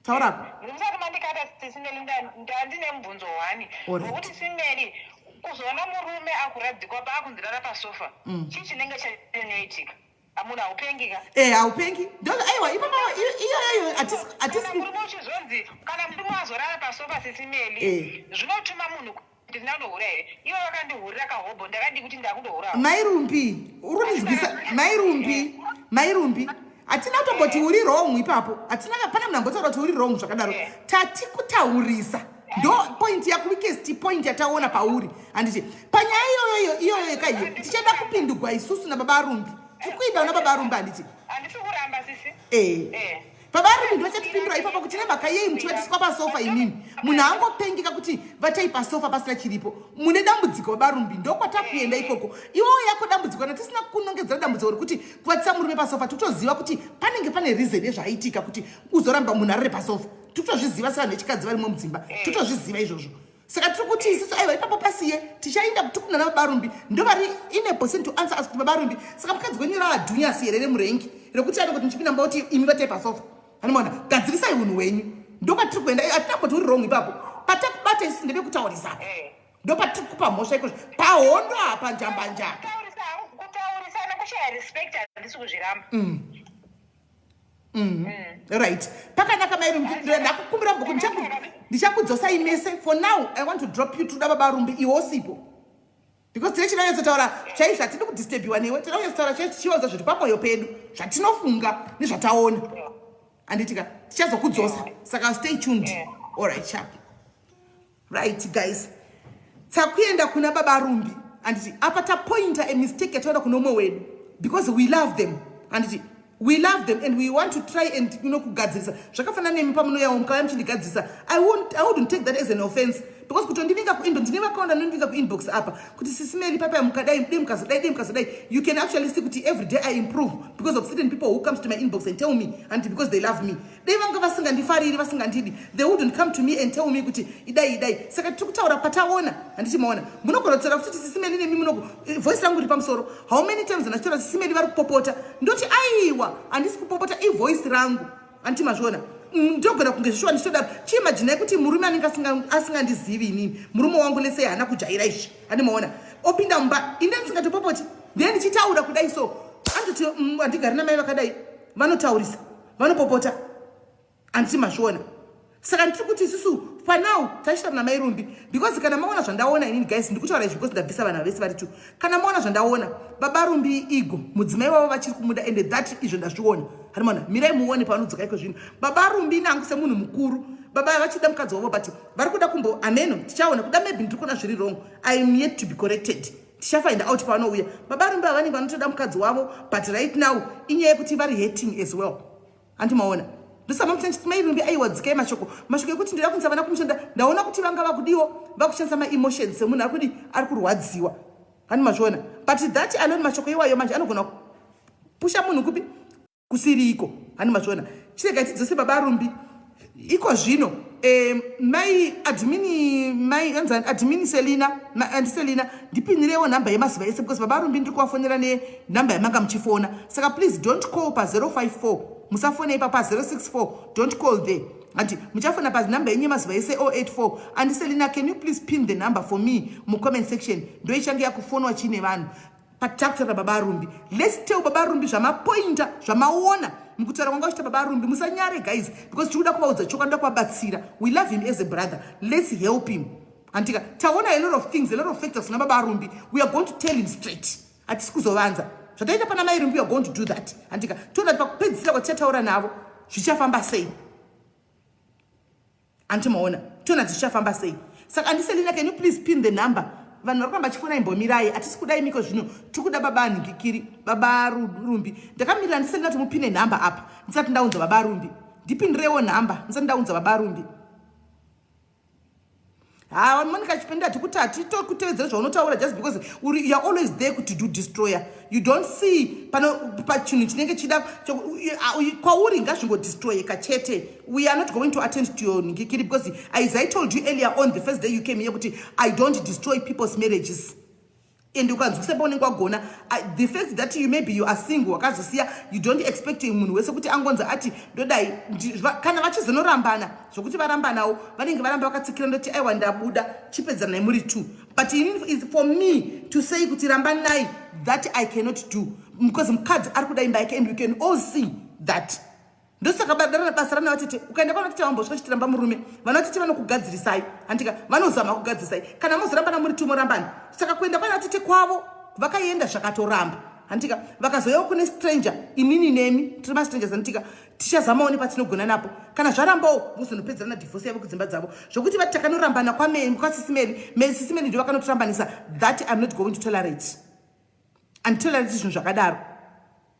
Taura. Ndisati mandikata Sisimeli ndandine mubvunzo wani. Ngokuti Sisimeli kuzoona murume akuradzikwa paakunzirara pasofa. Chii chinenge chanoitika? amuna upengika haupengi ndo aiwa ipapa iyo atisi murume uchizonzi kana murume azorara pasofa sisimeli zvinotuma munhu kuti ndinohura here ivo vakandihurira kahobho ndakadi kuti ndakundohura mairumbi urikundizwisa mairumbi hatina kutomboti uri wrong ipapo hatina pana munhu ambotaura kuti uri wrong zvakadaro tatikutaurisa ndo point yako weakest point yataona pauri handiti panyaya iyoyo kaiyo tichada kupindugwa isusu nababa arumbi tikuida una baba arumbi handiti handisi kuramba sisi baba arumbi ndovachatipindura ipapo kuti nemhaka yei muchivatiswa pasofa imini munhu angopengeka kuti vatai pasofa pasina chiripo mune dambudziko baba arumbi ndokwatakuenda ikoko iwowo yako dambudziko kana tisina kunongedzera dambudziko rekuti kuvatisa murume pasofa tikutoziva kuti panenge pane reason yezvaitika kuti uzoramba munhu arire pasofa tikutozviziva sevanhu vechikadzi varimwe mudzimba tikutozviziva izvozvo saka tiri kuti isusu aiwa ipapo pasiye tichaenda kutikuna nababa arumbi ndo vari ine percent to answer kuti baba arumbi saka mukadzi wenyu raadhunyasi here nemurengi rekuti ane kuti muchipinda mba kuti imi vatai pasofa anomaona gadzirisai unhu hwenyu ndokwatiri kuenda hatina kuti uri wrong ipapo patakubata isusu ndeve kutaurisa ndo patiri kupa mhosva ikozvo pahondo apa njambanja kutaurisana kushaya respect handisi kuzviramba right pakanaka mairumbi ndakukumbira bhuku ndichakudzosai mese for now I want to drop you to baba arumbi iwo sipo because tine chinanyatsotaura chaizvo hatidi kudisturbiwa newe tinanyatsotaura chaizvo tichiwanza zviri pamoyo pedu zvatinofunga nezvataona handitika tichazokudzosa saka stay tuned alright sharp right guys takuenda kuna baba arumbi handiti apa tapointa a mistake yataona kuno umwe wedu because we love them handiti we love them and we want to try and kugadzirisa zvakafanana nemi pamunoyawo mukauya muchindigadzirisa I wouldn't take that as an offense because kutondivika kuinbox ndine vakaunda nondivika kuinbox apa kuti sisimeli papaya mukadai dei mukazodai you can actually see kuti every day I improve because of certain people who comes to my inbox and tell me and because they love me dei vanga vasingandifariri vasingandidi they wouldn't come to me and tell me kuti idai saka tiri kutaura pataona handichimaona munogona kutaura kuti sisimeli nemi munoko voice rangu iri pamusoro how many times ndachitaura sisimeli vari kupopota ndoti aiwa handisi kupopota ivoice rangu handitimazviona ndogona kunge zvishuwa ndichitoda chiimajinai kuti murume anenge asingandizivi inini murume wangu lesei haana kujaira izvi handimaona opinda mumba ine ndisingatopopoti ndee ndichitaura kudai so andoti handigari namai vakadai vanotaurisa vanopopota handitimazviona saka ndiri kuti isusu panau tachitaura namai rumbi because kana maona zvandaona inini guys ndikutaura izvi because ndabvisa vanhu vese vari tu kana maona zvandaona baba rumbi igo mudzimai wavo vachiri kumuda ende that izvo ndazviona handimaona mirai muone panodzoka iko zvino baba rumbi nangu semunhu mukuru baba vachida mukadzi wavo but vari kuda kumbo ameno tichaona kuda maybe ndiri kuona zviri wrong I am yet to be corrected tichafind out paanouya baba rumbi havanenge vanotoda mukadzi wavo but right now inyaya yekuti vari hating as well handimaona ndosama muchachiti mairumbi aiwa dzikai mashoko ekuti ndida kunza vana kumushanda ndaona kuti vanga vakudiwo vakushandisa maemotions semunhu ari kurwadziwa handimazviona but that alone mashoko iwayo manje anogona pusha munhu kupi kusiriko handimazviona chiregai tidzose baba rumbi iko zvino mai admini selina ndipinyirewo nhamba yemazuva ese because baba rumbi ndiri kuvafonera nenhamba yamanga muchifona saka please don't call pa054 musafona ipa pa064 don't call there anti muchafona panhamba yenyu yemazuva ese 084 and selina can you please pin the number for me mucomment section ndo ichange yakufonwa chine vanhu patakutaura baba rumbi let's tell baba rumbi zvamapointa zvamaona mukutaura kwanga uchita baba rumbi musanyare guys because tikuda kuvaudza chokwadi ndoda kuvabatsira we love him as a brother let's help him antika taona a lot of things a lot of factors kuna baba rumbi we are going to tell him straight hatisi kuzovanza zvataita pana mai rumbi we are going to do that antika toda pakupedzisira kwatichataura navo zvichafamba sei antimaona tona zvichafamba sei saka andiselina can you please pin the number vanhu vari kuramba chifona imbomirai hatisi kudai miko zvino tikuda baba anhingikiri baba rumbi ndakamirira ndiselina kuti mupine nhamba apa ndisati ndaunza baba rumbi ndipindirewo nhamba ndisati ndaunza baba rumbi monica chipenda tikuti hatitokutevedzera zvaunotaura just because you are always there to do destroyer you don't see pachinhu chinenge chida kwauri ngazvingodestroyeka chete we are not going to attend to your nhingikiri because as I told you earlier on the first day you came here kuti I don't destroy people's marriages and ukanzwisisa unenge wagona the fact that you are single wakazosiya you don't expect munhu wese kuti angonza ati ndodai kana vachizonorambana zvokuti varambanawo vanenge varamba vakatsikira ndoti aiwa ndabuda chipedzana naye muri two but it is for me to say kuti rambanai that I cannot do because mukadzi ari kuda imba yake and we can all see that. Ndosaka basa rana vatete ukaenda kwa vatete vambosvika chitiramba murume vana vatete vanokugadzirisai handika vanozama kugadzirisai kana muzorambana muri tumorambani saka kuenda kwana vatete kwavo vakaenda zvakatoramba handika vakazoyawo kune stranger imini nemi tiri mastrangers handika tichazamawo nepatinogona napo kana zvarambawo muzonopedzerana divorce yavo kudzimba dzavo zvokuti vati takanorambana kwasisimeri sisimeri ndo vakanotirambanisa. That I'm not going to tolerate and tolerate zvinhu zvakadaro.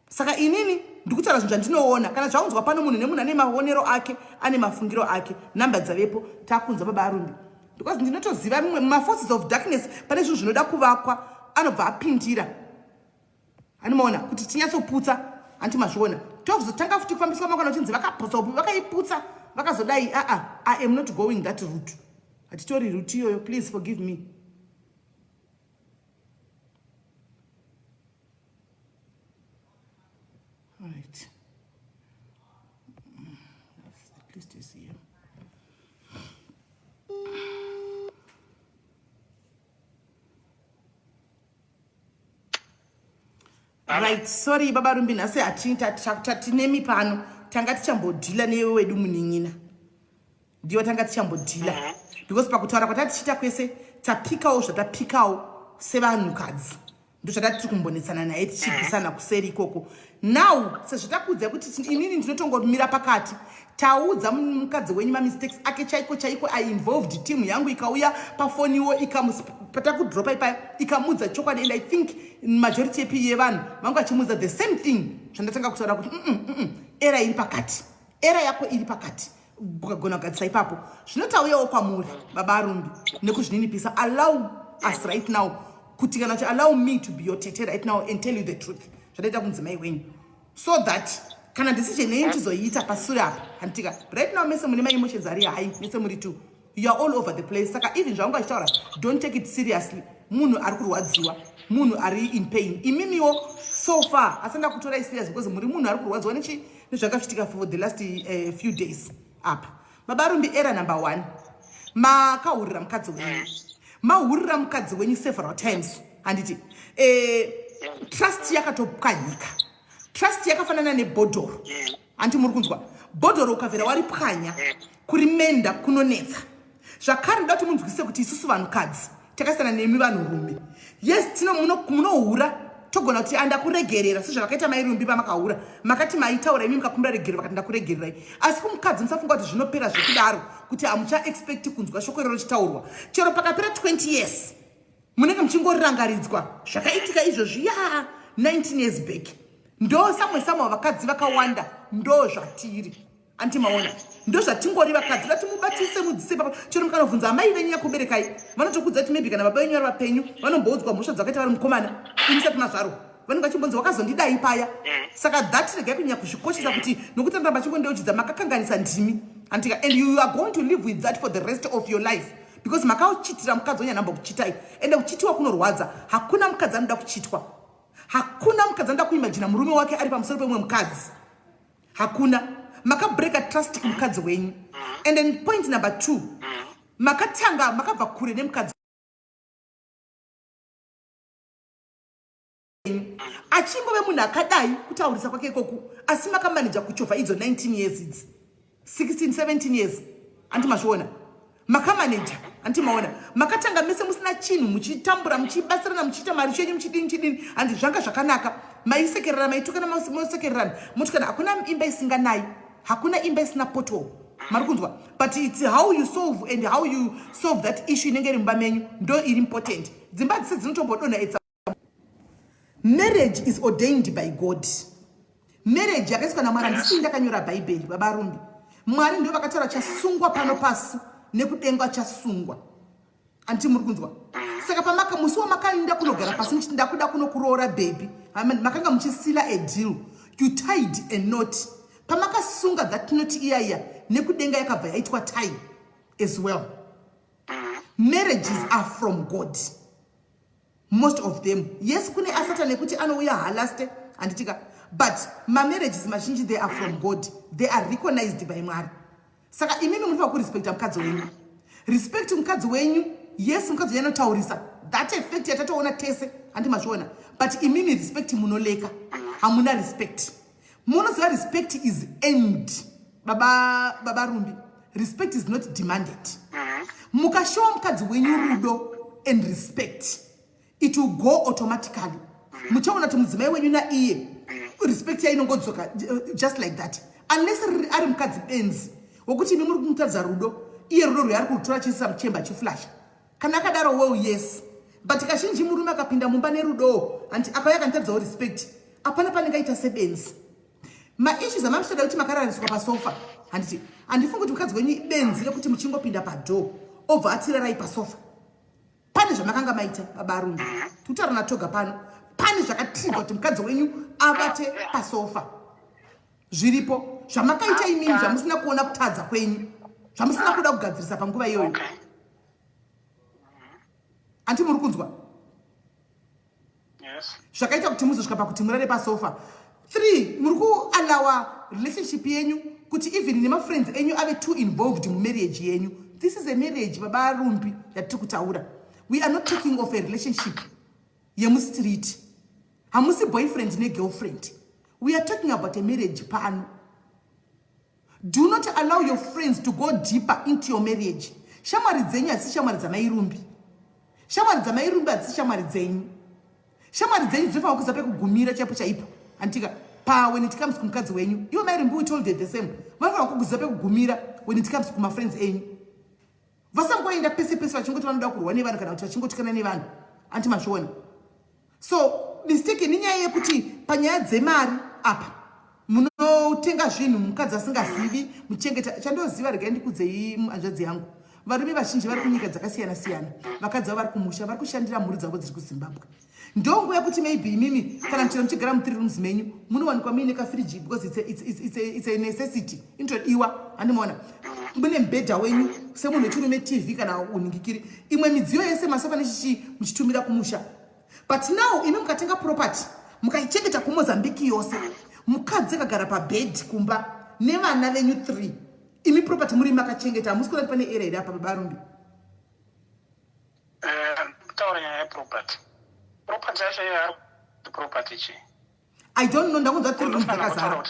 Saka inini ndikutaura zvinhu zvandinoona kana zvaunzwa pano munhu nemunhu ane maonero ake ane mafungiro ake namba dzavepo takunza baba arumbi because ndinotoziva mimwe ma-forces of darkness pane zvinhu zvinoda kuvakwa anobva apindira anomaona kuti tinyatsoputsa anti mazviona tozotanga futi kufambiswa makwana uchinzi vakaiputsa vakazodai I am not going that route hatitori route iyoyo. Please forgive me. Right. At least it's here. Right, sorry baba rumbi nasi tatinemi pano tanga tichambodhila newe wedu munin'ina ndiyo tanga tichambodhila because pakutaura kwatatichita kwese tapikawo zvatapikawo sevanhukadzi ndo zvatati kumbonetsana naye tichibvisana kuseri ikoko. Now sezvitakuudza kuti inini ndinotongomira pakati taudza mukadzi wenyu mistakes ake chaiko I-involved team yangu ikauya pafoniwo patakudropa ipaya ikamudza chokwadi and I think majority yevanhu vangu vachimudza the same thing zvandatanga kutaura kuti era iri pakati, era yako iri pakati ukagona kugadzisa ipapo zvinotauyawo kwamuri baba arumbi nekuzvininipisa. Allow us right now kuti kana allow me to be your tete right now and tell you the truth zvadaita kunzimai wenyu so that kana decision yenyu chizoiita pasure apa handika right now mese mune ma-emotions ari high mese muri two you are all over the place. Saka even zvaunga achitaura don't take it seriously. Munhu ari kurwadziwa, munhu ari in pain. Imimiwo so far asanda kutora serious because muri munhu ari kurwadziwa nezvakachitika for the last few days up. Baba Arumbi, era number 1 makahurira mukadzi wenyu, mahurira mukadzi wenyu several times handiti trust yakatopwanyika. Trust yakafanana nebhodhoro anti muri kunzwa bhodhoro ukavera wari pwanya kurimenda kunonetsa zvakare ndati munzwise kuti isusu vanhukadzi takasiyana nemi vanhurume. Yes, munohura togona kuti andakuregerera sezvakaita mairumbi pamakahura makati maitaura imi mukakumbira regerero vakati ndakuregererai. Asi kumukadzi musafunga kuti zvinopera zvekudaro kuti hamucha expect kunzwa shoko iroro chitaurwa. Chero pakapera 20 years munenge muchingorangaridzwa zvakaitika izvozvi 19 years back. Ndo samwe vakadzi vakawanda ndo zvatiri anti maona ndo zvatingori vakadzi vatimubatise mudzise papa. Chero mukanobvunza amai venyu yakuberekai vanotokudza kuti maybe kana baba venyu vari vapenyu vanomboudzwa mhosva dzakaita vari mukomana imisati mazvaro vanenge vachimbonzi wakazondidai paya. Saka that regai kunyanya kuzvikoshesa kuti nokuti ndaramba chingondeuchidza makakanganisa ndimi antika and you are going to live with that for the rest of your life because makauchitira mukadzi onyanamba kuchitai ende kuchitiwa kunorwadza. Hakuna mukadzi anoda kuchitwa, hakuna mukadzi anoda kuimagina murume wake ari pamusoro pemwe mukadzi, hakuna. Makabreaka trust kumukadzi wenyu. And then point number 2 makatanga makabva kure nemukadzi achingove munhu akadai kutaurisa kwake ikoku asi makamanija kuchovha idzo 19 years idzi 16 17 years anti mazviona makamaneja anti maona makatanga mese musina chinhu muchitambura muchibatsirana muchiita mari chenyu muchidini andi zvanga zvakanaka maisekerera maitukana mosekererana motukana hakuna imba isinganai, hakuna imba isina poto mari kunzwa. But it's how you solve and how you solve that issue inenge iri mumba menyu ndo iri important. Dzimba dzise dzinotombodonha etsa. Marriage is ordained by God. Marriage yakaiswa naMwari. Handisi ndakanyora Bhaibheri baba Arumbi. Mwari ndio vakataura chasungwa pano pasi nekudenga chasungwa anti muri kunzwa. Saka pamaka musi wamakaenda kunogara pasi muchiti ndakuda kunokuroora baby makanga muchisila a deal, you tied a knot pamakasunga that knot iya nekudenga yakabva yaitwa tie as well. Marriages are from God, most of them. Yes, kune asata nekuti anouya halaste anditika, but marriages mazhinji they are from God, they are recognized by Mwari. Saka imimi munofanira kurespecta mukadzi wenyu. Respect mukadzi wenyu. Yes, mukadzi wenyu anotaurisa that effect yatatoona tese andimazviona. But imini respect munoleka hamuna respect. Munoziva respect is earned. Baba Rumbi, respect is not demanded. Mukashowa mukadzi wenyu rudo and respect, it will go automatically. Muchaona kuti mudzimai wenyu naiye respect yainongodzoka just like that, unless ari mukadzi benzi wokuti imi muri kumutaridza rudo, iye rudo rwari kurutora chiisa muchemba chiflash. Kana akadaro well yes, but kazhinji murume akapinda mumba nerudo and akauya akanitaridzawo respect, apana panengaita sebenzi. Maissues amamushada kuti makarariswa pasofa handiti handifungi kuti mukadzi wenyu benzi rekuti muchingopinda padoo obva atsirarai pasofa. Pane zvamakanga maita baba Rumbi, tutaura natoga pano, pane zvakatrigga kuti mukadzi wenyu avate pasofa. Zviripo zvamakaita imini zvamusina kuona kutadza kwenyu, zvamusina kuda kugadzirisa panguva iyoyo. Anti muri kunzwa? Yes. Zvakaita kuti muzosvika pakuti murare pasofa. 3, muri kuallowa relationship yenyu kuti even nema-friends enyu ave too involved mumarriage yenyu. This is a marriage baba Rumbi yatiri kutaura. We are not talking of a relationship yemustreet. Hamusi boyfriend ne girlfriend. We are talking about a marriage pano. Do not allow your friends to go deeper into your marriage. Shamwari dzenyu hadzisi shamwari dzamai Rumbi. Shamwari dzamai Rumbi hadzisi shamwari dzenyu. Shamwari dzenyu dzinofanira kuzape kugumira chaipo chaipo. Antika when it comes kumukadzi wenyu, you mai Rumbi we told you the same. Vanofanira kuzape kugumira when it comes kuma friends enyu. Vasangoenda pese pese vachingoti vanoda kurwa nevanhu kana kuti vachingotikana nevanhu. Antimazviona. So mistake ninyaya yekuti panyaya dzemari apa munotenga zvinhu mukadzi asingazivi muchengeta. Chandoziva regai ndikudzei hanzvadzi yangu, varume vazhinji vari kunyika dzakasiyana siyana, vakadzi vari kumusha vari kushandira mhuri dzavo dziri kuZimbabwe. Ndongo yekuti maybe imimi kana muchira muchigara mu3 rooms menyu munowanikwa muine kafriji because it's a necessity, inotodiwa. Handimona mune mubhedha wenyu semunhu wechirume TV kana uningikiri imwe midziyo yese masofa nechichi muchitumira kumusha. But now imi mukatenga property mukaichengeta kuMozambique yose, mukadzi akagara pabed kumba nevana venyu 3, imi property muri makachengeta, hamusi kuona pane era here apa baba Rumbi. Kutaura nyaya yeproperty. Property yacho yari property chi. I don't know, ndakunzwa 3 rooms dzakazara.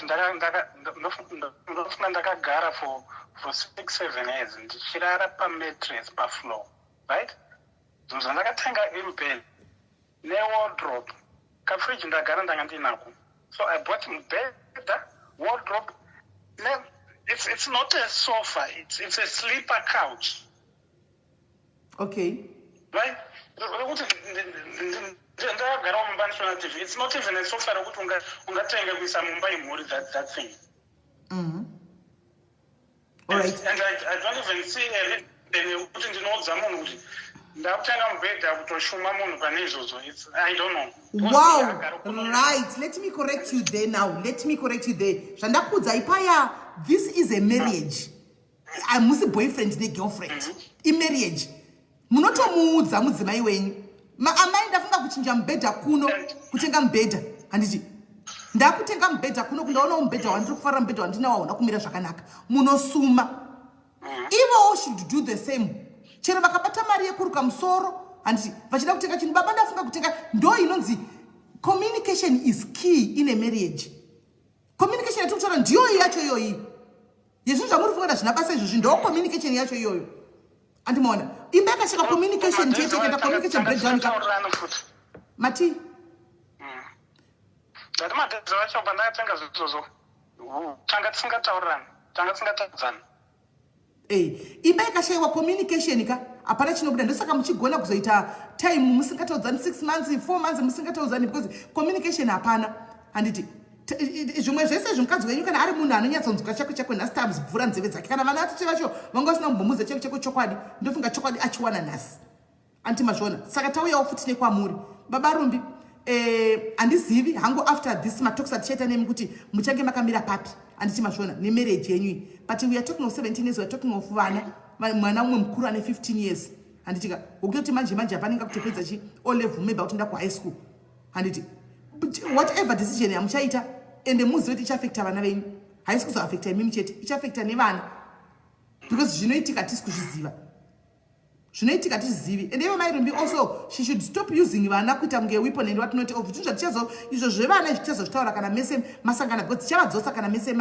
Ndofuna ndakagara for 6-7 years ndichirara pamattress pafloor, right? Zvinhu zvandakatenga imbed ne-wardrobe, kafriji ndagara ndanga ndinako. So I bought bed, wardrobe. It's not a sofa, it's a sleeper couch. Okay. Right? It's not even a sofa ungatenga kuisa mumba imhuri, that thing. All right. And I don't even see a reason kuti ndinodza munhu kuti ndakutenga mubhedha kutoshuma munhu pane izvozvo. I don't know. Wow, right. Let me correct you there now. Let me correct you there. Zvandakuudza ipaya, this is a marriage. Hamusi boyfriend ne girlfriend. I-marriage. Munotomuudza mudzimai wenyu. Amai ndafunga kuchinja mubhedha kuno, kutenga mubhedha. Handiti ndakutenga mubhedha kuno kundaona mubhedha wandiri kufarira mubhedha wandinawo hauna kumira zvakanaka. Munosuma. Ivo should do the same. Chero vakabata mari yekuruka musoro handiti vachida kutenga chinhu, baba ndafunga kutenga. Ndo inonzi communication is key in a marriage. Communication yatiri kutaura ndiyo yacho iyoyi. Yezvinhu zvamuri funga zvina basa izvozvi ndo communication yacho iyoyo. Andimona imba yakashaka communication chete kuenda communication breakdown mati ndati madhedzi vacho pandakatenga zvizvozvo tanga tisingataurani, tanga tisingatadzani. Imba yakashayiwa communication ka hapana chinobuda. Ndosaka muchigona kuzoita time musingataudzani 6 months 4 months musingataudzani because communication hapana. Handiti zvimwe zvese zvimukadzi wenyu kana ari munhu anonyatsonzwa chako chako nhasi tamubvura nzeve dzake, kana vana vatete vacho vanga vasina kumbomuudza chako chako chokwadi, ndofunga chokwadi achiwana nhasi. Antimazviona. Saka tauyawo futi nekwamuri baba Rumbi. Handizivi hangu after this matalks atichaita nemi kuti muchange makamira papi, handiti mazviona nemarriage yenyu. But we are talking of 17 years, we are talking of vana, mwana umwe mukuru ane 15 years. Handitika ukutoti manje hapanenga kutopedza chi O level maybe kuti ndaku high school. Handiti whatever decision yamuchaita ende muzive kuti ichaafecta vana venyu, haisi kuzoafecta imimi chete, ichaafecta nevana because zvinoitika hatisi kuzviziva. zvinoitika tizivi. And ivo mairumbi also she should stop using vana kuita kunge weapon and what not of zvinhu zvatichazo izvo zvevana zvichazozvitaura kana mese masangana because tichavadzosa kana mese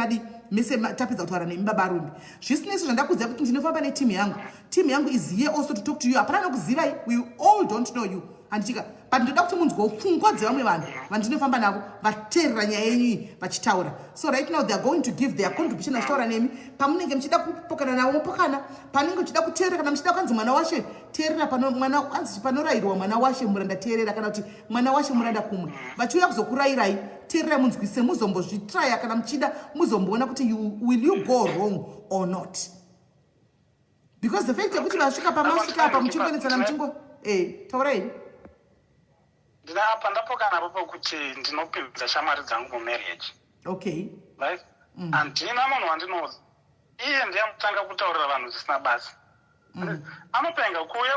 tapedza kutaura nemi baba rumbi. Zvisinei zvandakuziva kuti ndinofamba netimu yangu is here also to talk to you. Hapana nokuzivai, we all don't know you. Handichika but ndoda kuti munzwewo pfungwa dzevamwe vanhu vandinofamba navo vateerera nyaya yenyu vachitaura. So right now they are going to give their contribution achitaura nemi. Pamunenge muchida kupokana navo mopokana, panenge muchida kuteerera kana muchida kwanzi mwana washe teerera mwana anzi panorayirwa mwana washe muranda teerera kana kuti mwana washe muranda kumwe. Vachiuya kuzokurayirai teerera munzwise muzombozvitraya kana muchida muzomboona kuti will you go wrong or not. Because the fact yekuti vasvika pamasvika apa muchingonetsana muchingo taurai. Ndinapa ndapokana popo kuti ndinopinza shamwari dzangu mumarriage. Okay. Right? Handina munhu wandinozi. Iye ndiye mutanga kutaurira vanhu zvisina basa. Anopenga kuuya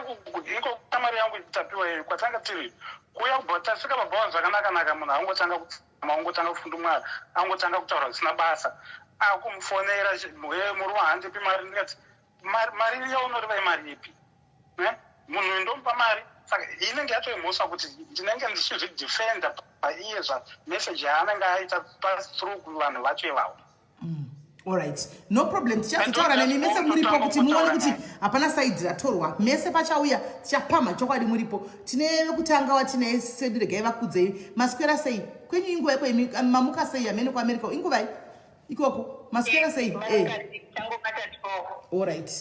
iko shamwari yangu itapiwa iyo kwatanga tiri. Kuuya tasvika pabhawa zvakanaka munhu angotanga kufunda Mwari, angotanga kutaura zvisina basa. Akumufonera muri wahandipi mari ndikati mari yaunoriva imari ipi? Munhu ndomupa mari. Saka inenge yatoimhosva kuti ndinenge ndichizvidefenda paiye zvameseji yaanenge aita pass through kuvanhu vacho ivavo. Alright, no problem. Tichazotaura nemi mese muripo kuti muone kuti hapana side ratorwa. Mese pachauya tichapama chokwadi muripo. Tine kutanga watine sedu regai vakudzei. Maswera sei? Kwenyu inguva yako mamuka sei amene ku America? Inguvai? Ikoko. Maswera sei? Alright.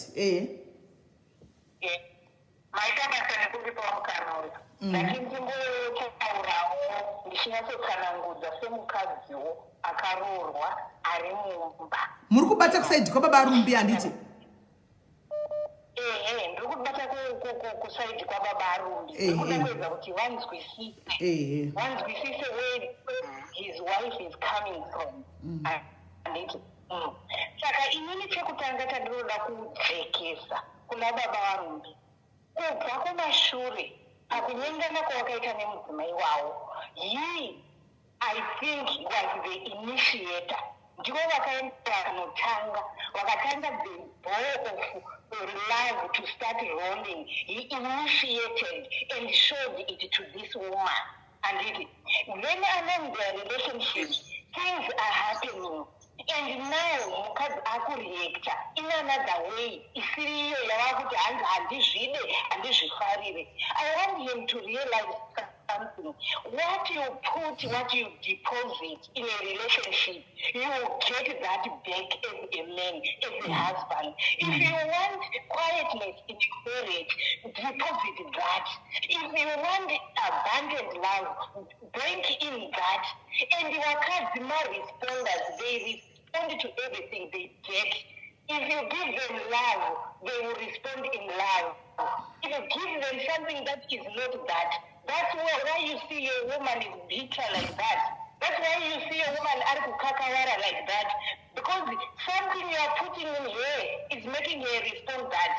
Maita basa nekuripa mukanoro. Lakini ndingotaurawo ndichinyatsotsanangudza semukadziwo akaroorwa ari mumba. Muri kubata kusaidi kwababa rumbi handiti? Ndiri kubata kusaidi kwababa rumbi. Ndikuda kuedza kuti vanzwisise where his wife is coming from. Handiti. Saka inini chekutanga chandinoda kudzekesa kuna baba varumbi. Kubva kumashure pakunyengana kwawakaita nemudzimai wavo, he I think was the initiator. Ndivo vakaenda vanotanga vakatanga the ball of love to start rolling. He initiated and showed it to this woman. And then among their relationships, things are happening. And now mukadzi akureacta in another way isiriyo yavakuti handizvifarire. I want him to realize something. What you put, what you deposit in a relationship, you get that back as a man, as a husband. If you want quietness in your marriage, deposit that. If you want abundant love, bank in that. And wakadzima responders, they respond to everything they get. If you give them love, they will respond in love. If you give them something that is not that, that's why you see a woman is bitter like that. That's why you see a woman kakawara like that. Because something you are putting in here is making her respond that.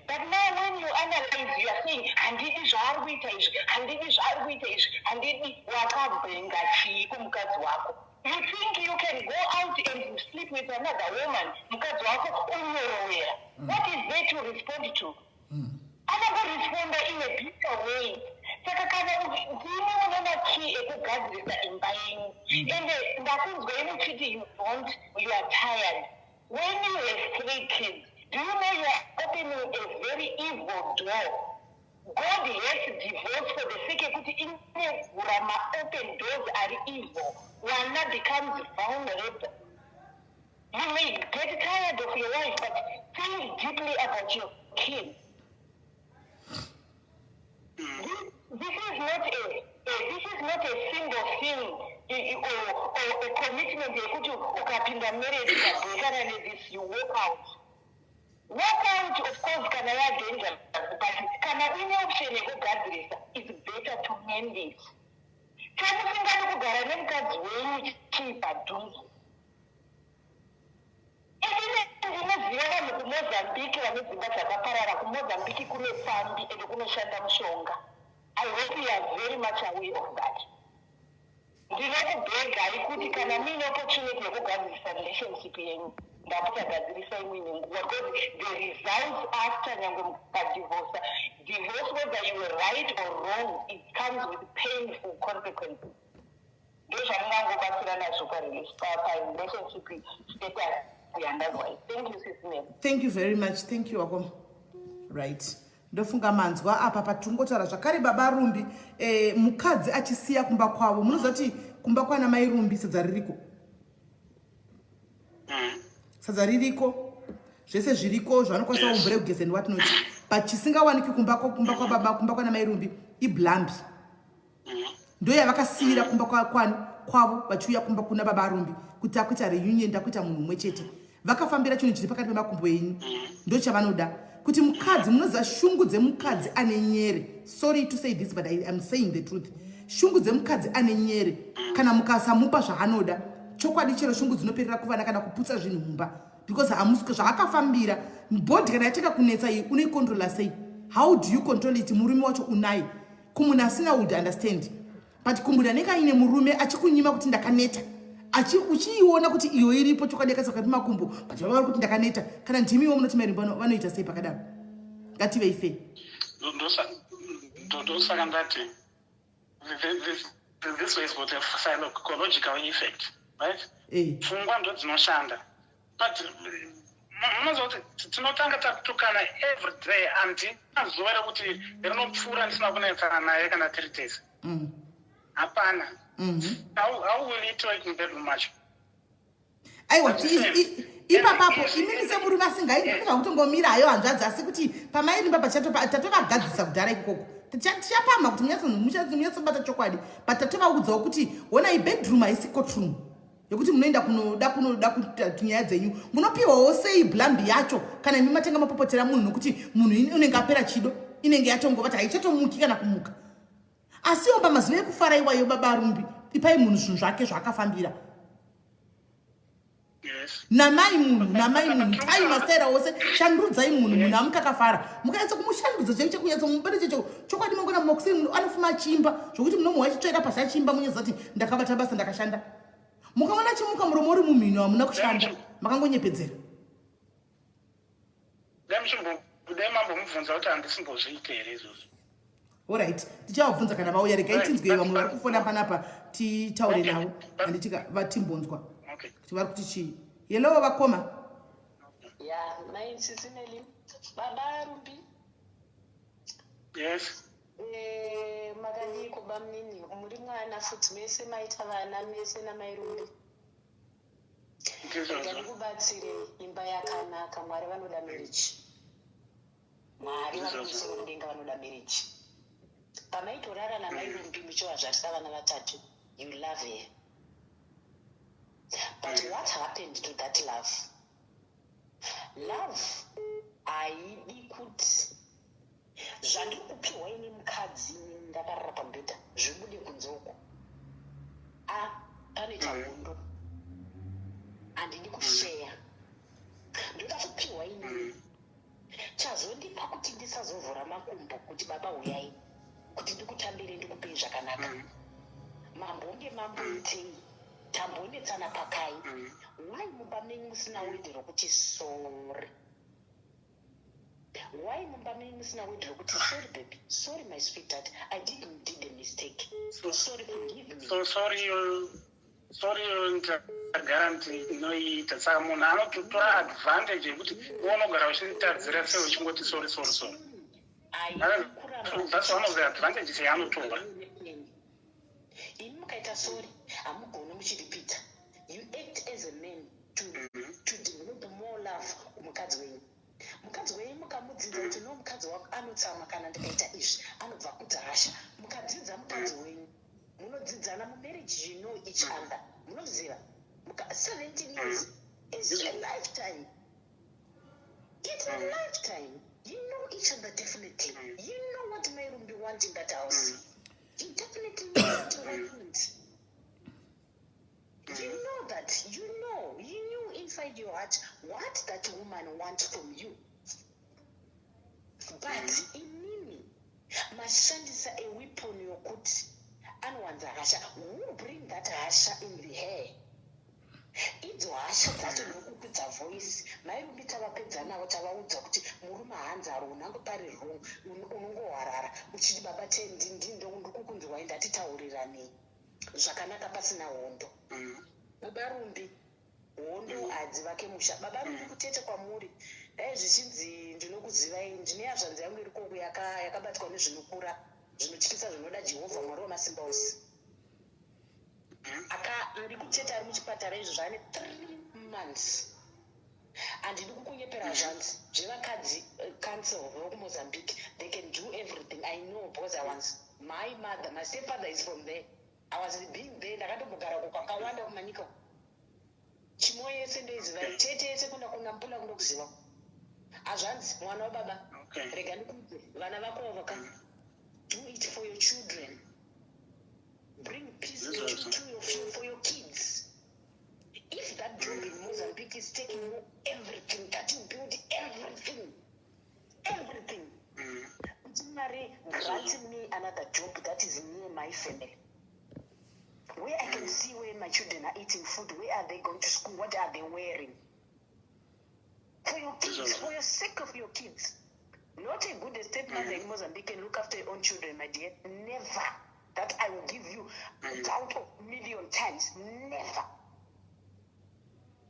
But now when you analyze, you are saying, handidi zvaarikuita izvi, handidi zvaarikuita izvi, handidi wakabhenga chii kumukadzi wako. You think you can go out and sleep with another woman, mukadzi wako unyorowera. What is there to respond to? Anongoresponda in a bitter way. Saka kana ndimi unoona key ekugadzirisa imba yenyu. And ndakunzwa imuchiti you are tired. When you have 3 kids, do you know you are opening a very evil door? God has divorce for the sake of in open doors are evil. One becomes vulnerable. You may get tired of your wife, but think deeply about your kids. This is not a single thing or a commitment ukapinda marriage ukabhekana nezis you walk out. Walk out, of course, kana ya danger, but kana ine option yekugadzirisa is better to mend it. Chamusingani kugara nemukadzi wenyu chii padhuze. Ndinoziva vanhu kuMozambique vane dzimba dzakaparara. kuMozambique kune fambi ende kunoshanda mushonga. I hope you are very much aware of that. Ndinokubhega kuti kana muine opportunity yekugadzirisa relationship yenyu, ndakuchagadzirisa imwe nguva because the result after nyange mukadivorsa divorce whether you were right or wrong it comes with painful consequences ndozvamungangobatsira nazvo parelationship status yandazwai. Thank you sis Mary. Thank you very much. Thank you Wakoma. Right. Ndofunga manzwa apa patungotaura zvakare baba Rumbi mukadzi achisiya kumba kwavo munoziva kuti kumba kwana mai Rumbi sadza ririko sadza ririko zvese zviriko zvavanokwanisa kumbure kugeza and what not but chisingawaniki kumba kwababa kumba kwana mai Rumbi iblambi ndo yavakasiyira kumba kwavo vachiuya kumba kuna baba Rumbi kuti akuita reunion ndakuita munhu mumwe chete vakafambira chinhu chiri pakati pemakumbo enyu ndo chavanoda kuti mukadzi munoziva shungu dzemukadzi ane nyere. Sorry to say this but I am saying the truth. Shungu dzemukadzi ane nyere kana mukasamupa zvaanoda chokwadi chero shungu dzinoperera kuvana kana kuputsa zvinhu mumba because hamusiko zvaakafambira bhodhi kana yateka kunetsa iyi unoikontrola sei? How do you control it? Murume wacho unai kumunhu asina would understand but kumbura nekaine murume achikunyima kuti ndakaneta uchiiona kuti iyo iripo chokwadi yakasaka kuti makumbo but vavari kuti ndakaneta kana ndimiwo munoti mairumba vanoita sei pakadaro ngative ife ndosaka ndati this way is what a psychological effect right pfungwa ndo dzinoshanda but munoziva kuti tinotanga takutukana every day and zuva rekuti rinopfuura ndisina kunetsana naye kana 3 days hapana. How will it work in that much? Aiwa ipapapo imini semurume asingaita kutongomira hayo hanzvadzi asi kuti pamairi baba tatovagadzisa kudhara ikoko tichapama kuti munyatsobata chokwadi but tatovaudzawo kuti ona ibedroom haisi courtroom yokuti munoenda kunoda kuti nyaya dzenyu munopiwawo sei blambi yacho kana imi matenga mapopotera munhu nokuti munhu unenge apera chido inenge yatongovati haichatomuki kana kumuka asiwo pamazuva ekufara iwayo baba Rumbi ipai munhu zvinhu zvake zvaakafambira namai munhu tai mastaira wose shandurudzai munhu amukakafara mukaedza kumushandudza chaivo chekunyatsa mubere checho chokwadi mangona mumakusiri munhu anofuma achimba zvokuti munomuwa achitsvaira pasi achimba munyaza kuti ndakabata basa ndakashanda mukaona chimuka muromo uri mumhino hamuna kushanda makangonyepedzera dai mambomubvunza kuti handisimbozviita here izvozvo. Alright, tichavabvunza kana vauya regai tinzwe vamwe vari kufona panapa titaure navo handitika vatimbonzwa kuti vari kuti chii. Hello Vakoma. Mai Sisineli baba Rumbi. Yes. Makadiko bamnini muri mwana futi mese maita vana mese namai Rumbi. Ndikubatsire imba yakanaka Mwari vanoda marriage. Mwari vanomusoro mudenga vanoda marriage. Pamaitorara namai Rumbi muchovazvarisa vana vatatu, you love her. But what happened to that love? Love haidi kuti zvandiri kupiwa ine mukadzi ndakarara pambedha zvibude kunzoko. Panoita hondo handidi kusheya ndoda kupiwa ine chazondipa kuti ndisazovhura makumbo kuti baba uyai kuti ndikutambire ndikupei zvakanaka mambonge mamboitei tambonetsana pakai why mumba menyu musina wedhi rokuti sorry why mumba menyu musina wedhi rokuti sorry baby sorry my sweetheart I did a mistake sorry forgive me sorry ndagara inoita saka munhu anototora advantage yekuti unogara uchitadzira sei uchingoti sorry that's one of the advantages yaanotora. Imi mukaita sorry hamugoni muchiripita. You act as a man to develop more love kumukadzi wenyu. Mukadzi wenyu mukamudzidza kuti no mukadzi wako anotsama kana ndikaita izvi anobva kudzasha. Mukadzidza mukadzi wenyu munodzidzana mumarriage you know each other. Munoziva 17 years is a lifetime. It's a lifetime. You know each other definitely. You know what Mai Rumbi wants in that house. You definitely know what you want. You know that. You knew inside your heart what that woman wants from you. But inini mashandisa a weapon yokuti anowanza hasha. Who bring that hasha in the hair? Idzo hasha dzacho nokuti tavakwidza voice mairumbi tavapedza navo tavaudza kuti murume hanzi ari unange pari wrong unongohwarara uchiti baba ndikukunzwai ndatitaurirani zvakanaka pasina hondo. Baba rumbi hondo hadzivake musha. Baba rumbi kutete kwamuri dai zvichinzi ndinokuzivai ndine yazvanzi yangu iri koko yakabatwa nezvinokura zvinotyisa zvinoda Jehovha Mwari wamasimba ose. Ari kuteta ari muchipatara izvo zvane 3 months. Handidi kukunyepera zvanzi zvevakadzi council vokumozambique, they can do everything. I know because I was my mother, my stepfather is from there. I was being there. Ndakatombogara kwakawanda kumanyika. Chimo yese ndoiziva, tete yese kuna mpula kuno kuziva. Azvanzi mwana wababa. Rega ndikudze vana vako vaka. Do it for your children. Bring peace for your kids. If that job in Mozambique is taking you everything, that you build everything. Mary grants me another job that is near my family. Where I can see where my children are eating food, where are they going to school, what are they wearing. For your kids, for your sake of your kids. Not a good estate mother in Mozambique can look after your own children, my dear. Never. That I will give you out of million times. Never.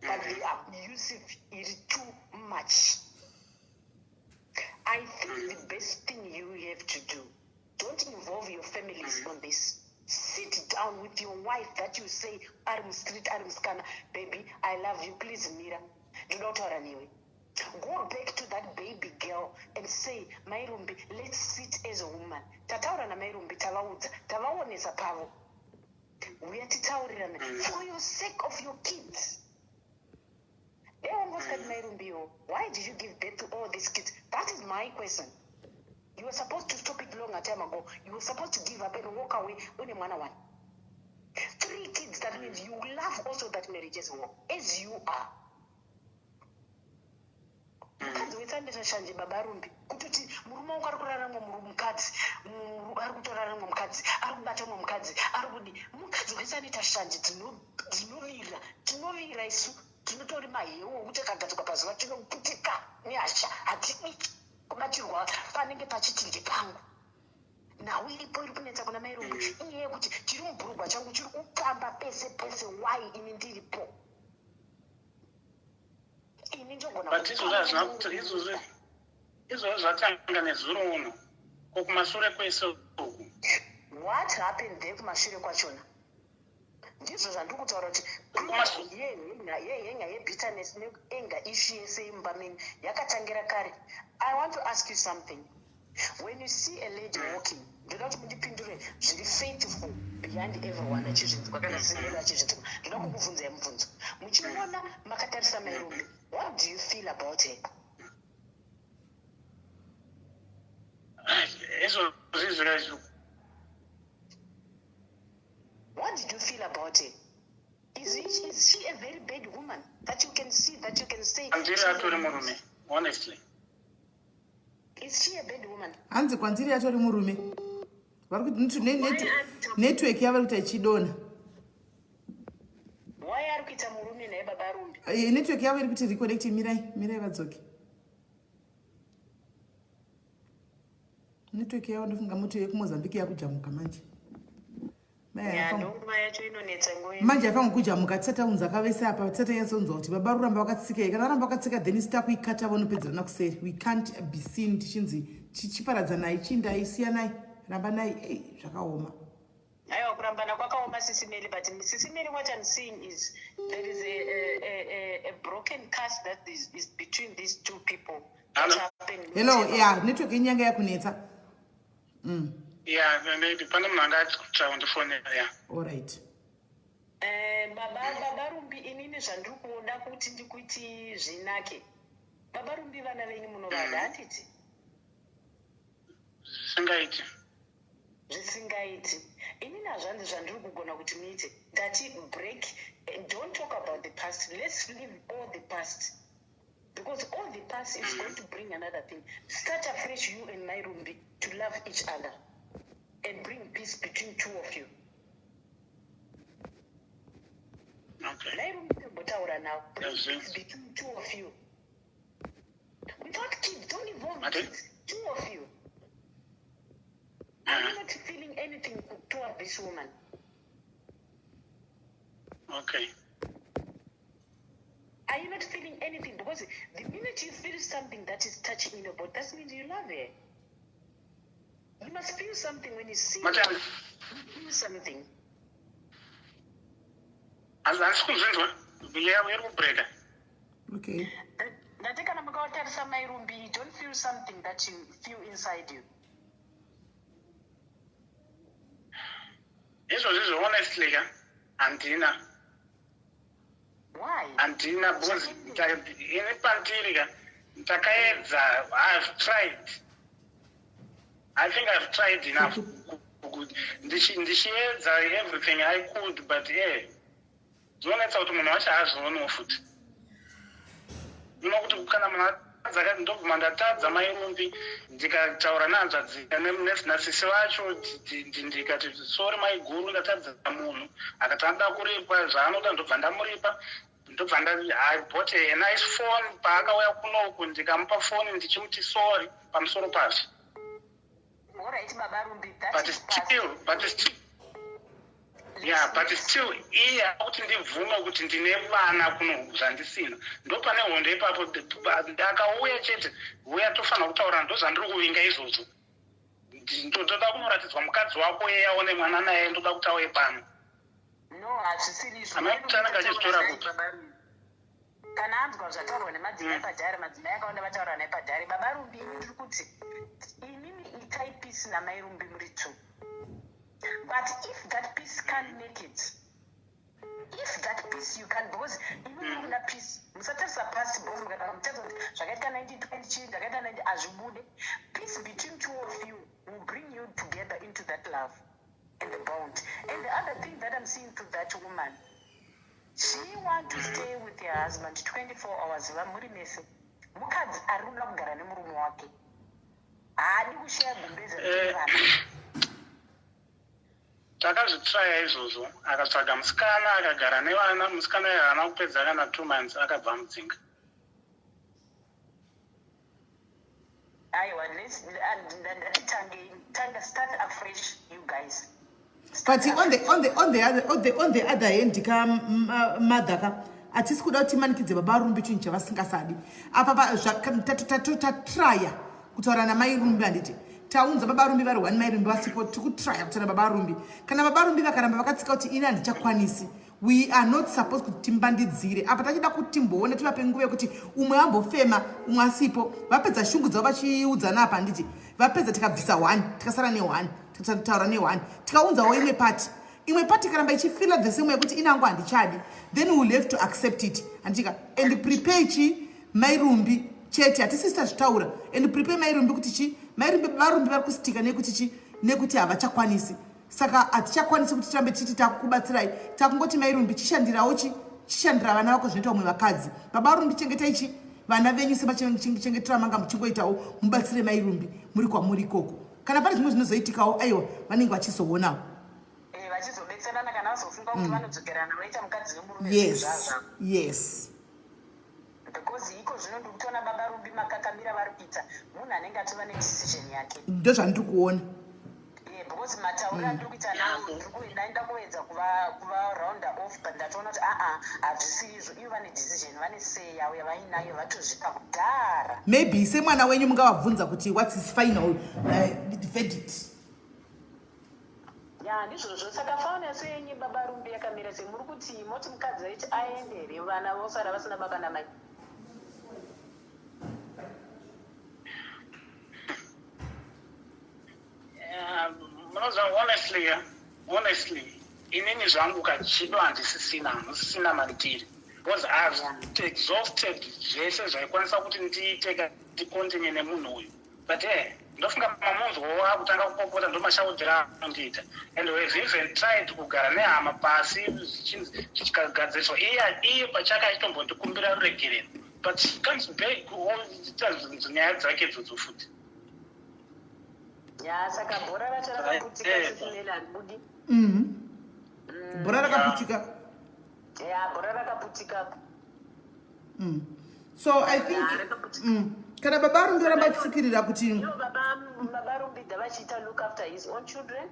But they are abusive. It is too much. I think the best thing you have to do, don't involve your families on this. Sit down with your wife that you say, Arim Street, Arim Scanner, baby, I love you, please, Mira. Do not run away. Go back to that baby girl and say, Mairumbi, let's sit as a woman. Tataura na Mairumbi, tavaonesa pavo. We are titaurirana for your sake of your kids. They almost said, Mairumbi, why did you give birth to all these kids? That is my question. You were supposed to stop it long a time ago. You were supposed to give up and walk away when you want one. 3 kids, that means you love also that marriages war, as you are. Mukadzi wetsandisa shanje baba rumbi kuti murume wangu ari kurarama mukadzi ari kutorarama mukadzi ari kubata mumwe mukadzi ari kudi mukadzi wetsandita shanje tinovira isu tinotori mahewo okuti akagadzikwa pazuva tinoputika nehasha hatidi kubatirwa panenge pachiti ndepangu nhau iripo iri kunetsa kuna mai rumbi iye kuti tiri mubhurugwa changu chiri kukamba pese pese wai ini ndiripo. But izvo zvatanga nezuro uno kumashure kwese uku. What happened there kumashure kwachona? Ndizvo zvandiri kutaura kuti yenga yebitterness nenga issue yese imba mini yakatangira kare. I want to ask you something. When you see a lady walking, ndoda kuti mundipindure zviri faithful behind everyone achizvinzwa kana sinero achizvinzwa. Ndoda kukubvunzai mubvunzo. Muchimuona makatarisa mai rumbi, what do you feel about her? What did you feel about her? Is she a very bad woman that you can see, that you can say? Honestly. Is she a bad woman? Hanzi kwanziri yatori murume. Vari kuti network yavari kuti ichidona. Why are kuita murume naye baba rumbi? Network yavo iri kuti reconnect mirai vadzoke. Network yavo ndofunga moto yekuMozambique yakujamuka manje. Manje afangu kujamuka tisati taunza akavese apa tisati yatsonzwa kuti baba ruramba vakatsika kana varamba vakatsika then sitakuikata vanopedzerana kuseri. We can't be seen tichinzi chichiparadza nai chindai siyanai ramba nai zvakaoma. Aiwa kurambana kwakaoma sisimeri, but sisimeri what I'm seeing is there is a broken cast that is between these two people. Hello, yeah, network inyanga yakunetsa. Yeah, maybe pana manga kutsva on the phone yeah. All right. Baba rumbi inini zvandiri kuoda kuti ndikuiti zvinake. Baba rumbi vana venyu munovada hatiti? Zvisingaiti. Inini hazvanzi zvandiri kugona kuti muite. Ndati break, don't talk about the past. Let's leave all the past. Because all the past is going to bring another thing. Start afresh, you and my rumbi, to love each other. And bring peace between two of you. Okay. My rumbi mbotaura nawo. Yes, yes. It's between two of you. Without kids, don't involve Okay. kids. Two of you. Are you not feeling anything toward this woman? Okay. Are you not feeling anything? Because the minute you feel something that is touching in your body, that means you love her. You must feel something when you see her. Madam, You feel something. handisi kuzvinzwa. Iri kubreka. Okay. Ndati kana mukatarisa mairumbi, you don't feel something that you feel inside you. Izvozvi honestly handina. Why? Handina because ini pandiri ndakaedza. I've tried. I think I've tried enough. Ndichiedza everything I could, but zvonetsa kuti munhu wacho haazvionewo futi. Kuti kana munhu atadza ndobvuma ndatadza mairumbi ndikataura nehanzvadzika nesisi vacho ndikati sori maiguru ndatadza munhu akati anoda kuripa zvaanoda ndobva ndamuripa ndobva I bought a nice phone paakauya kunoku ndikamupa foni ndichimuti sori pamusoro pazvo. Alright, Baba Rumbi, that But is still iye akuti ndibvume kuti ndine vana kuno zvandisina ndopane hondo ipapo akauya chete uya tofanira kutaura ndozvandiri kuvinga izvozvo ndoda kumuratidzwa mukadzi wako iye aone mwana naye ndoda kuti auye pano. No, hazvisiri izvo. Amai kuti anenge achizitora kuti kana anzwa zvataurwa nemadzimai padhari, madzimai akawanda vataura naye padhari. Baba Rumbi, ini ndiri kuti inini itai peace namai Rumbi muri two. But if that peace can't make it, if that peace you can, because inini kuna peace musatarisa pasi boss mukada mutadza kuti zvakaita 1920 chii zvakaita 90 azvibude. Peace between two of you will bring you together into that love and the bond. And the other thing that I'm seeing to that woman, she wants to stay with her husband 24 hours. Vamuri mese mukadzi arikuda kugara nemurume wake, haadi kushiya gumbeza nevana. takazvitraya izvozvo akatsvaga musikana akagara nevana. Musikana haana kupedza kana 2 months akabva mudzinga. Aiwa, tanga start afresh, you guys. But on the other hand, madhaka atisi kuda kuti manikidze Baba Rumbi chinhu chavasingasadi. Apa tatraya kutaura namai Rumbi handiti taunza Baba Rumbi vari 1 mai Rumbi vasipo tikutraya kutaura Baba Rumbi. Kana Baba Rumbi vakaramba vakatsika kuti ini handichakwanisi, we are not supposed kuti timbandidzire. Apa tachida kuti timboone tivape nguva yekuti umwe ambofema umwe asipo, vapedza shungu dzavo vachiudzana apa handiti vapedza tikabvisa 1 tikasara ne1 tikataura ne1 tikaunzawo imwe pati karamba ichifila the same way kuti inangu handichadi, then we will have to accept it handika and prepare chi mai Rumbi chete hatisi tazvitaura and prepare mai Rumbi kuti chi mai Rumbi Baba Rumbi vari kusitika nekuti chi nekuti havachakwanisi. Saka hatichakwanisi kuti tirambe tichiti takukubatsirai, takungoti mai Rumbi chishandirawo chishandira vana vako zvinoita umwe vakadzi. Baba Rumbi chengetai chi vana venyu semachengetera manga muchingoitawo mubatsire mai Rumbi muri kwamuri ikoko. Kana pane zvimwe zvinozoitikawo aiwa vanenge vachizoonawo. Vachizobetserana kana vazofunga kuti vanodzokerana vaita mukadzi nemurume. Yes. Because iko zvino ndiri kutoona Baba Rumbi makakamira vari kuita munhu anenge atova nedecision yake. Ndo zvandiri kuona. Because matauriro andiri kuita nawo ndaenda kuedza kuva rounda off, but ndatoona kuti hazvisiri izvo. Ivo vane decision, vane say yavo yavainayo vatozvipa kudhara. Maybe semwana wenyu mungavabvunza kuti what's his final verdict. Ndizvozvo saka fauna senyu Baba Rumbi yakamira semuri kuti moti mukadzi waiti aendere vana vosara vasina baba namai. Honestly, inini zvangu kachido handisisina mandiri. Because I've exhausted zvese zvaikwanisa kuti ndiite ndikontinye nemunhu uyu. But ndofunga mamunzwo akutanga kupopota ndomashaudzira anondiita. And we've even tried kugara nehama pasi zvichikagadziriswa. Iye pachaka achitombondikumbira ruregerero. But she comes back nyaya dzake idzodzo futi. Saka bhora racho rakaputika sekunena haribudi. Bhora rakaputika. bhora rakaputika. So I think kana baba Rumbi ramba kufikirira kuti baba Rumbi vachiita look after his own children.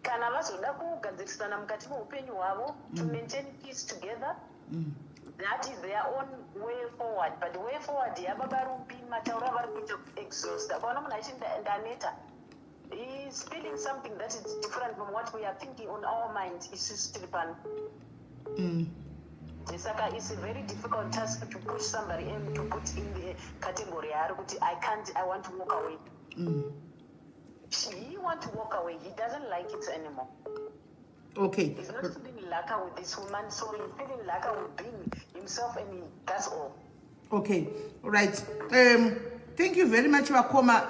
Kana vazoda kugadzirisana mukati meupenyu hwavo to maintain peace together. That is their own way forward. But the way forward yababa Rumbi mataura vari kuita exhaust. Akaona munhu achiti ndaneta. He is feeling something that is different from what we are thinking on our mind. Isistiripano. Saka it's a very difficult task to push somebody in, to put in the category I want to walk away. He wants to walk away. He doesn't like it anymore. Okay. He's not feeling lacquer with this woman, so he's feeling lacquer with being himself, and that's all. Okay, all right. Thank you very much, Wakoma.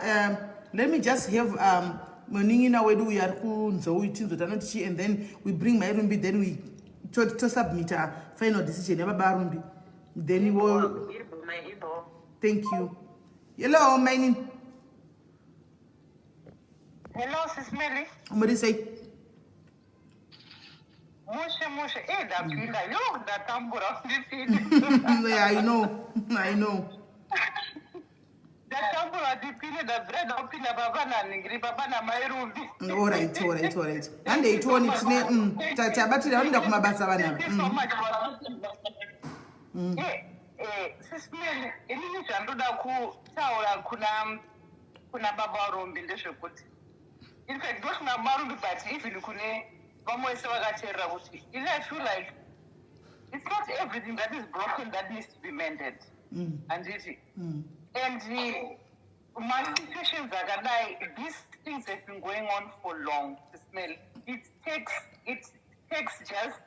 Let me just have Moningina Wedu we are kunzo, and then we bring my Rumbi, then we to submit a final decision. Rumbi. Then we will. Thank you. Hello, my name. Hello, Sis Mary. What do you say? Mushe. Dapinda. Yo, datambura. Yeah, I know. Datambura dipine da bread opina babana ningri babana mairumbi. All right. And they told it ne tabatira wanda kumabasa bana. Sis Mary, inini chandoda kutaura kuna baba Rumbi ndezvekuti. In fact, those Marumbi, but even kune vamwese vakateerera kuti I feel like it's not everything that is broken that needs to be mended. And my situations akadai, these things have been going on for long. It takes just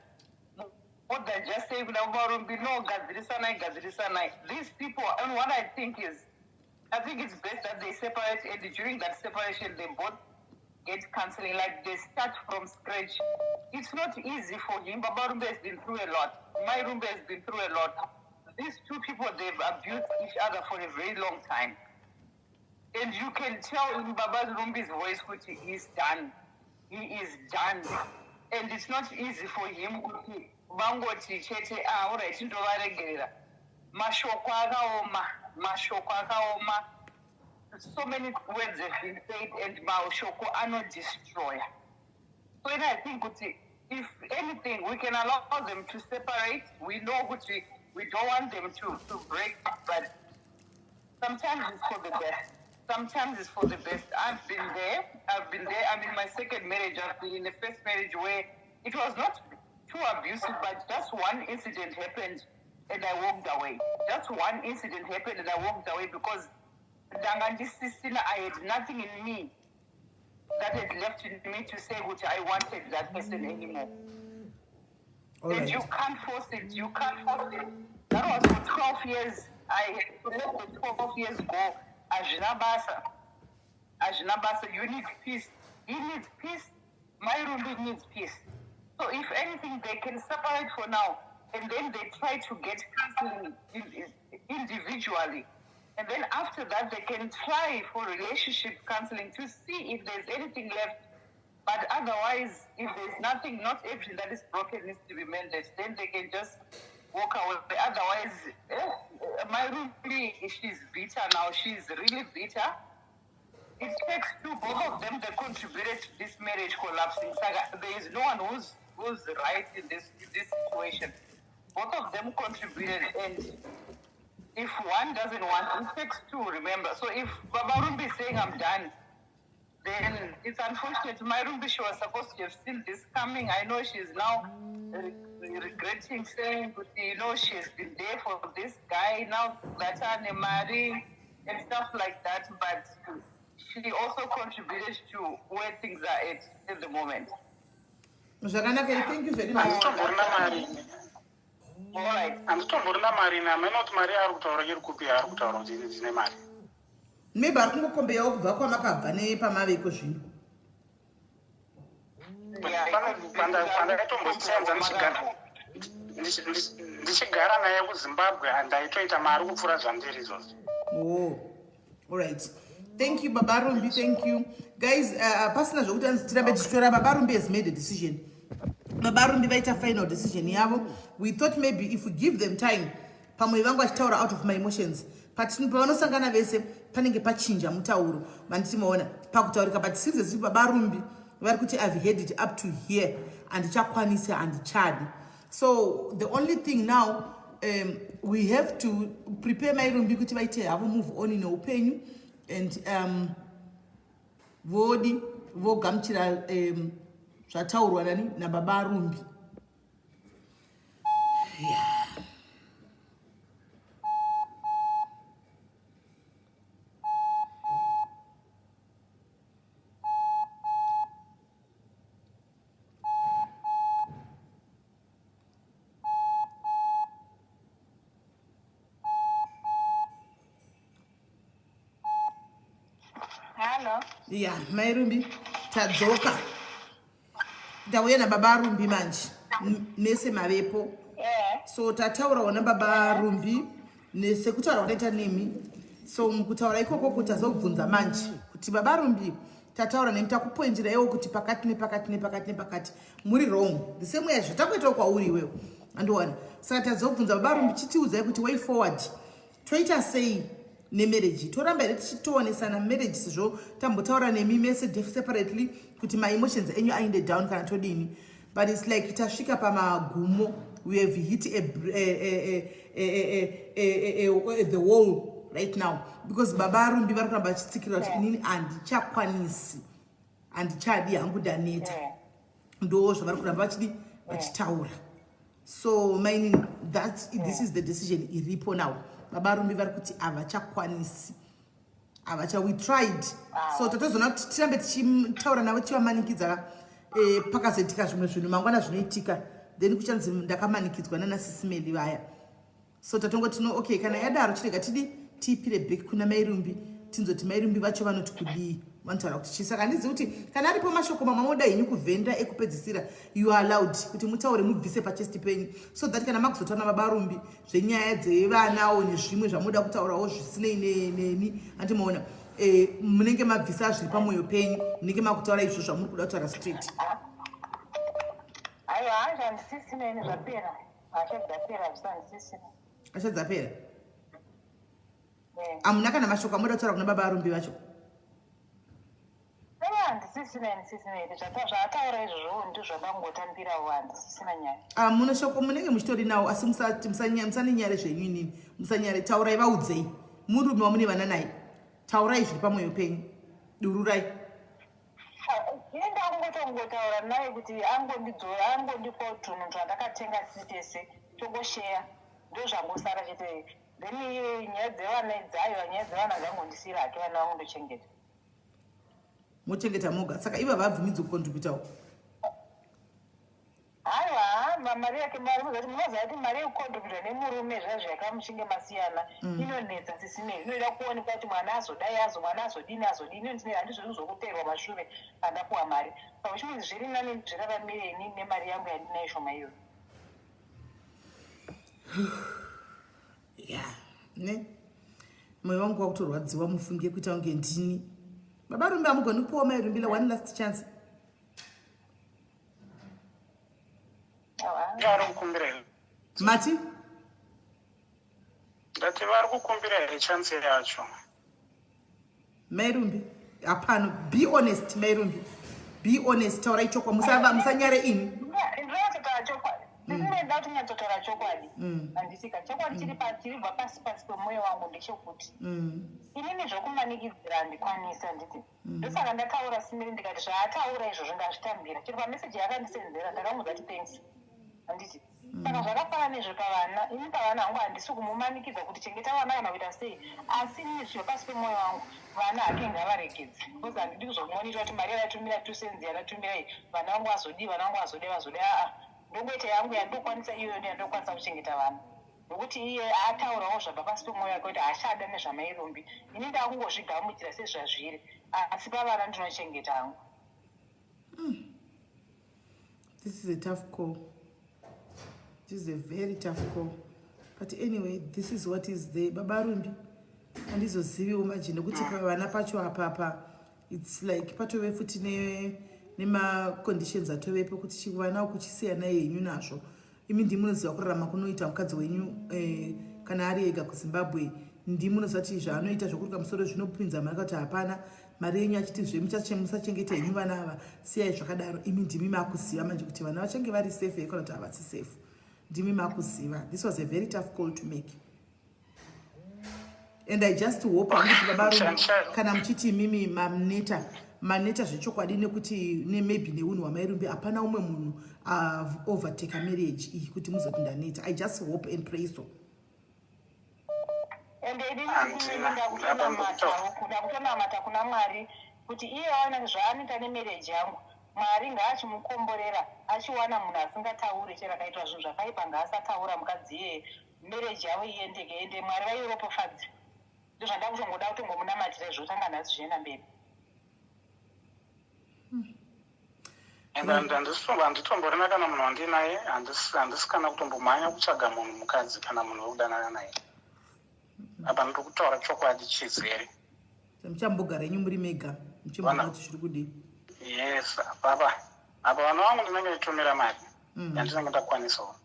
more than just saying Marumbi, no, gadzirisana. These people, and what I think it's best that they separate, and during that separation they both get counseling, like they start from scratch. It's not easy for him. Baba Rumbi has been through a lot. My Rumbi has been through a lot. These two people, they've abused each other for a very long time. And you can tell in Baba Rumbi's voice that he is done. He is done. And it's not easy for him to bangoti chete alright ndovaregerera. Mashoko akaoma. So many words have been said, and Shoko are not destroyer. So I think if anything, we can allow them to separate. We know we don't want them to break up, but sometimes it's for the best. Sometimes it's for the best. I've been there. I'm in my second marriage. I've been in the first marriage where it was not too abusive, but just one incident happened and I walked away. Just one incident happened and I walked away because I had nothing in me that had left in me to say which I wanted that person anymore. Right. And you can't force it. That was for 12 years. I had to let the 12 years go. Ajnabasa, you need peace. He needs peace. My Rumbi needs peace. So if anything, they can separate for now. And then they try to get counseling individually. And then after that, they can try for relationship counseling to see if there's anything left. But otherwise, if there's nothing, not everything that is broken needs to be mended, then they can just walk away. Otherwise, my Rumbi, she's bitter now. She's really bitter. It takes two, both of them, they contributed to this marriage collapsing. There is no one who's right in this situation. Both of them contributed, and if one doesn't want, it takes two, remember. So if Baba Rumbi is saying I'm done, then it's unfortunate. My Rumbi, she was supposed to have seen this coming. I know she's now regretting saying, she's been there for this guy, now that I'm married and stuff like that, but she also contributed to where things are at the moment. Thank you very much. Handitomborina mari nami inoti mari ari kutaura iri kupi ari kutaura kuti dzine mari. Maybe ari kungokombeyawo kubva kwamakabva nepamaveko zvino. Pandaitombosenza ndichigara naye kuZimbabwe handaitoita mari kupfuura zvandiri izvozvo. Oh, all right. Thank you, Baba Rumbi. Thank you. Guys, pasina zvokuti tirambe tichitora. Baba Rumbi has made a decision. baba rumbi vaita final decision yavo. We thought maybe if we give them time pamwe vangu vachitaura out of my emotions pavanosangana vese panenge pachinja mutauro manditi maona pakutaurika, but since baba rumbi vari kuti I've heard it up to here handichakwanisa handichadi. So the only thing now we have to prepare my rumbi kuti vaite havo move on neupenyu and vogamuchira zvataurwa nani nababa rumbi. Yeah. Hello. Yeah, mai rumbi tadzoka tauya nababa rumbi manje nese mavepo. So tataura na baba rumbi nese kutaura kunoita nemi. So mukutaura ikoko kutazobvunza manje kuti baba rumbi tataura nemi takupoinjira iwo kuti pakati nepakati muri wrong the same way as zvatakuita kwauri iwewe andiwana. Saka tazobvunza baba rumbi chitiudzai kuti way forward toita sei nemarriage. Toramba here tichitoonesana marriage sizvo tambotaura nemi mese separately kuti my emotions enyu aende down kana todini, but it's like tasvika pamagumo. We have hit the wall right now because baba rumbi vari kuramba vachitsikira kuti inini handichakwanisi handichadi hangu ndaneta, ndo zvavari kuramba vachitaura. So meaning that this is the decision iripo now. Baba rumbi vari kuti havachakwanisi we tried. So tatozoona kuti tirambe tichitaura navo tichivamanikidza pakazoitika zvimwe zvinhu mangwana zvinoitika then kuchanzi ndakamanikidzwa nana sisimeli vaya. So tatongoti no okay kana yadaro chirega tiipire back kuna mai rumbi tinzoti mai rumbi vacho vanoti kudii vanotaura kuti chi. Saka handizivi kuti kana aripo mashoko mamamoda henyu kuvhenda ekupedzisira you are allowed kuti mutaure mubvise pachesti penyu so that kana makuzotaura nababa rumbi zvenyaya dzevanawo nezvimwe zvamuda kutaurawo zvisinei neni handimaona munenge mabvisa zviri pamwoyo penyu munenge makutaura izvo zvamuri kuda kutaura straight. Aiwa hanzi handisisina ini zvapera achadzapera zvisandisisina achadzapera. Hamuna kana mashoko amuda kutaura kuna baba rumbi vacho? handisisina ini zvataura izvozvo ndizvakangotambirawo handisisina nyaya. Mune shoko munenge muchitori nawo asi musanyare zvenyu inini musanyare. Taurai vaudzei murume wamune vana naye taurai zviri pamwoyo penyu dururai. Ini ndakungotaura naye kuti angondipawo tunhu twandakatenga tese tongosheya ndo zvangosara chete then nyaya dzevana idzayo nyaya dzevana dzangondisira hake vana vangondochengeta mochengeta moga. Saka iva vabvumidzi kukontributawo. Aiwa mari yake muzati munoziva kuti mari yekukontributa nemurume zvazvo yakamushinge masiyana inonetsa sisinei. Inoda kuonekwa kuti mwana azodai mwana azodini inondinei handizvoni zvokuteerwa mashure pandapuwa mari. Saka chimwe zviri nani zviraramire ini nemari yangu yandinayo shoma iyoyo. Yeah, ne mwoyo wangu wakutorwadziwa mufungie kuita kunge ndini. Baba rumbi hamugoni kupiwa mai rumbi one last chance. vari kukumbira here Mati ndati vari kukumbira here chance yacho. mai rumbi hapano, be honest mai rumbi, be honest. Taurai chokwadi musanyare ini. Ndinotaura chokwadi ndinoda kuti nyatsotaura chokwadi handisika chokwadi chiribva pasi pemwoyo wangu ndechekuti inini zvokumanikidzira handikwanisa handiti. Ndosaka ndataura simiri ndikati zvaataura izvozvo ndazvitambira chiri pameseji yakandisenzera ndakamuudza kuti thanks handiti. Saka zvakafanana nezvepavana ini pavana hangu handisi kumumanikidza kuti chengeta vana kana kuita sei asi inini zviro pasi pemwoyo wangu vana hake ngavaregedze because handidi kuzomonita kuti mari yadatumira tusenzi yadatumirai vana vangu vazodii vazode ndongoita yangu yandokwanisa iyoyo yandokwanisa kuchengeta vana nokuti iye ataurawo zvabva pasi pemwoyo wake kuti achada nezvamai rumbi ini ndakungozvigamuchira sezvazviri asi pavana ndinochengeta hangu. This is a tough call. This is a very tough call. But anyway, this is what is there. Baba rumbi handizoziviwo maji nekuti pavana pacho apapa it's like patove futi nemaconditions atovepo kuti chivana kuchisiyana yenyu nazvo. Imi ndimunoziva kurarama kunoita mukadzi wenyu kana ari ega kuZimbabwe. Ndimunoziva kuti zvaanoita zvokuruka musoro zvinopinza mari kuti hapana mari yenyu achiti musachengeta henyu vana ava siyai zvakadaro. Imi ndimi makuziva manje kuti vana vachange vari safe kana kuti havasi safe. Ndimi makuziva. This was a very tough call to make. And I just hope kuti baba kana muchiti mimi maneta zvechokwadi nekuti maybe neunhu hwamairumbi hapana umwe munhu overtake marriage iyi kuti muzoti ndaneta. I just hope and pray so. Ende ndakutonamata kuna Mwari kuti iye waona zvaanoita nemarriage yangu. Mwari ngaachimukomborera achiwana munhu asingatauri chero akaitwa zvinhu zvakaipa ngaasataura mukadzi iyeye marriage yavo iendeke ende Mwari vairopofadzi. Ndozvanda kutongoda kutongomunamatira zvotanga nhasi zvienda mberi. Handitomborina kana munhu wandinaye, handisi kana kutombomhanya kutsvaga munhu mukadzi kana munhu wekudanana naye. Apa ndokutaura chokwadi chizere. Muchambogara yenyu muri mega muchimbona kuti zviri kudii? Yes, apa vana vangu ndinenge nditomera mari yandinenge ndakwanisawo.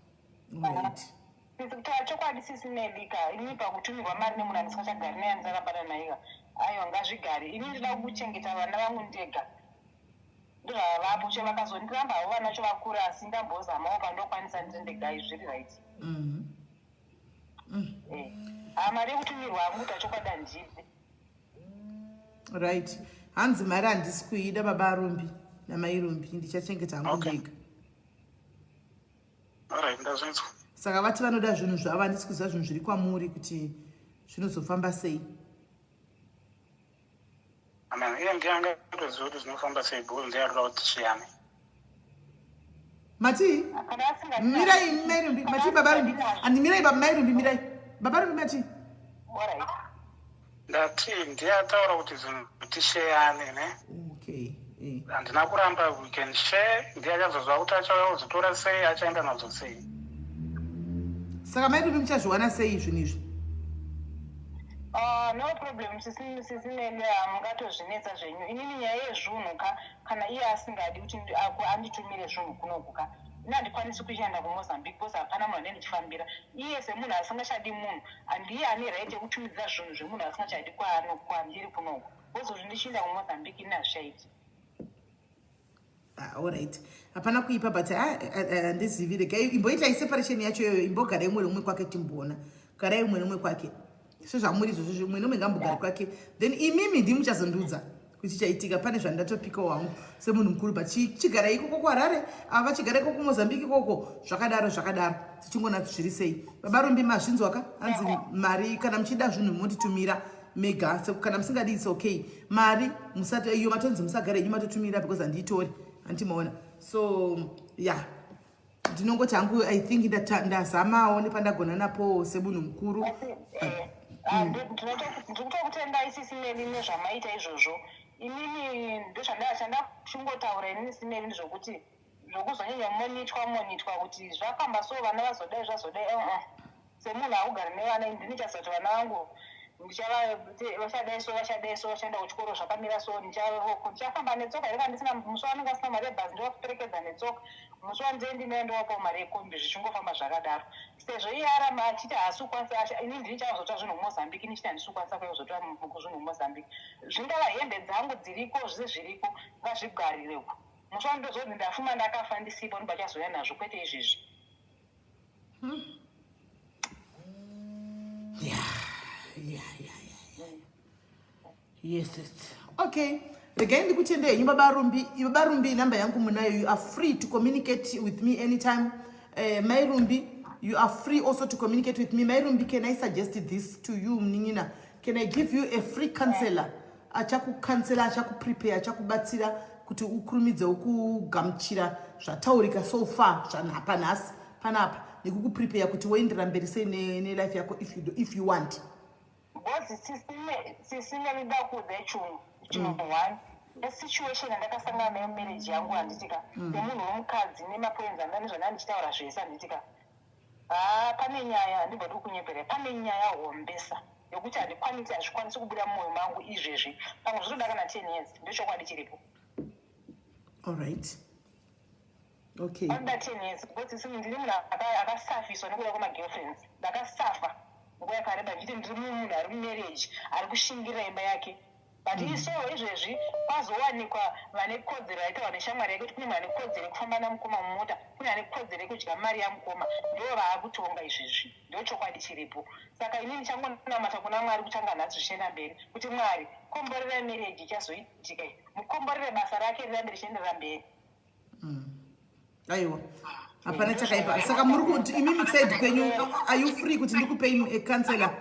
Right. Kutaura chokwadi sisi nedika ini pakutumirwa mari nemunhu andisingachagari naye andisakabata naye aiwa ngazvigare. Ini ndinoda kuchengeta vana vangu ndega. Ndozvavapo chavakazondiramba havo vana vacho vakura asi ndambozamawo pandokwanisa ndendega zviri right. Mari yekutumirwa hangu kuti chokwadi handipe. Right. Hanzi mari handisi kuida baba arumbi namairumbi ndichachengeta hangu ndega. Alright, ndazvinzwa. Saka vati vanoda zvinhu zvavo handisi kuziva zvinhu zviri kwamuri kuti zvinozofamba sei. Amen. Iye ndiyanga kutoziva kuti zvinofamba sei bhuri ndiyarura kuti chiyane. Mati? Mirai mairumbi, mati baba arumbi. Andi mirai baba mairumbi mirai. Baba arumbi mati? Alright. Ndati ndiyataura kuti zvinhu tisheyane ne. Okay. Handina kuramba we can share. Ndiyachazozva kuti achazotora sei achaenda nazo sei. Saka mairumbi muchazviwana sei zvinhu izvi? No problem, sisinene mungatozvinetsa zvenyu. Inini nyaya yezvunhu kana iye asingadi kuti anditumire zvinhu kunokuka. Ini handikwanisi kuchienda kuMozambique because hapana munhu anendichifambira. Iye semunhu asingachadi munhu handiye ane right yekutumidzira zvinhu zvemunhu asingachadi kwandiri kunoku. Bozozvi ndichienda kuMozambique ini hazvichaiti. Alright. Hapana kuipa but handizivire. Imboitai separation yacho iyoyo imbogarai umwe nomumwe kwake timboona. Garai umwe nomumwe kwake. Sezvamuri izvozvo umwe nomumwe ngambogara kwake. Then imimi ndimuchazondudza kuti chaitika pane zvandatopika wangu semunhu mukuru but chigara ikoko kuHarare ava chigara ikoko kuMozambique ikoko zvakadaro tichingona zviri sei. Baba rumbi mazvinzwa ka hanzi mari kana muchida zvinhu motitumira mega kana musingadi it's okay. Mari musati iyo matonzi musagara yenyu matotumira because handiitori handimaona. So yeah. Ndinongoti hangu I think ndazamawo nepandagona napo semunhu mukuru. Ndinotokutenda isisi neni nezvamaita izvozvo. Inini ndozvandachongotaura inini sineni zvokuti zvokuzonyanya monitwa kuti zvafamba so vana vazodai semunhu augari nevana ndinichazoti vana vangu vachadai so vachaenda kuchikoro zvakamira so ndichafamba netsoka reka ndisina musi wanenge asina mari yebhazi ndokuperekedza netsoka musi wanzendi ndaendawapo mari yekombi zvichingofamba zvakadaro sezvo iye aramba achiti haasi kukwanisa ini ndinichazotora zvinhu kuMozambique ini chiti handisi kukwanisa kuzotora zvinhu kuMozambique zvingava hembe dzangu dziriko zvese zviriko ngazvigarireko musi wandozoti ndafuma ndakafa ndisipo ndibachazoya nazvo kwete izvizvi. Yes. Okay. Again, ndikutende yenyu baba rumbi namba yangu munayo. You are free to communicate with me anytime. Mairumbi, you are free also to communicate with me. Mairumbi, can I suggest this to you, Mningina? Can I give you a free counselor? Achaku prepare, achakubatsira kuti ukurumidze ukugamuchira zvataurika so far zvanhasi panapa nekukuprepare kuti woendera mberi sei nelife yako if you want. Bozi sisine lidakuze chinhu one esituation yandakasangana nayo marriage yangu handitika nemunhu womukadzi nemapoenzi andani zvandandichitaura zvese handitika pane nyaya handibvadi kunyepera pane nyaya hombesa yokuti hazvikwanisi kubuda mumwoyo mangu izvezvi pamwe zvitoda kana 10 years ndochokwadi chiripo. All right. Okay. Under 10 years, because it's in the surface on my girlfriends. Like a suffer. Where can I didn't remove a marriage? I'll be shingle in Bayaki. But he saw as one when it called the right on the Shamari, good woman, and called the Commandant Motor, when I called the Rikuch Mariam Koma, Dora Abutonga is don't you quite chiripo. Saka in Chaman Namatakuna Changana to Shena Bay, which you marry. Combat marriage, just wait. Mukomba Basaraki and the Shenrambe. Aiwa. Hapana chakaipa. Saka muruku imimi said kwenyu are you free kuti ndikupe a counselor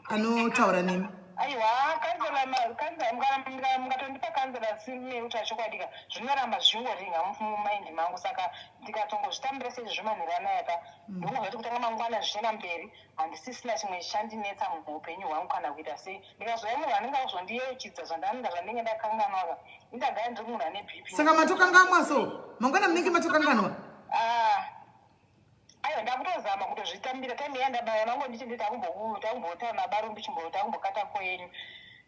anotaura nemi? Aiwa, counselor mngatondipa counselor simi utachokwadika. Zvinoramba zvingoringa mumind mangu saka ndikatongozvitambira sezvimanhira nayaka. Ndinobva kutanga mangwana zvichenda mberi handisisina chimwe chandinetsa muupenyu hwangu kana kuita sei. Ndikazoya munhu anenge azondiyeuchidza zvandinenge ndakanganwaka. Ndagara ndiri munhu ane BP. Saka matokanganwa so? Mangwana munenge matokanganwa? Aiwa ndakutozama kutozvitambira time yandabaya mango ndichiti takumbotaura nabarumbi chimbotambokata kwenyu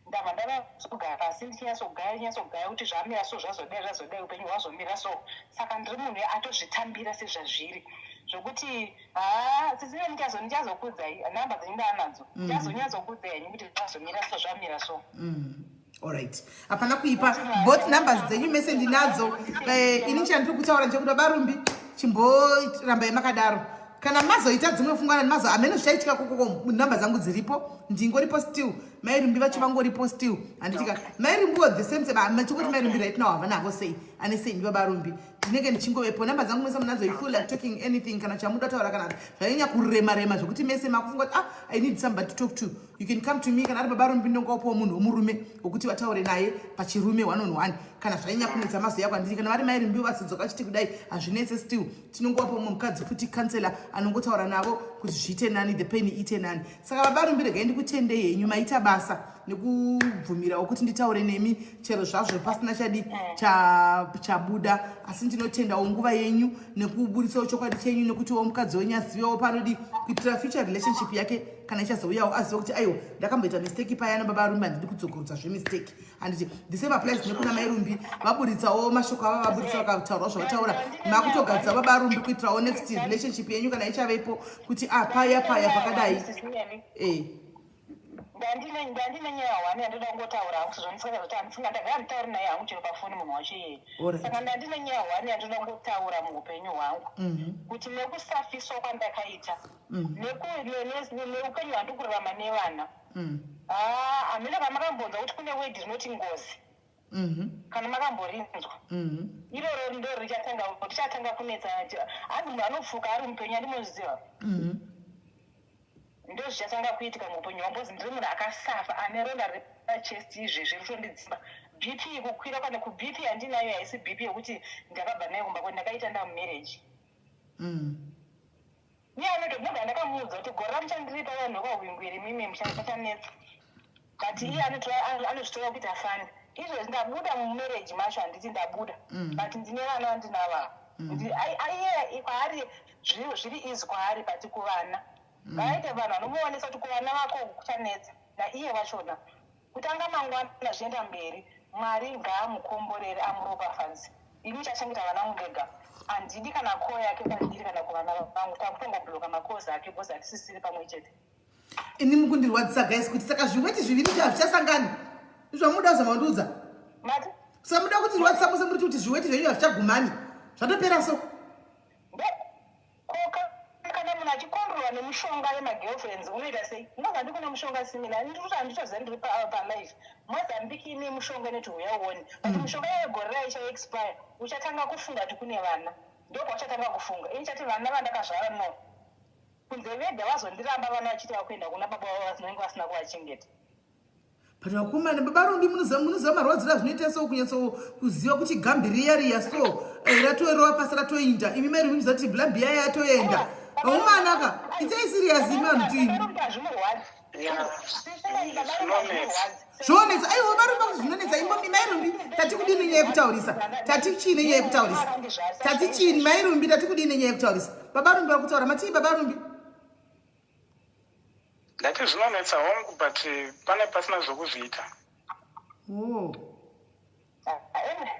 ndabva ndavazogara pasi ndichinyatsogaya kuti zvamira so zvazodai upenyu hwazomira so saka ndiri munhu atozvitambira sezvazviri zvokuti sisine ndichazokudzai nhamba dzenyu ndaanadzo ndichazonyatsokudzai nekuti zvazomira so zvamira so. Alright. Hapana kuipa both numbers dzenyu mese ndinadzo. Ini chandiri kutaura ndechekuti barumbi chimboramba yemakadaro. Kana mazoita dzimwe fungana mazo amene zvichaitika kokoko namba dzangu dziripo ndingoripo still mairumbi vacho vangoripo still handitika mairumbiwo the same machikuti mairumbi right now havana havo sei ane sei ndiva barumbi ndinenge ndichingovepo namba dzangu mese munadzo you feel like talking anything kana chamuda taura kana zvanyanya kurema zvokuti mese makufunga kuti I need somebody to talk to you can come to me kana ari babarumbi ndongapowo munhu womurume wokuti vataure naye pachirume 1-on-1 kana zvanyanya kunetsa mazo yako handiri kana vari mairumbiwo vasidzoka chiti kudai hazvinetse still tinongowapo mumwe mukadzi futi counselor anongotaura navo kuti zviite nani the pain iite nani saka babarumbi regai ndikutendei henyu maita basa nekubvumirawo kuti nditaure nemi chero zvazvo pasina chadi chabuda asi ndinotendawo nguva yenyu nekuburitsawo chokwadi chenyu nekutiwo mukadzi wenyu azivewo panodi kuitira future relationship yake kana ichazouyawo azive kuti aiwa ndakamboita mistake payana babarumbi handidi kudzokorotsa zvemistake handiti the same applies nekuna mairumbi vaburitsawo mashoko ava vaburitsa vakataurawo zvavataura makutogadzisa babarumbi kuitirawo next relationship yenyu kana ichavepo kuti paya pakadai ndandine nyaya hwani yandoda kungotaura hangu sezvandisaka kuti handifunga ndagara nditauri naye hangu chero pafoni munhu wacho iyeye saka ndandine nyaya hwani yandoda kungotaura muupenyu hwangu kuti nekusafiswa kwandakaita neupenyu hwandi kurarama nevana hamina pamakambonza kuti kune wedi rinoti ngozi kana makamborinzwa iroro ndo richatanga kunetsa hanzi munhu anofuka ari mupenyu andimoziva ndo zvichatanga kuitika muupenyu hwambozi ndiri munhu akasafa ane ronda repachest izvezvi ritondidzimba bp kukwira kana kubp handinayo haisi bp yekuti ndakabva nayo kumba kwati ndakaita ndamumarriage iye anotobuda andakamuudza kuti gore ramuchandiripa vanhu vakahwingwiri mimi muchanetsa but iye anozvitora kuti afani izvezvi ndabuda mumarriage macho handiti ndabuda but ndine vana vandinava aiye kwaari zviri easy kwaari pati kuvana ngaite vanhu vanomuonesa kuti kuvana vako kuchanetsa naiye vachona kutanga mangwana zvienda mberi mwari ngaamukomborere amuropafadzi ini chachengeta vana mugega handidi kana koo yake kana ndiri kana kuvana vangu takutongobhuloka makozi ake bhozi hatisisiri pamwe chete ini mukundirwadzisa guys kuti saka zviweti zviviri zvichasangani izvamuda kuzamandudza mati samuda kuti rwadzisa muse muri kuti zviweti zvenyu hazvichagumani zvatopera so kana munhu achikondorwa nemushonga yemagirlfriends unoita sei unonga ndikune mushonga simila ndikuti handitoziva ndiri palife mozambique ine mushonga inoti uyauoni but mushonga yegore raichaexpire uchatanga kufunga kuti kune vana ndokwauchatanga kufunga ini chati vana vandakazvara no kunze vega vazondiramba vana vachiti vakuenda kuna baba vavo vanenge vasina kuvachengeta but vakomana babarumbi munoziva marwadziro azvinoita so kunyatsokuziva kuti gambiriya so ratoerowa pasi ratoinda imi mairumbi muziva kuti blambia yatoenda vakomanaka itai serious imanhu tini zvonetsa aiwa varumba kuzvinonetsa imbomi mairumbi tati kudini nyaya yekutaurisa tati chii nenyaya yekutaurisa tati chini mairumbi tati kudini nenyaya yekutaurisa babarumbi vari kutaura matii babarumbi ndati zvinonetsa hongu but pane pasina zvokuzviita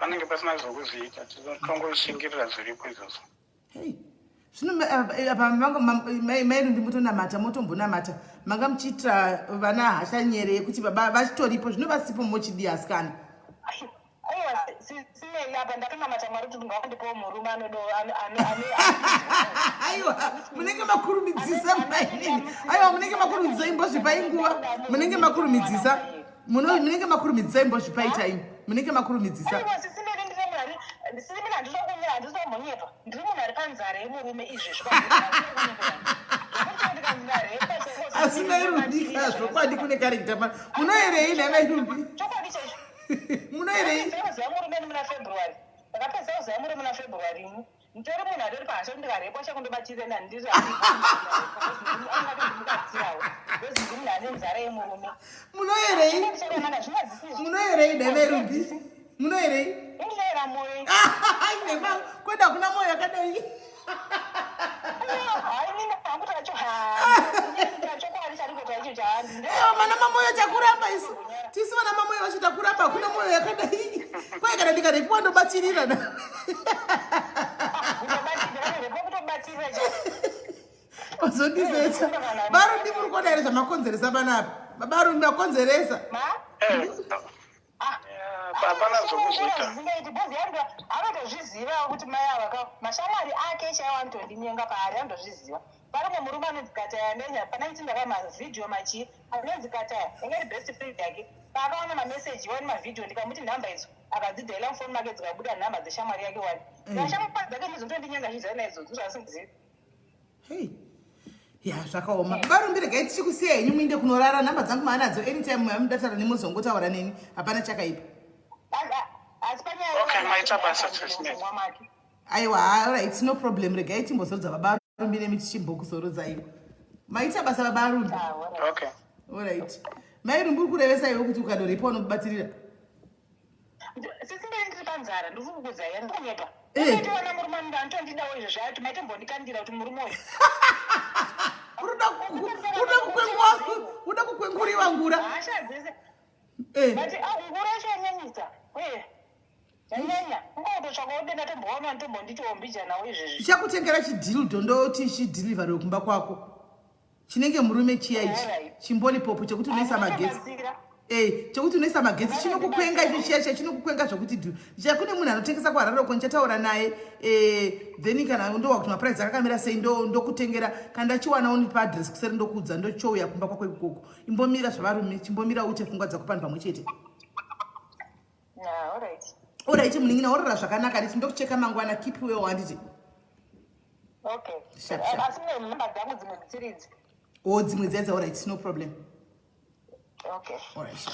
panenge pasina zvokuzviita tinotongoshingira zviripo izvozvo. Hey. Zvino apa mairi ndimotonamata motombonamata manga muchiitira vana hasha nyere yekuti baba vachitoripo zvino vasipo mochidi asikana. Aiwa sinei apa ndakanamata Mwari kuti ngawandipawo murume aiwa munenge makurumidzisa maini aiwa munenge makurumidzisa imbozvipai nguva munenge makurumidzisa munenge makurumidzisa imbozvipai time munenge makurumidzisa. Aiwa sisinei ndiri Mwari ndisimina ndizokunyira ndizomonyepa ndiri munhu ari panzara yemurume izvezvi asi mairundika zvokwadi kune karekta pa munoerei namairumbi munoerei murume muna February vakapedza kuziva murume muna February nditori munhu atori pahasha ndikarepo achakundobatirana ndiri angatomukatirawo ndiri munhu ane nzara yemurume. Munoerei munoerei namairumbi munoerei indlera moyo kwenda kuna moyo yakadai mana mamoyo chakuramba isu tisi vana mamoyo vachida kuramba kuna moyo yakadai kwai kana ndikarepiwa ndobatsirirana wazondizetsa varumbi muri kuona here zvamakonzeresa panapa varumbi makonzeresa hapana zvokuzviita. anotozviziva kuti mai ava mashamwari ake chaiwo anotondinyenga paari anotozviziva. Parimwe murume anonzi Kataya ndenya pana kuti ndakamavhidhiyo machi anonzi Kataya ingari best friend yake paakaona mameseji wani mavhidhiyo ndikamuti nhamba idzo akadzidhaila mufoni make dzikabuda nhamba dzeshamwari yake wani nashamwari dzake mizotondinyenga zvizaina idzodzo zvasingizivi. ya zvakaoma varumbire gai tichikusiya henyu muinde kunorara nhamba dzangu maanadzo anytime yamudatara nemuzongotaura neni hapana chakaipa. Okay, maita basa trisnet. Aiwa, alright, no problem. Regai timbozodza baba rumbi nemichimbokuzorudza ivo. Maita basa baba rumbi. Okay. Alright. Mai rumbi kurevesa ivo kuti ukadorepa unokubatirira. Sisindiri ndiri panzara ndikukudza ya ndonyepa. Kuti wana murume wangu antondidawo izvo zvati maite mbondikandira kuti murume uyu. Uda kukwenguriwa ngura. Hasha dzese. Bati ngura yanyanyisa. Nyanya, ungototsvaka udenda tomboona ntombonditi ombija nawo izvezvi. Ndichakutengera chidhildo ndoti chidhilivhari kumba kwako. Chinenge murume chiya ichi. Chimbolipopu chekuti unoisa magetsi. Chekuti unoisa magetsi chinokukwenga ichi chiya chinokukwenga zvokuti kune munhu anotengesa kuhararoko ndichataura naye then kana ndowa kuti mapuraizi akakamira sei ndokutengera kana ndachiwanawo nipa adresi kuseri ndokuudza ndochouya kumba kwako ikoko. Imbomira zvavarume chimbomira ute pfungwa dzako panhu pamwe chete. Alright, muningina orora zvakanaka nditi ndokucheka mangwana keep well handiti. Okay. Asi mune nhamba dzangu dzimwe dzitsiridzi. Dzimwe dzedza alright, no problem. Okay. Alright.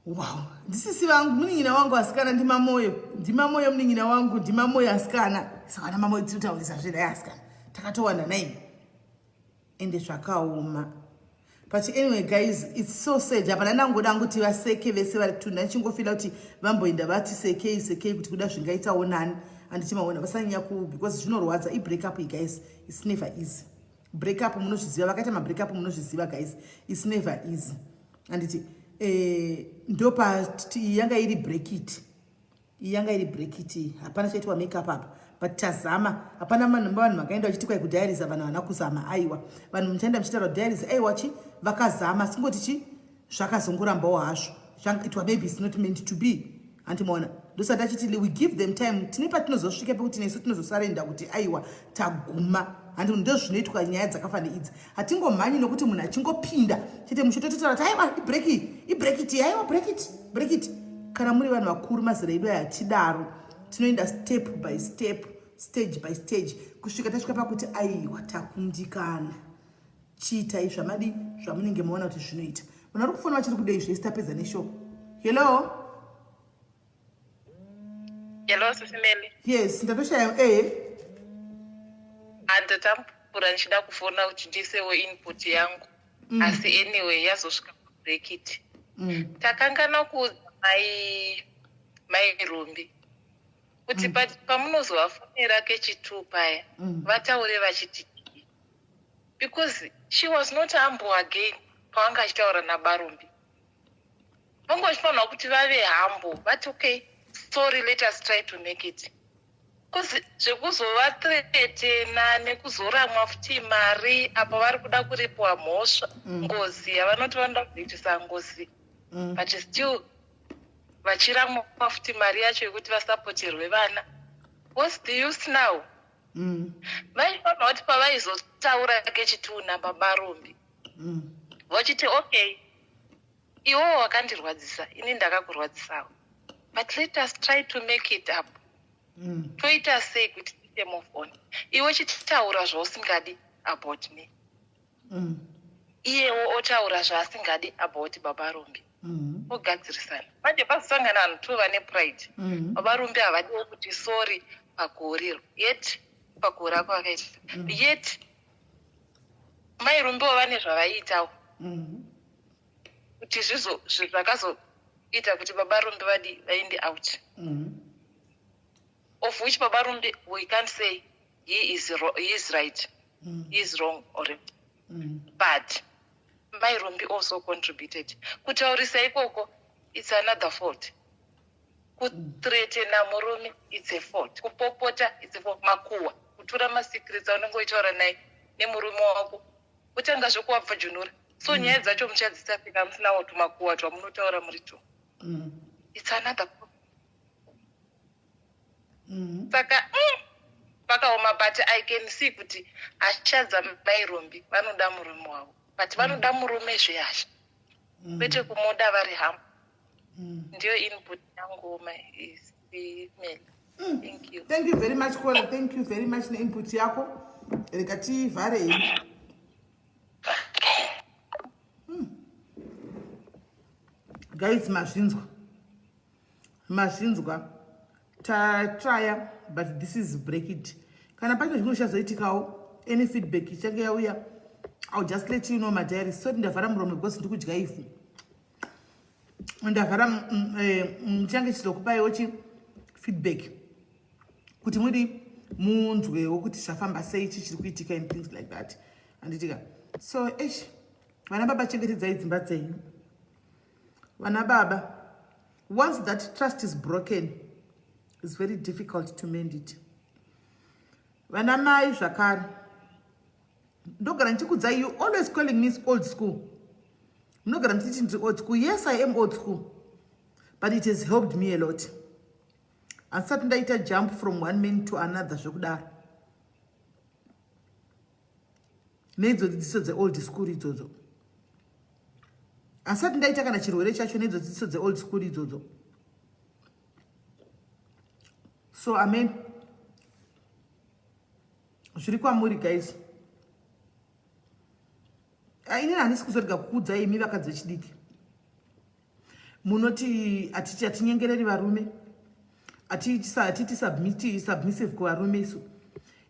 Wow, ndisisi vangu muningina wangu asikana ndimamoyo muningina wangu ndimamoyo asikana. Saka mamoyo tutaurisa zvira asikana. Takatowanda naye. Ende zvakaoma. But anyway, guys, it's so sad. Hapana nangoda kuti vaseke vese vari tunda ndichingofila kuti vamboenda vati sekei kuti kuda zvingaitawo nani andichimaona vasanyanya because zvinorwadza break up guys, it's never easy. Break up munozviziva vakaita ma break up munozviziva guys, it's never easy. Anditi ndopa yanga iri break it hapana chaitwa make up apa but tazama hapana vanhu vakaenda vachiti kwai kudiaries vanhu vana kuzama aiwa vanhu muchaenda muchitaura diaries aiwachi vakazama singoti chi zvakazongorambawo hazvo it was maybe it's not meant to be antimaona ndosati achiti we give them time tine patinozosvika pekuti nesu tinozosarenda kuti aiwa taguma handi ndo zvinoitwa nyaya dzakafanira idzi hatingomhanyi nokuti munhu achingopinda chete muchitotaura kuti aiwa break it kana muri vanhu vakuru mazera edu aya hatidaro tinoenda step by step stage by stage kusvika tasvika pakuti aiwa takundikana chiitai zvamadi zvamunenge maona kuti zvinoita munhu ari kufona vachiri kudei zvese tapedza neshow. Hello Sisimeli. Yes, ndatoshaya handitambura ndichida kufona kuti ndisewo input yangu asi anyway yazosvika break it. Takangana kuudza mai rumbi kuti pamunozovafonera kechitu paya vataure vachiti because she was not humble again pavanga achitaura nabarumbi vangofanirwa kuti vave hambo vati okay sorry let us try to make it kuzi zvekuzovatretena nekuzoramwa futi mari apa vari kuda kuripwa mhosva ngozi yavanoti vanoda kuzoitisa ngozi but still vachiramwa futi mari yacho yekuti vasapoterwe vana. What's the use now? Vaifanirwa kuti pavaizotaura kechitunha babarombi vachiti okay iwo wakandirwadzisa ini ndakakurwadzisawo but let us try to make it up. Toita sei kuti tiite move on? Iwe chitaura zvausingadi about me. Iyewo otaura zvaasingadi about babarombi. Ogadzirisana. Manje pasangana vanhu tu vane pride. Babarombi havadiwo kuti sorry pakuuriro. Yet pakura ako akaita. Yet mairumbiwo vane zvavaiitawo. Kuti zvakazoita kuti babarombi vaende out. Of which babarombi we can't say he is right, he is wrong already. But mairombi also contributed. Kutaurisa ikoko, it's another fault. Kutretena murume, it's a fault. Kupopota, it's a fault. Makuwa, kutura masikiriza unongoitaura naye nemurume wako. Kutanga zvokuwabva junura. So nyaya dzacho muchadzisafika musinawo tumakuwa twamunotaura muri tu. It's another fault. Saka pakaoma but I can see kuti achadza mairombi vanoda murume wavo but vanoda murume zveyasha kwete kumuda vari hamwe. Ndiyo input yangu is female. Thank you very much Kola. Thank you very much input yako. Reka tivhare hii. Guys, mazvinzwa tatraya but this is break it. Kana pane zvimwe zvichazoitikawo any feedback ichange yauya I'll just let you know my diary. So ndavhara muromo because ndikudya ifu. Ndavhara mchange chizokupaiwo feedback kuti muri munzwewo kuti zvafamba sei chichiri kuitika and things like that. Anditika so vana baba chengetedzai dzimba dzenyu. Vana baba, once that trust is broken, it's very difficult to mend it. Vana mai zvakare, ndogara ndichikudzai, you always calling me old school. Munogara muchiti ndiri old school. Yes, I am old school, but it has helped me a lot. Asati ndaita jump from one man to another zvokudaro. Nedzo dzidziso dzeold school idzodzo. Asati ndaita kana chirwere chacho nedzo dzidziso dzeold school idzodzo. So amen. Zviri kwamuri guys. Ini handisi kuzorega kukudzai imi vakadzi vechidiki. Munoti atinyengereri varume. Atiti submissive kuvarume isu.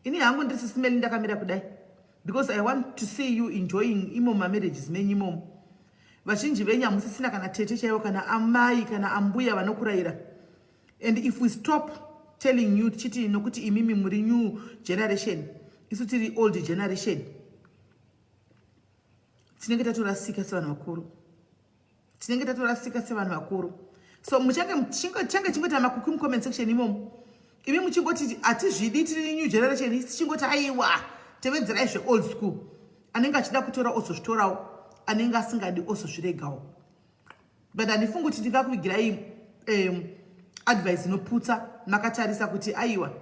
Ini hangu ndiri sisimeli ndakamira kudai. Because I want to see you enjoying imo marriages menyu imomo. Vazhinji venyu hamusisina kana tete chaivo kana amai kana ambuya vanokurayira. And if we stop telling you chiti nokuti imimi muri new generation, isu tiri old generation, tinenge tatorasika sevanhu vakuru. Tinenge tatorasika sevanhu vakuru. So change chingotama kukim comment section imomo. Imi muchingoti atizvidi tiri new generation, isi chingoti aiwa tevedzerai zve old school. Anenge achida kutora ozozvitorawo. Anenge asingadi ozozviregawo. But handifungi kuti ndingakuvigirai advice inoputsa makatarisa kuti aiwa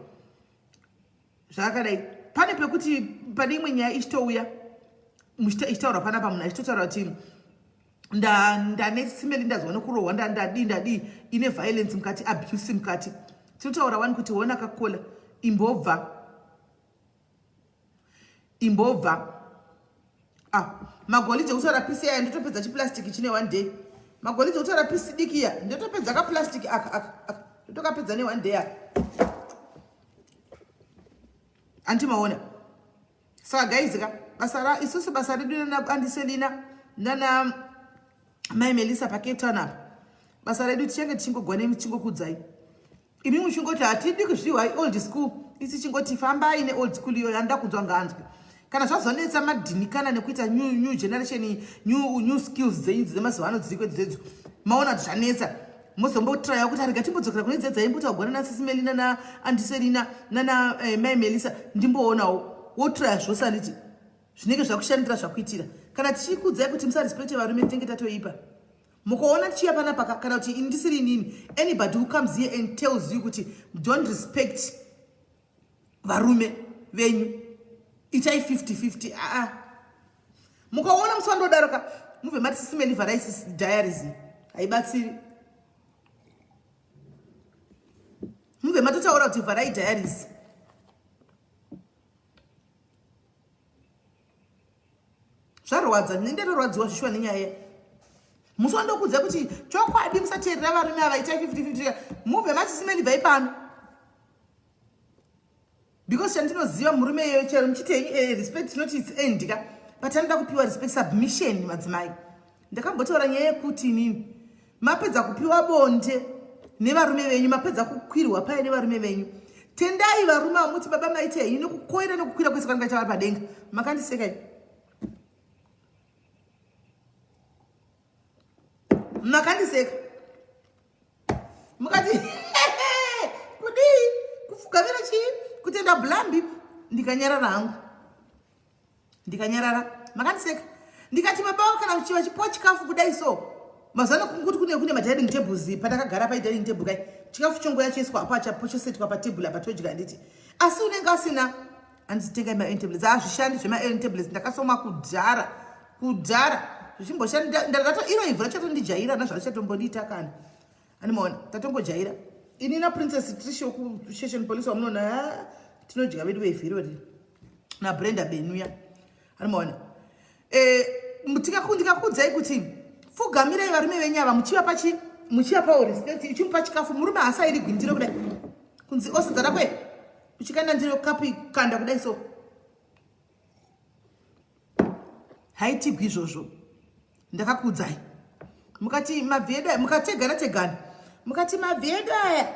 zvakadai. Pane pekuti pane imwe nyaya ichitouya ichitaura panapa munhu achitotaura kuti ndanesimeli ndazoona kurohwa ndadi ine violence mukati, abuse mukati. Tinotaura wani kuti wona kakola imbobva magolidze kutaura pisi aya ndotopedza chiplastic chine one day. Magolidze kutaura pisi diki ya ndotopedza kaplastic ndotokapedza ne one day aka. Antimaona. Saka guys isusu basa redu na Andiselina nana Mai Melissa paketana apa. Basa redu tichenge tichingogwana muchingokudzai. Imi muchingoti hatidi kuzviwa old school. Isi chingoti fambai ne old school iyo yanda kudzwa nganzwe. Kana zvazonetsa madhini kana nekuita new generation new skills dzemazuva ano dziri kwedzedzo maona kuti zvanetsa mozombotraya kuti arega timbodzokera kune dzedza imbuta kugona nasisi Melina naandiserina nana mai Melisa ndimboonawo wotraya zvose anditi zvinenge zvakushandira zvakuitira kana tichikudzai kuti musarespect varume tinenge tatoipa mukaona tichiya panapa kana kuti ini ndisiri inini anybody who comes here and tells you kuti don't respect varume venyu itai 50-50 mukaona musandodaroka mubve mati sisi Melina Rice diaries haibatsiri mubve matotaura kuti Varai diaries zvarwadza nenderorwadziwa zvishwa nenyaya musandokudza kuti chokwadi musateerera varume ava itai 50-50 mubve mati sisi Melina bvai pano because chandinoziva murume iyoyo chero muchitei respect not its end ka but anoda kupiwa respect submission madzimai ndakambotaura nyaya yekuti inini mapedza kupiwa bonde nevarume venyu mapedza kukwirwa pai nevarume venyu tendai varume amuti baba maitei nokukoira nokukwira kwese kwanga chavari padenga makandisekai makandiseka mukati kudii kufugamira chii kutenda blambi ndikanyarara hangu ndikanyarara makandiseka ndikati baba kana chiva chipo chikafu kudai so mazana kuti kune madining tables patakagara padining table kai chikafu chongo yachoiswa apa chapochosetwa patebhuru apa todya nditi asi unenge asina anditengai ma-iron tables azvishandi zvema-iron tables ndakasoma kudhara zvichimboshanda ndakato iro ivhu rachatondijaira nazvarichatombondiita kana animaona tatongojaira ini naprincess Tricia kustation police wamunoona tinodya vedu veivhirori nabrenda benuya animaona ndikakudzai kuti fugamirai varume venyava muchivapa respect ichimupa chikafu murume hasairi gwindiro kudai kunzi osadzana kwe uchikanda ndiro kapi kanda kudai so haitigwi izvozvo ndakakudzai mukati mavheda mukategana mukati mavheda aya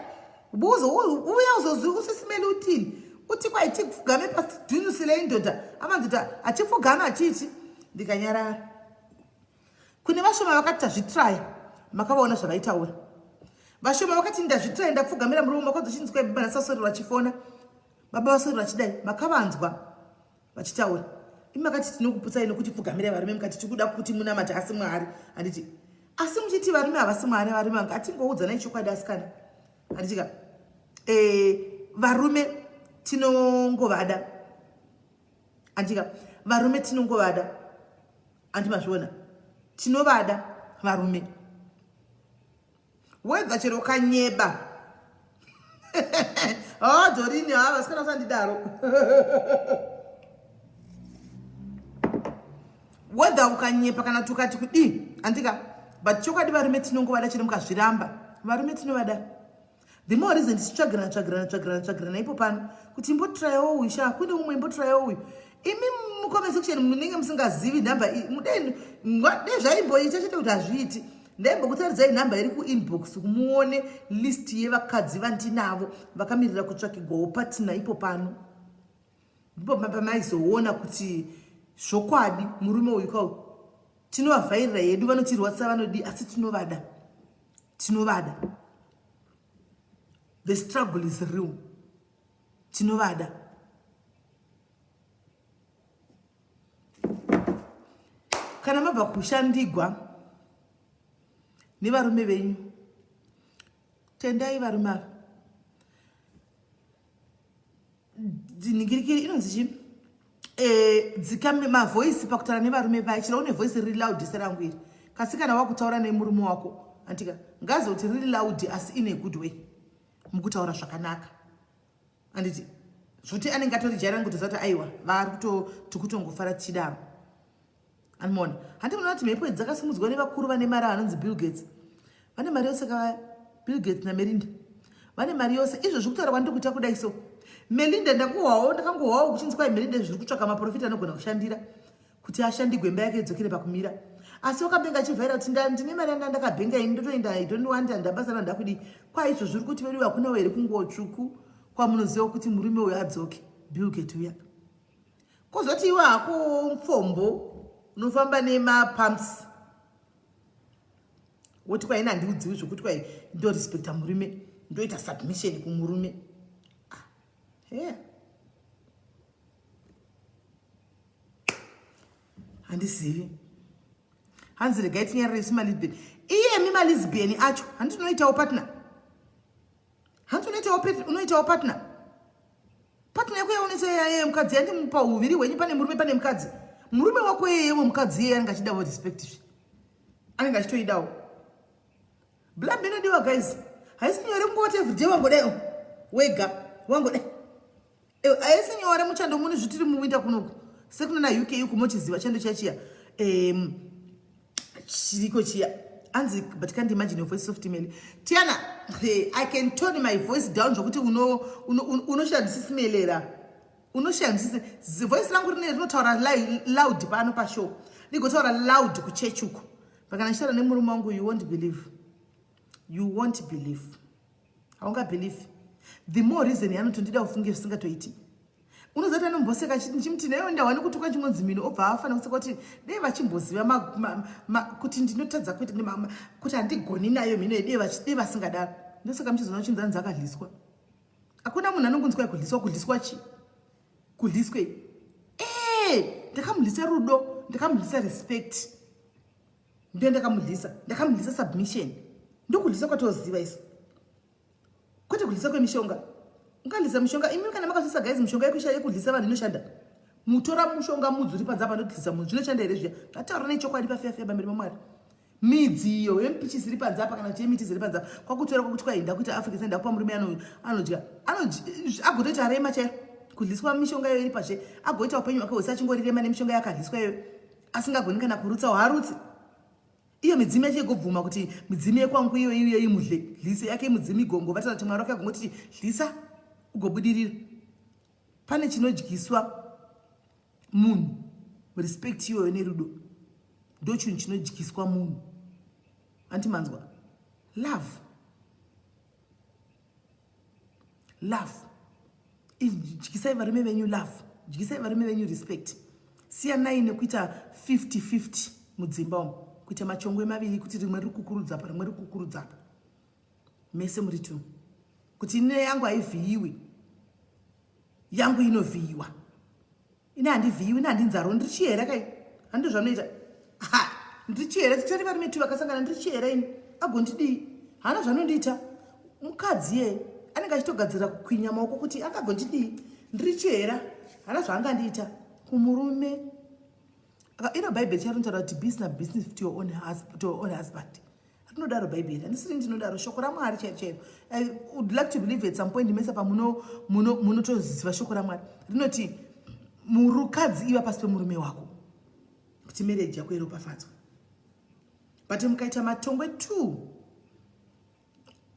uya uzoziva usisimeli utini uti kwaiti kufugame pasidhunisirei ndodha amadhodha achifugama achiti ndikanyarara kune vashoma vakati tazvitraya makavaona zvavaitaura vashoma vakati ndazvitraya ndakufugamira murume makadzochinzwa baba nasasori vachifona baba vasori vachidai makavanzwa vachitaura imi makati tinokuputsai nokuti fugamira varume mukati tikuda kuti munamata asi Mwari anditi asi muchiti varume havasi Mwari varume vanga atingoudzanai chokwadi asikana anditika varume tinongovada andika varume tinongovada andimazviona tinovada varume wedza chero kanyeba dorini vasikana usandidaro wedha ukanyepa kana tukati kudii andika but chokwadi varume tinongovada chero mukazviramba varume tinovada the more reason tichitsvagirana ipo pano kuti imbotrayawo uyu sha kune umwe imbotrayawo uyu imi mukome section munenge musingazivi nhamba iyi mudeni nezvaimboita chete kuti hazviiti ndaimbokutaridzai nhamba iri kuinbox kumuone list yevakadzi vandinavo vakamirira kutsvakigwawo patina ipo pano ndipo pamaizoona kuti zvokwadi murume uyu kwau tinovavhairira yedu vanotirwadzisa vanodi asi tinovada the struggle is real tinovada kana mabva kushandigwa nevarume venyu tendai varume ava dziningirikiri inonzi dzikame mavoisi pakutaura nevarume vai chira une voisi riri loud serangu iri kasi kana wakutaura nemurume wako antika ngazoti riri loud asi in a good way mukutaura zvakanaka anditi zvoti anenge atorijaira ngutozati aiwa vari tikutongofara tichidaro animona handimuona kuti mhepo dzakasimudzwa nevakuru vane mari vanonzi Bill Gates vane mari yose kavaya Bill Gates naMelinda vane mari yose izvo zvekutaura kwandiri kuita kudai so Melinda ndakangohwawo kuchinzwa Melinda zviri kutsvaka maprofita anogona kushandira kuti ashandigwe mba yake idzokere pakumira asi wakabenga achivhaira kuti ndine mari yanga ndakabenga ini ndotoenda idondiwanda ndabasana ndakudi kwaizvo zviri kuti vedu hakuna here kungotsvuku kwamunoziva kuti murume uyo adzoke Bill Gates uya kozoti iwe hako mfombo unofamba nemapumps woti kwai handiudziwi zvokuti kwai ndorespekta murume ndoita submission kumurume. Yeah. Handizivi. Hanzi regai tinyarare isu malisbian. Iyemi malisbian acho handi unoitawo partner. Hanzi unoitawo partner. Partner yako yaonesa yeye mukadzi yandimupa uviri hwenyu pane murume pane mukadzi. Murume wako yeye mukadzi yeye anenge achidawo respect. Anenge achitoidawo. Blame inodiwa guys. Haisi nyore kungoti everyday wangodayo. Wega wangodayo. Haisi nyore muchando muni zvitiri muwinda kunoku. Sekunona UK yuko mochiziva chando chachiya. Chiriko chia. Anzi, but can't imagine your voice soft email. Tiana, I can tone my voice down. Jokuti unoshandisimelera. The voice langu rinotaura loud pano pa show. Nikotaura loud ku church uko. Pakanashara nemurume wangu, you won't believe. You won't believe. Haunga believe. The more reason yanotondida ufunge usingatoiti. Unozati anomboseka chimti nayo ndawani kutuka chimodzi mino obva afana kuseka kuti dei vachimboziva kuti ndinotadza kuti handigoni nayo mino dei vasingadaro. Ndosaka muchizoona chinzanzi akadliswa. Hakuna munhu anongonzwa kudliswa chi? Kudliswe. Ndakamudlisa rudo, ndakamudlisa respect. Ndiyo ndakamudlisa submission. Ndokudlisa kwatoziva isu. Kwete kudlisa kwemishonga. Ungalisa mishonga imi kana makasisa guys mishonga yekusha yekudlisa vanhu inoshanda. Mutora mushonga mudzuri panzapa ndodlisa munhu zvinoshanda here zviya. Ngataura nechokwadi pafiya pamberi paMwari. Midziyo yempichi ziri panzapa kana kuti yemiti ziri panzapa kwakutora kwakuti kwaenda kuti Africa senda kupa murume anodya agotoita rema chairo kudliswa mishonga iyo iri pashe agoita upenyu hwake hwese achingorema nemishonga yakadliswa iyo asingagoni kana kurutsa harutsi. Iyo midzimu yacho igobvuma kuti midzimu yekwangu iyo imudle dlise yake midzimu igongo vatana kuti Mwari wake agongoti dlisa ugobudirira. Pane chinodyiswa munhu respect iyoyo nerudo ndo chinhu chinodyiswa munhu. Antimanzwa love dyisai varume venyu love, dyisai varume venyu respect. Siyanai nekuita 50-50 mudzimba umu, kuita machongwe maviri kuti rimwe riri kukurudza apa rimwe riri kukurudza apa. Mese muri tu kuti ine yangu haivhiyiwi, yangu inovhiyiwa. Ine handivhiyiwi, ine handinzaro, ndirichiyera kai handi zvanoita. Ndirichiyera titori varume tu vakasangana ndirichiyera ini agondidii hana zvanondiita. Mukadzi ye anenge achitogadzira kukwinya maoko kuti akagondidii ndirichiyera hana zvaangandiita. Kumurume ino Bible charontaura kuti business to your own husband. Rinodaro Bible handisiri ndinodaro shoko raMwari chairo. I would like to believe at some point mesa munotoziva shoko raMwari rinoti murukadzi iva pasi pemurume wako kuti marriage yako iropafadzwe. But mukaita matongwe 2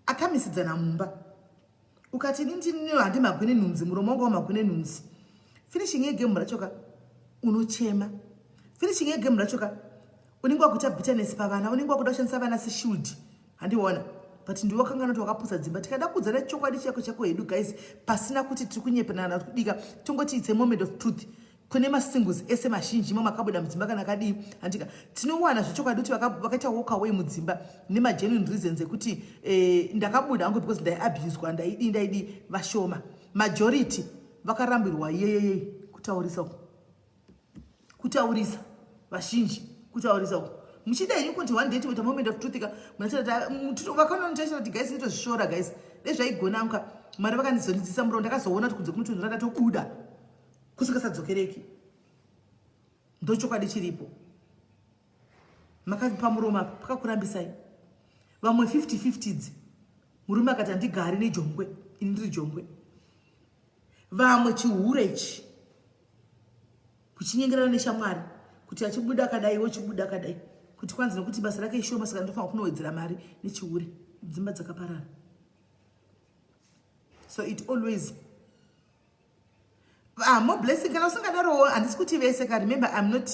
akamisidzana mumba ukati ndinino handimagwine nhunzi muromo wangu wamagwine nhunzi. Finishing yegame rachoka unochema. Finishing yegame rachoka unenge wakuita bitterness pavana, unenge wakuda kushandisa vana seshield. Handiona but ndiwe wakanga noti wakapusa dzimba. Tikada kudzana chokwadi chako hedu guys pasina kuti tiri kunyepenana kudika tongoti it's a moment of truth. Kune masingles ese mazhinji makabuda mudzimba kana kadii handika tinowana zvechokwadi kuti vakaita walk away mudzimba nema genuine reasons ekuti ndakabuda hangu because ndaiabuswa ndaidi vashoma. Majority vakarambirwa yeye kutaurisa vazhinji kutaurisa uko muchida yenyu kuti one day to a moment of truth munatata vakanonotaura kuti guys nditozvishora guys nezvaigonanka Mwari vakandizondidzisa muromo ndakazoona kuti kunze kunotonhu rakatobuda kusingasadzokereki. Ndo chokwadi chiripo. Makati pamuromo apa pakakurambisai. Vamwe 50-50 dzi murume akati handigari nejongwe ini ndiri jongwe. Vamwe chihure ichi kuchinyengerana neshamwari kuti achibuda akadai wochibuda akadai kuti kwanzi nokuti basa rake ishoma saka ndofanira kunowedzera mari nechihure dzimba dzakaparara. So it always more blessing kana usingadaro handisi kuti vese ka. Remember I'm not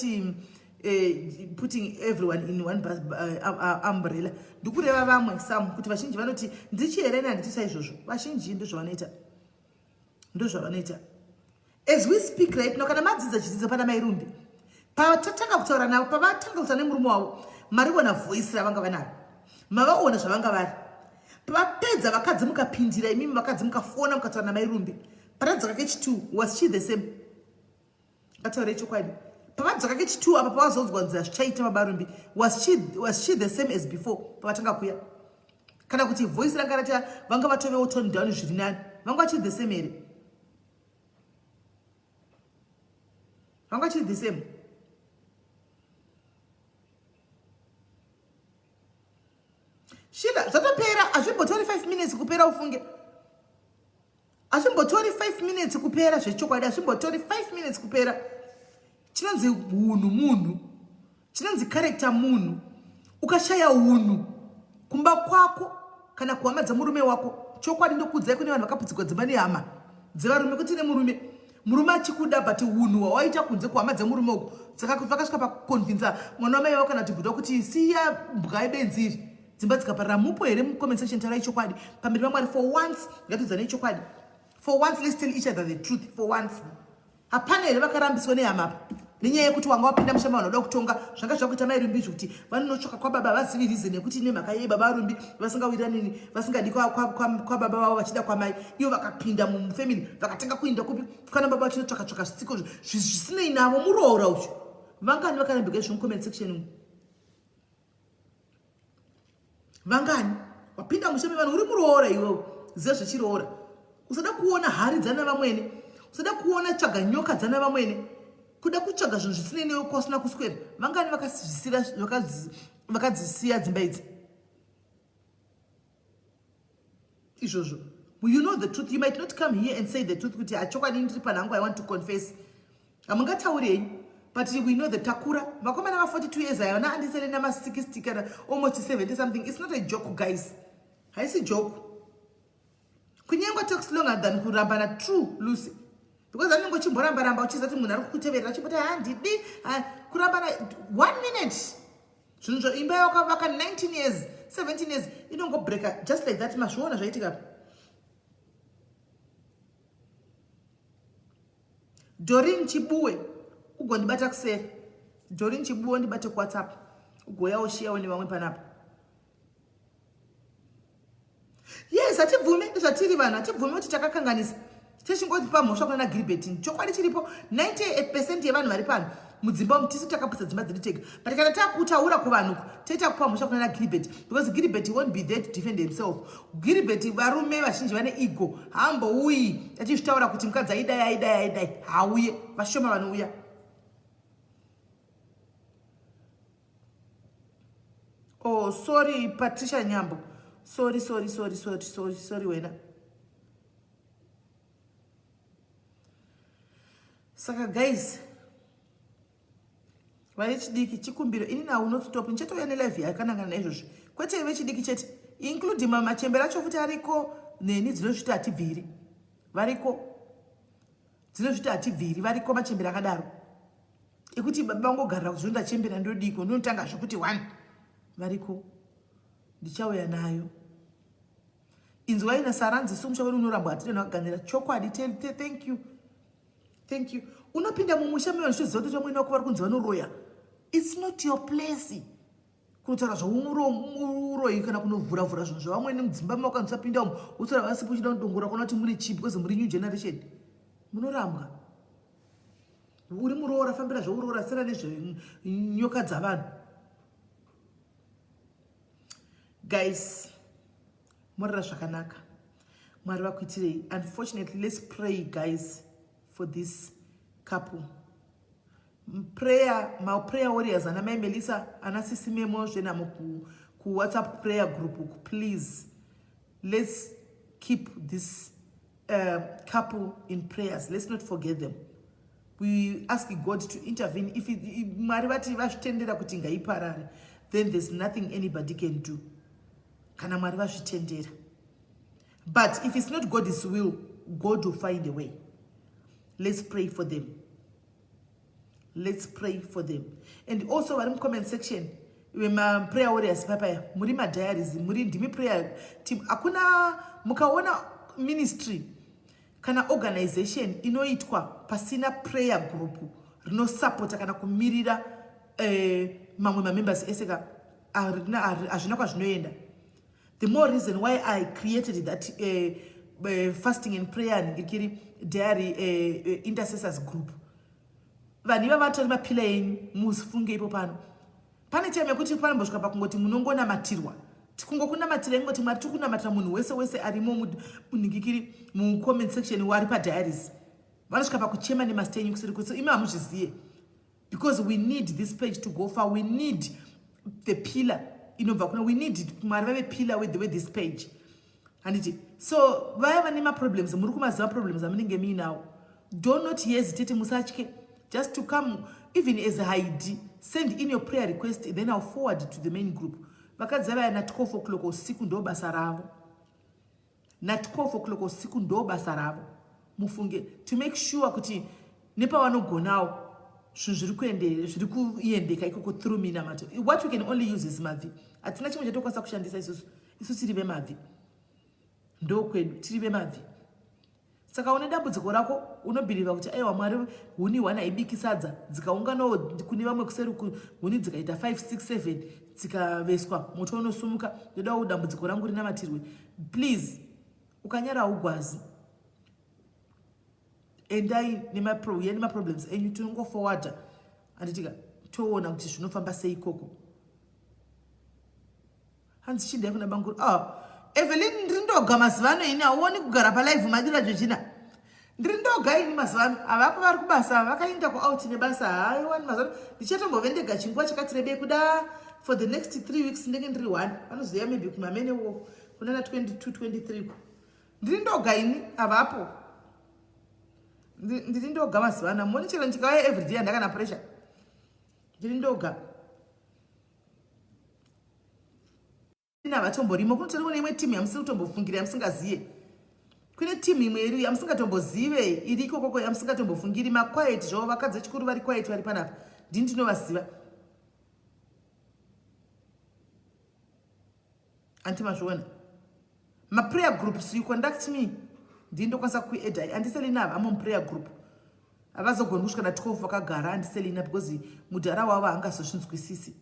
putting everyone in one umbrella. Ndikureva vamwe some kuti vazhinji vanoti ndichiyereni handitisa izvozvo. Vazhinji ndozvavanoita. As we speak right now kana madzidza chidzidzo pana mairumbi patatanga kutaura navo pavatanga kutaura nemurume wavo mari kuona voice ravanga vanaro mavaona zvavanga vari pavapedza vakadzi mukapindira imimi vakadzi mukafona mukataura namairumbi patadzoka kechi2 was she the same ngataure chokwadi pavadzoka kechi2 apa pavazodzwa nzira zvichaita mabarumbi was she the same as before pavatanga kuya kana kuti voice ranga rati vanga vatovewo tone down zviri nani vanga vachiri the same here vanga vachiri the same shida zvatopera hazvimbotori 5 minutes kupera ufunge hazvimbotori 5 minutes kupera zvechokwadi hazvimbotori 5 minutes kupera chinonzi hunhu munhu chinonzi character munhu ukashaya hunhu kumba kwako kana kuhama dzemurume wako chokwadi ndokudzai kune vanhu vakapudzikwa dzimba nehama dzevarume kuti murume achikuda but hunhu hwawaita kunze kuhama dzemurume uko vakasvika pakukonvinza mwana wamai wavo kana tibhuda kuti siya mbwa yebenziri dzimba dzikaparira mupo here mucomment section tarai chokwadi pamberi pamwari for once ngatiudzanei chokwadi for once let's tell each other the truth for once hapana here vakarambiswa nehama nenyaya yekuti wanga wapinda mushama vanoda kutonga zvanga zvakuita mairumbi zvokuti vanonotsvaka kwababa vazivi reason yekuti nemhaka yei baba varumbi vasingawira nini vasingadi kwababa vavo vachida kwamai ivo vakapinda mufamily vakatanga kuinda kupi kana baba vachinotsvaka zvitsiko zvisinei navo muroora ucho vangani vakarambika izvo mucomment section umu vangani wapinda mushame vanhu uri muroora iwewo ziva zvechiroora usada kuona hari dzana vamwene usada kuona tsvaga nyoka dzana vamwene kuda kutsvaga zvinhu zvisinei newe kwasina kuswera vangani vakadzisiya dzimba idzi izvozvo you know the truth you might not come here and say the truth kuti achokwadi ndiri panhangu I want to confess hamungatauri henyu but we know the takura vakomana va42 years aya vana andisele nama60 kana almost 70 something it's not a joke guys haisi joke kunyangwa takes longer than kurambana true Lucy because anenge uchimboramba uchizati munhu ari kukuteverera achiboti handidi kurambana 1 minute zvinhu zvo imba yakavaka 19 years 17 years inongobreaka just like that mazviona zvaitika Doreen Chibuwe ugondibata kuseri Doreen Chibuwe ndibate kuWhatsApp ugoyawo shiyawo nevamwe panapa yes hatibvume ndezvatiri vanhu hatibvume kuti takakanganisa techingoti pamhosva kuna Gilbert chokwadi chiripo 98% yevanhu vari pano mudzimba umu tisu takaputsa dzimba dzedu tega but kana takutaura kuvanhu toita kupa mhosva kuna Gilbert because Gilbert won't be there to defend himself Gilbert varume vazhinji vane ego haambouyi achizvitaura kuti mukadzi aidai hauye vashoma vanouya oh sorry Patricia Nyambo sorry wena saka guys vechidiki chikumbiro ini now not stop nichatouya nelive yakanangana naizvozvo kwete vechidiki chete including mamachembera acho futi ariko neni dzinozviti hatibviri variko dzinozviti hatibviri variko machembera akadaro ekuti baba vangogarira kuzvo ndachembera ndodiko ndinotanga zvokuti 1 variko ndichauya nayo inzwai nasaranzi sumusha wedu unorambwa hatiri nakaganira chokwadi thank you unopinda mumusha mevanhu zviziva kuti vamweni vako vari kunzi vanoroya it's not your place kunotaura zvauroyi kana kunovhuravhura zvinhu zvavamweni mudzimba makanzisapinda umu utsora vasipo uchida kudongora kuona kuti muri chip because muri new generation munorambwa uri muroora fambira zvauroora sera nezvenyoka dzavanhu guys morera zvakanaka mwari vakuitirei unfortunately let's pray guys for this couple my prayer warriors ana mai Melissa ana sisi memo zvenamo ku WhatsApp prayer group please let's keep this couple in prayers let's not forget them we ask God to intervene if mwari vati vazvitendera kuti ngaiparare then there's nothing anybody can do kana mwari vazvitendera but if it's not God's will God will find a way. Let's pray for them. Let's pray for them. And also, in the comment section, when my prayer warriors, papa, muri ma diaries, muri ndimi prayer team. Akuna mukaona ministry, kana organization inoitwa pasina prayer group, no support kana kumirira mamwe ma members eseka hazvina kwazvinoenda. The more reason why I created that fasting and prayer and diary intercessors group. Vanhu iva vatori mapila enyu musifunge ipo pano. Pane time yekuti panombosvika pakungoti munongonamatirwa. Tikungokunamatira ingoti Mwari tiri kunamatira munhu wese arimo munhingikiri mucomment section wari padiaries. Vanosvika pakuchema nemaster enyu kuseri kuti imi hamuzvizive. Because we need this page to go far. We need the pillar. We need Mwari vave pillar with this page. And so vaya vane problems. Muri kumaziva problems amunenge muinawo. Do not hesitate musatye. Just to come, even as a ID, send in your prayer request, then I'll forward it to the main group. Vakadzi vaya na 12 o'clock usiku ndo basa ravo. Na 12 o'clock usiku ndo basa ravo. Mufunge to make sure kuti nepa vanogonawo zvinhu zviri kuendeka ikoko through mina mato. What we can only use is mavhi. Hatina chimwe chatokwanisa kushandisa isu tiri vemavhi. Ndo kwedu tiri vemavhi. Saka une dambudziko rako unobhiriva kuti aiwa Mwari huni wana ibiki sadza dzikaunganawo kune vamwe kuseri huni dzikaita 5 6 7 dzikaveswa moto unosumuka. Ndodawo dambudziko rangu rinamatirwe. Please ukanyara ugwazi endai nema problems enyu tinongo forward anditika toona kuti zvinofamba sei ikoko. Hanzi chindai kuna banguru Evelyn ndrindoga mazivano ini auoni kugara palive madira Georgina. Ndrindoga ini mazivano avapo vari kubasa vakaenda kuout nebasa haiwani mazivano ndichatombovendega chinguva chakati rebei kuda for the next 3 weeks ndenge ndiri 1 vanoziva maybe kumamene wo kunana 22 23 ndrindoga ini avapo ndrindoga mazivano moni chero ndikauya everyday andakana pressure ndrindoga navatomborimo kunotori kune imwe timu yamusiri kutombofungira yamusingazive. Kune timu imwe iri yamusingatombozive iri ikokoko yamusingatombofungiri maquiet zvavo vakadzi vechikuru vari quiet vari panapa ndini ndinovaziva. Antimazviona maprayer groups you conduct me ndini ndokwanisa kuedha handiselina ava amo muprayer group havazogoni kusvika na 12 vakagara handiselina because mudhara wavo haangazozvinzwisisi.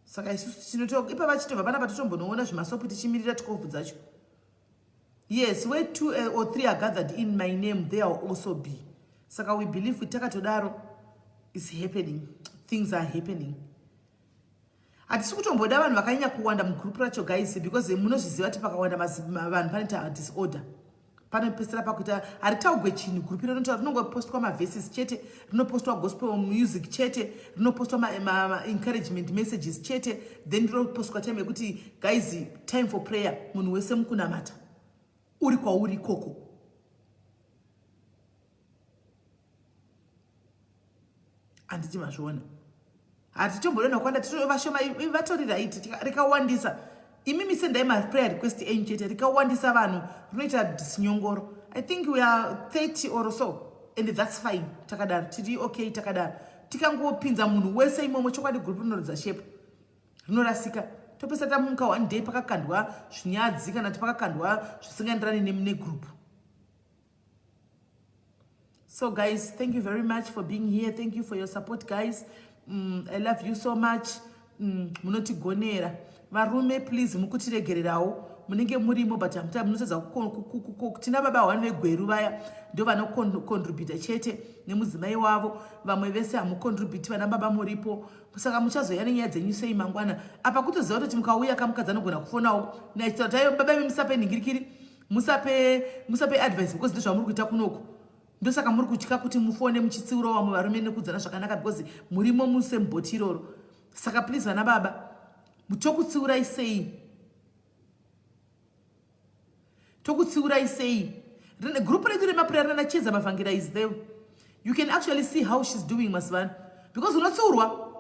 Saka isusu tinotoka ipa vachitobva panapa totombonoona zvimasopu tichimirira 12 dzacho. Yes, where 2 or 3 are gathered in my name, there will also be. Saka we believe with takatodaro is happening. Things are happening. Hatisi kutomboda vanhu vakanyanya kuwanda mugroup racho guys because munozviziva kuti pakawanda vanhu panoita disorder. Panopesera pakuita haritaugwe chinhu group rinotaura rinongopostwa maverses chete, rinopostwa gospel music chete, rinopostwa encouragement messages chete, then rinopostwa time yekuti guys time for prayer munhu wese mukunamata uri kwauri ikoko. Handiti mazviona hatitomboona kwanda titovashoma vatori right rikawandisa. Imimi sendai prayer request enyu chete rikawandisa vanhu rinoita disinyongoro. I think we are 30 or so and that's fine. Takadaro tiri okay takadaro tikangopinza munhu wese imomo chokwadi group rinorodza shape rinorasika topesa tamuka one day pakakandwa zvinyadzi kana kuti pakakandwa zvisingaenderani nemune group. So guys, thank you very much for being here. Thank you for your support guys. I love you so much. Munotigonera varume please mukutiregererawo munenge murimo but munotedza tina baba wanu vegweru vaya ndo vanocontribute chete nemudzimai wavo. Vamwe vese hamucontribute vana baba muripo saka muchazoya nenyaya dzenyu sei mangwana apa kutoziva kuti mukauya kamukadzi anogona kufonawo naitayo baba imi musape nhingirikiri musape advice because ndozvamuri kuita kunoko. Ndosaka muri kutya kuti mufone muchitsiura vamwe varume nekudzana zvakanaka because murimo muse mubhoti iroro. Saka please vana baba tokutsiurai sei group redu remaprayer ranachedza mavhangira is there. You can actually see how she's doing masvan because unotsiurwa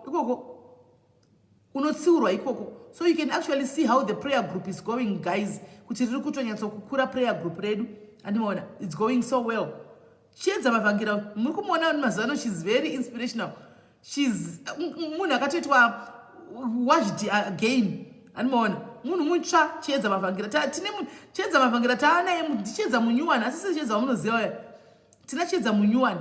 ikoko so you can actually see how the prayer group is going guys kuti riri kutonyatsa prayer group redu andimaona it's going so well. Chedza mavhangira muri kumuona mazano she's very inspirational. She's munhu akatoitwa washed again andimaona munhu mutsva chiedza mavhangira tine chiedza mavhangira taanaye ndichiedza munyuwani asi chiedza wamunoziva tina chiedza munyuwani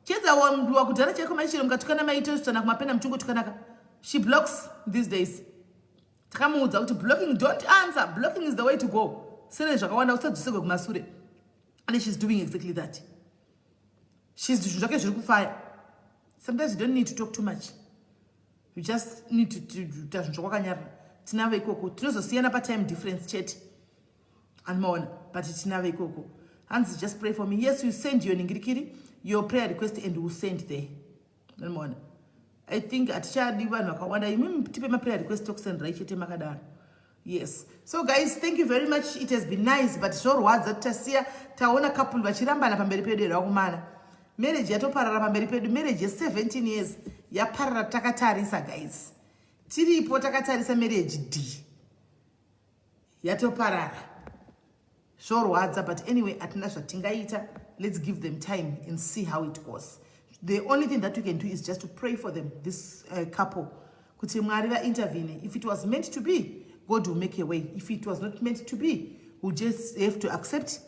chiedza wambiwa kudhara chaiko maichero mukatukana maito kana kumapenda muchungu tukanaka she blocks these days. Takamuudza kuti blocking, don't answer. Blocking is the way to go. Sere zvakawanda usadzosegwe kumasure. And she's doing exactly that. She's zvake zviri kufaya. Sometimes you don't need to talk too much. You just need to do zvinhu zvakanyarara. Tinave ikoko. Tinozosiyana pa-time difference chete. Anmaona, but tinave ikoko. Hands, just pray for me. Yes, you send your ningirikiri, your prayer request, and we'll send there. Anmaona. I think atichadi vanhu vakawanda imimi tipe ma-prayer request tokusendera chete makadaro. Yes. So guys, thank you very much. It has been nice, but zvorwadza tasiya taona couple vachirambana pamberi pedu rakumana. Marriage yatoparara pamberi pedu, marriage 17 years yaparara takatarisa guys. Tiripo takatarisa marriage D. Yatoparara. Zvorwadza, but anyway, atina zvatingaita. Let's give them time and see how it goes. The only thing that we can do is just to pray for them, this couple. Kuti Mwari va intervene. If it was meant to be, God will make a way. If it was not meant to be, we'll just have to accept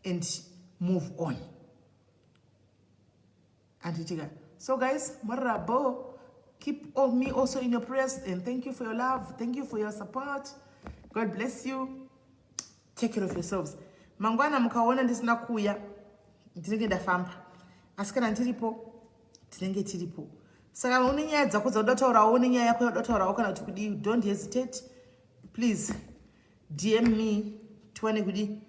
and move on. So guys, marabo, keep me also in your prayers, and thank you for your love. Thank you for your support. God bless you. Take care of yourselves. Mangwana mukaona ndisina kuya, ndinenge ndafamba. Asi kana ndiripo, tinenge tiripo. Saka une nyaya dzako dzakudotaurawo, une nyaya yako yakudotaurawo kana kuti kudi, don't hesitate. Please DM me tiwane kudi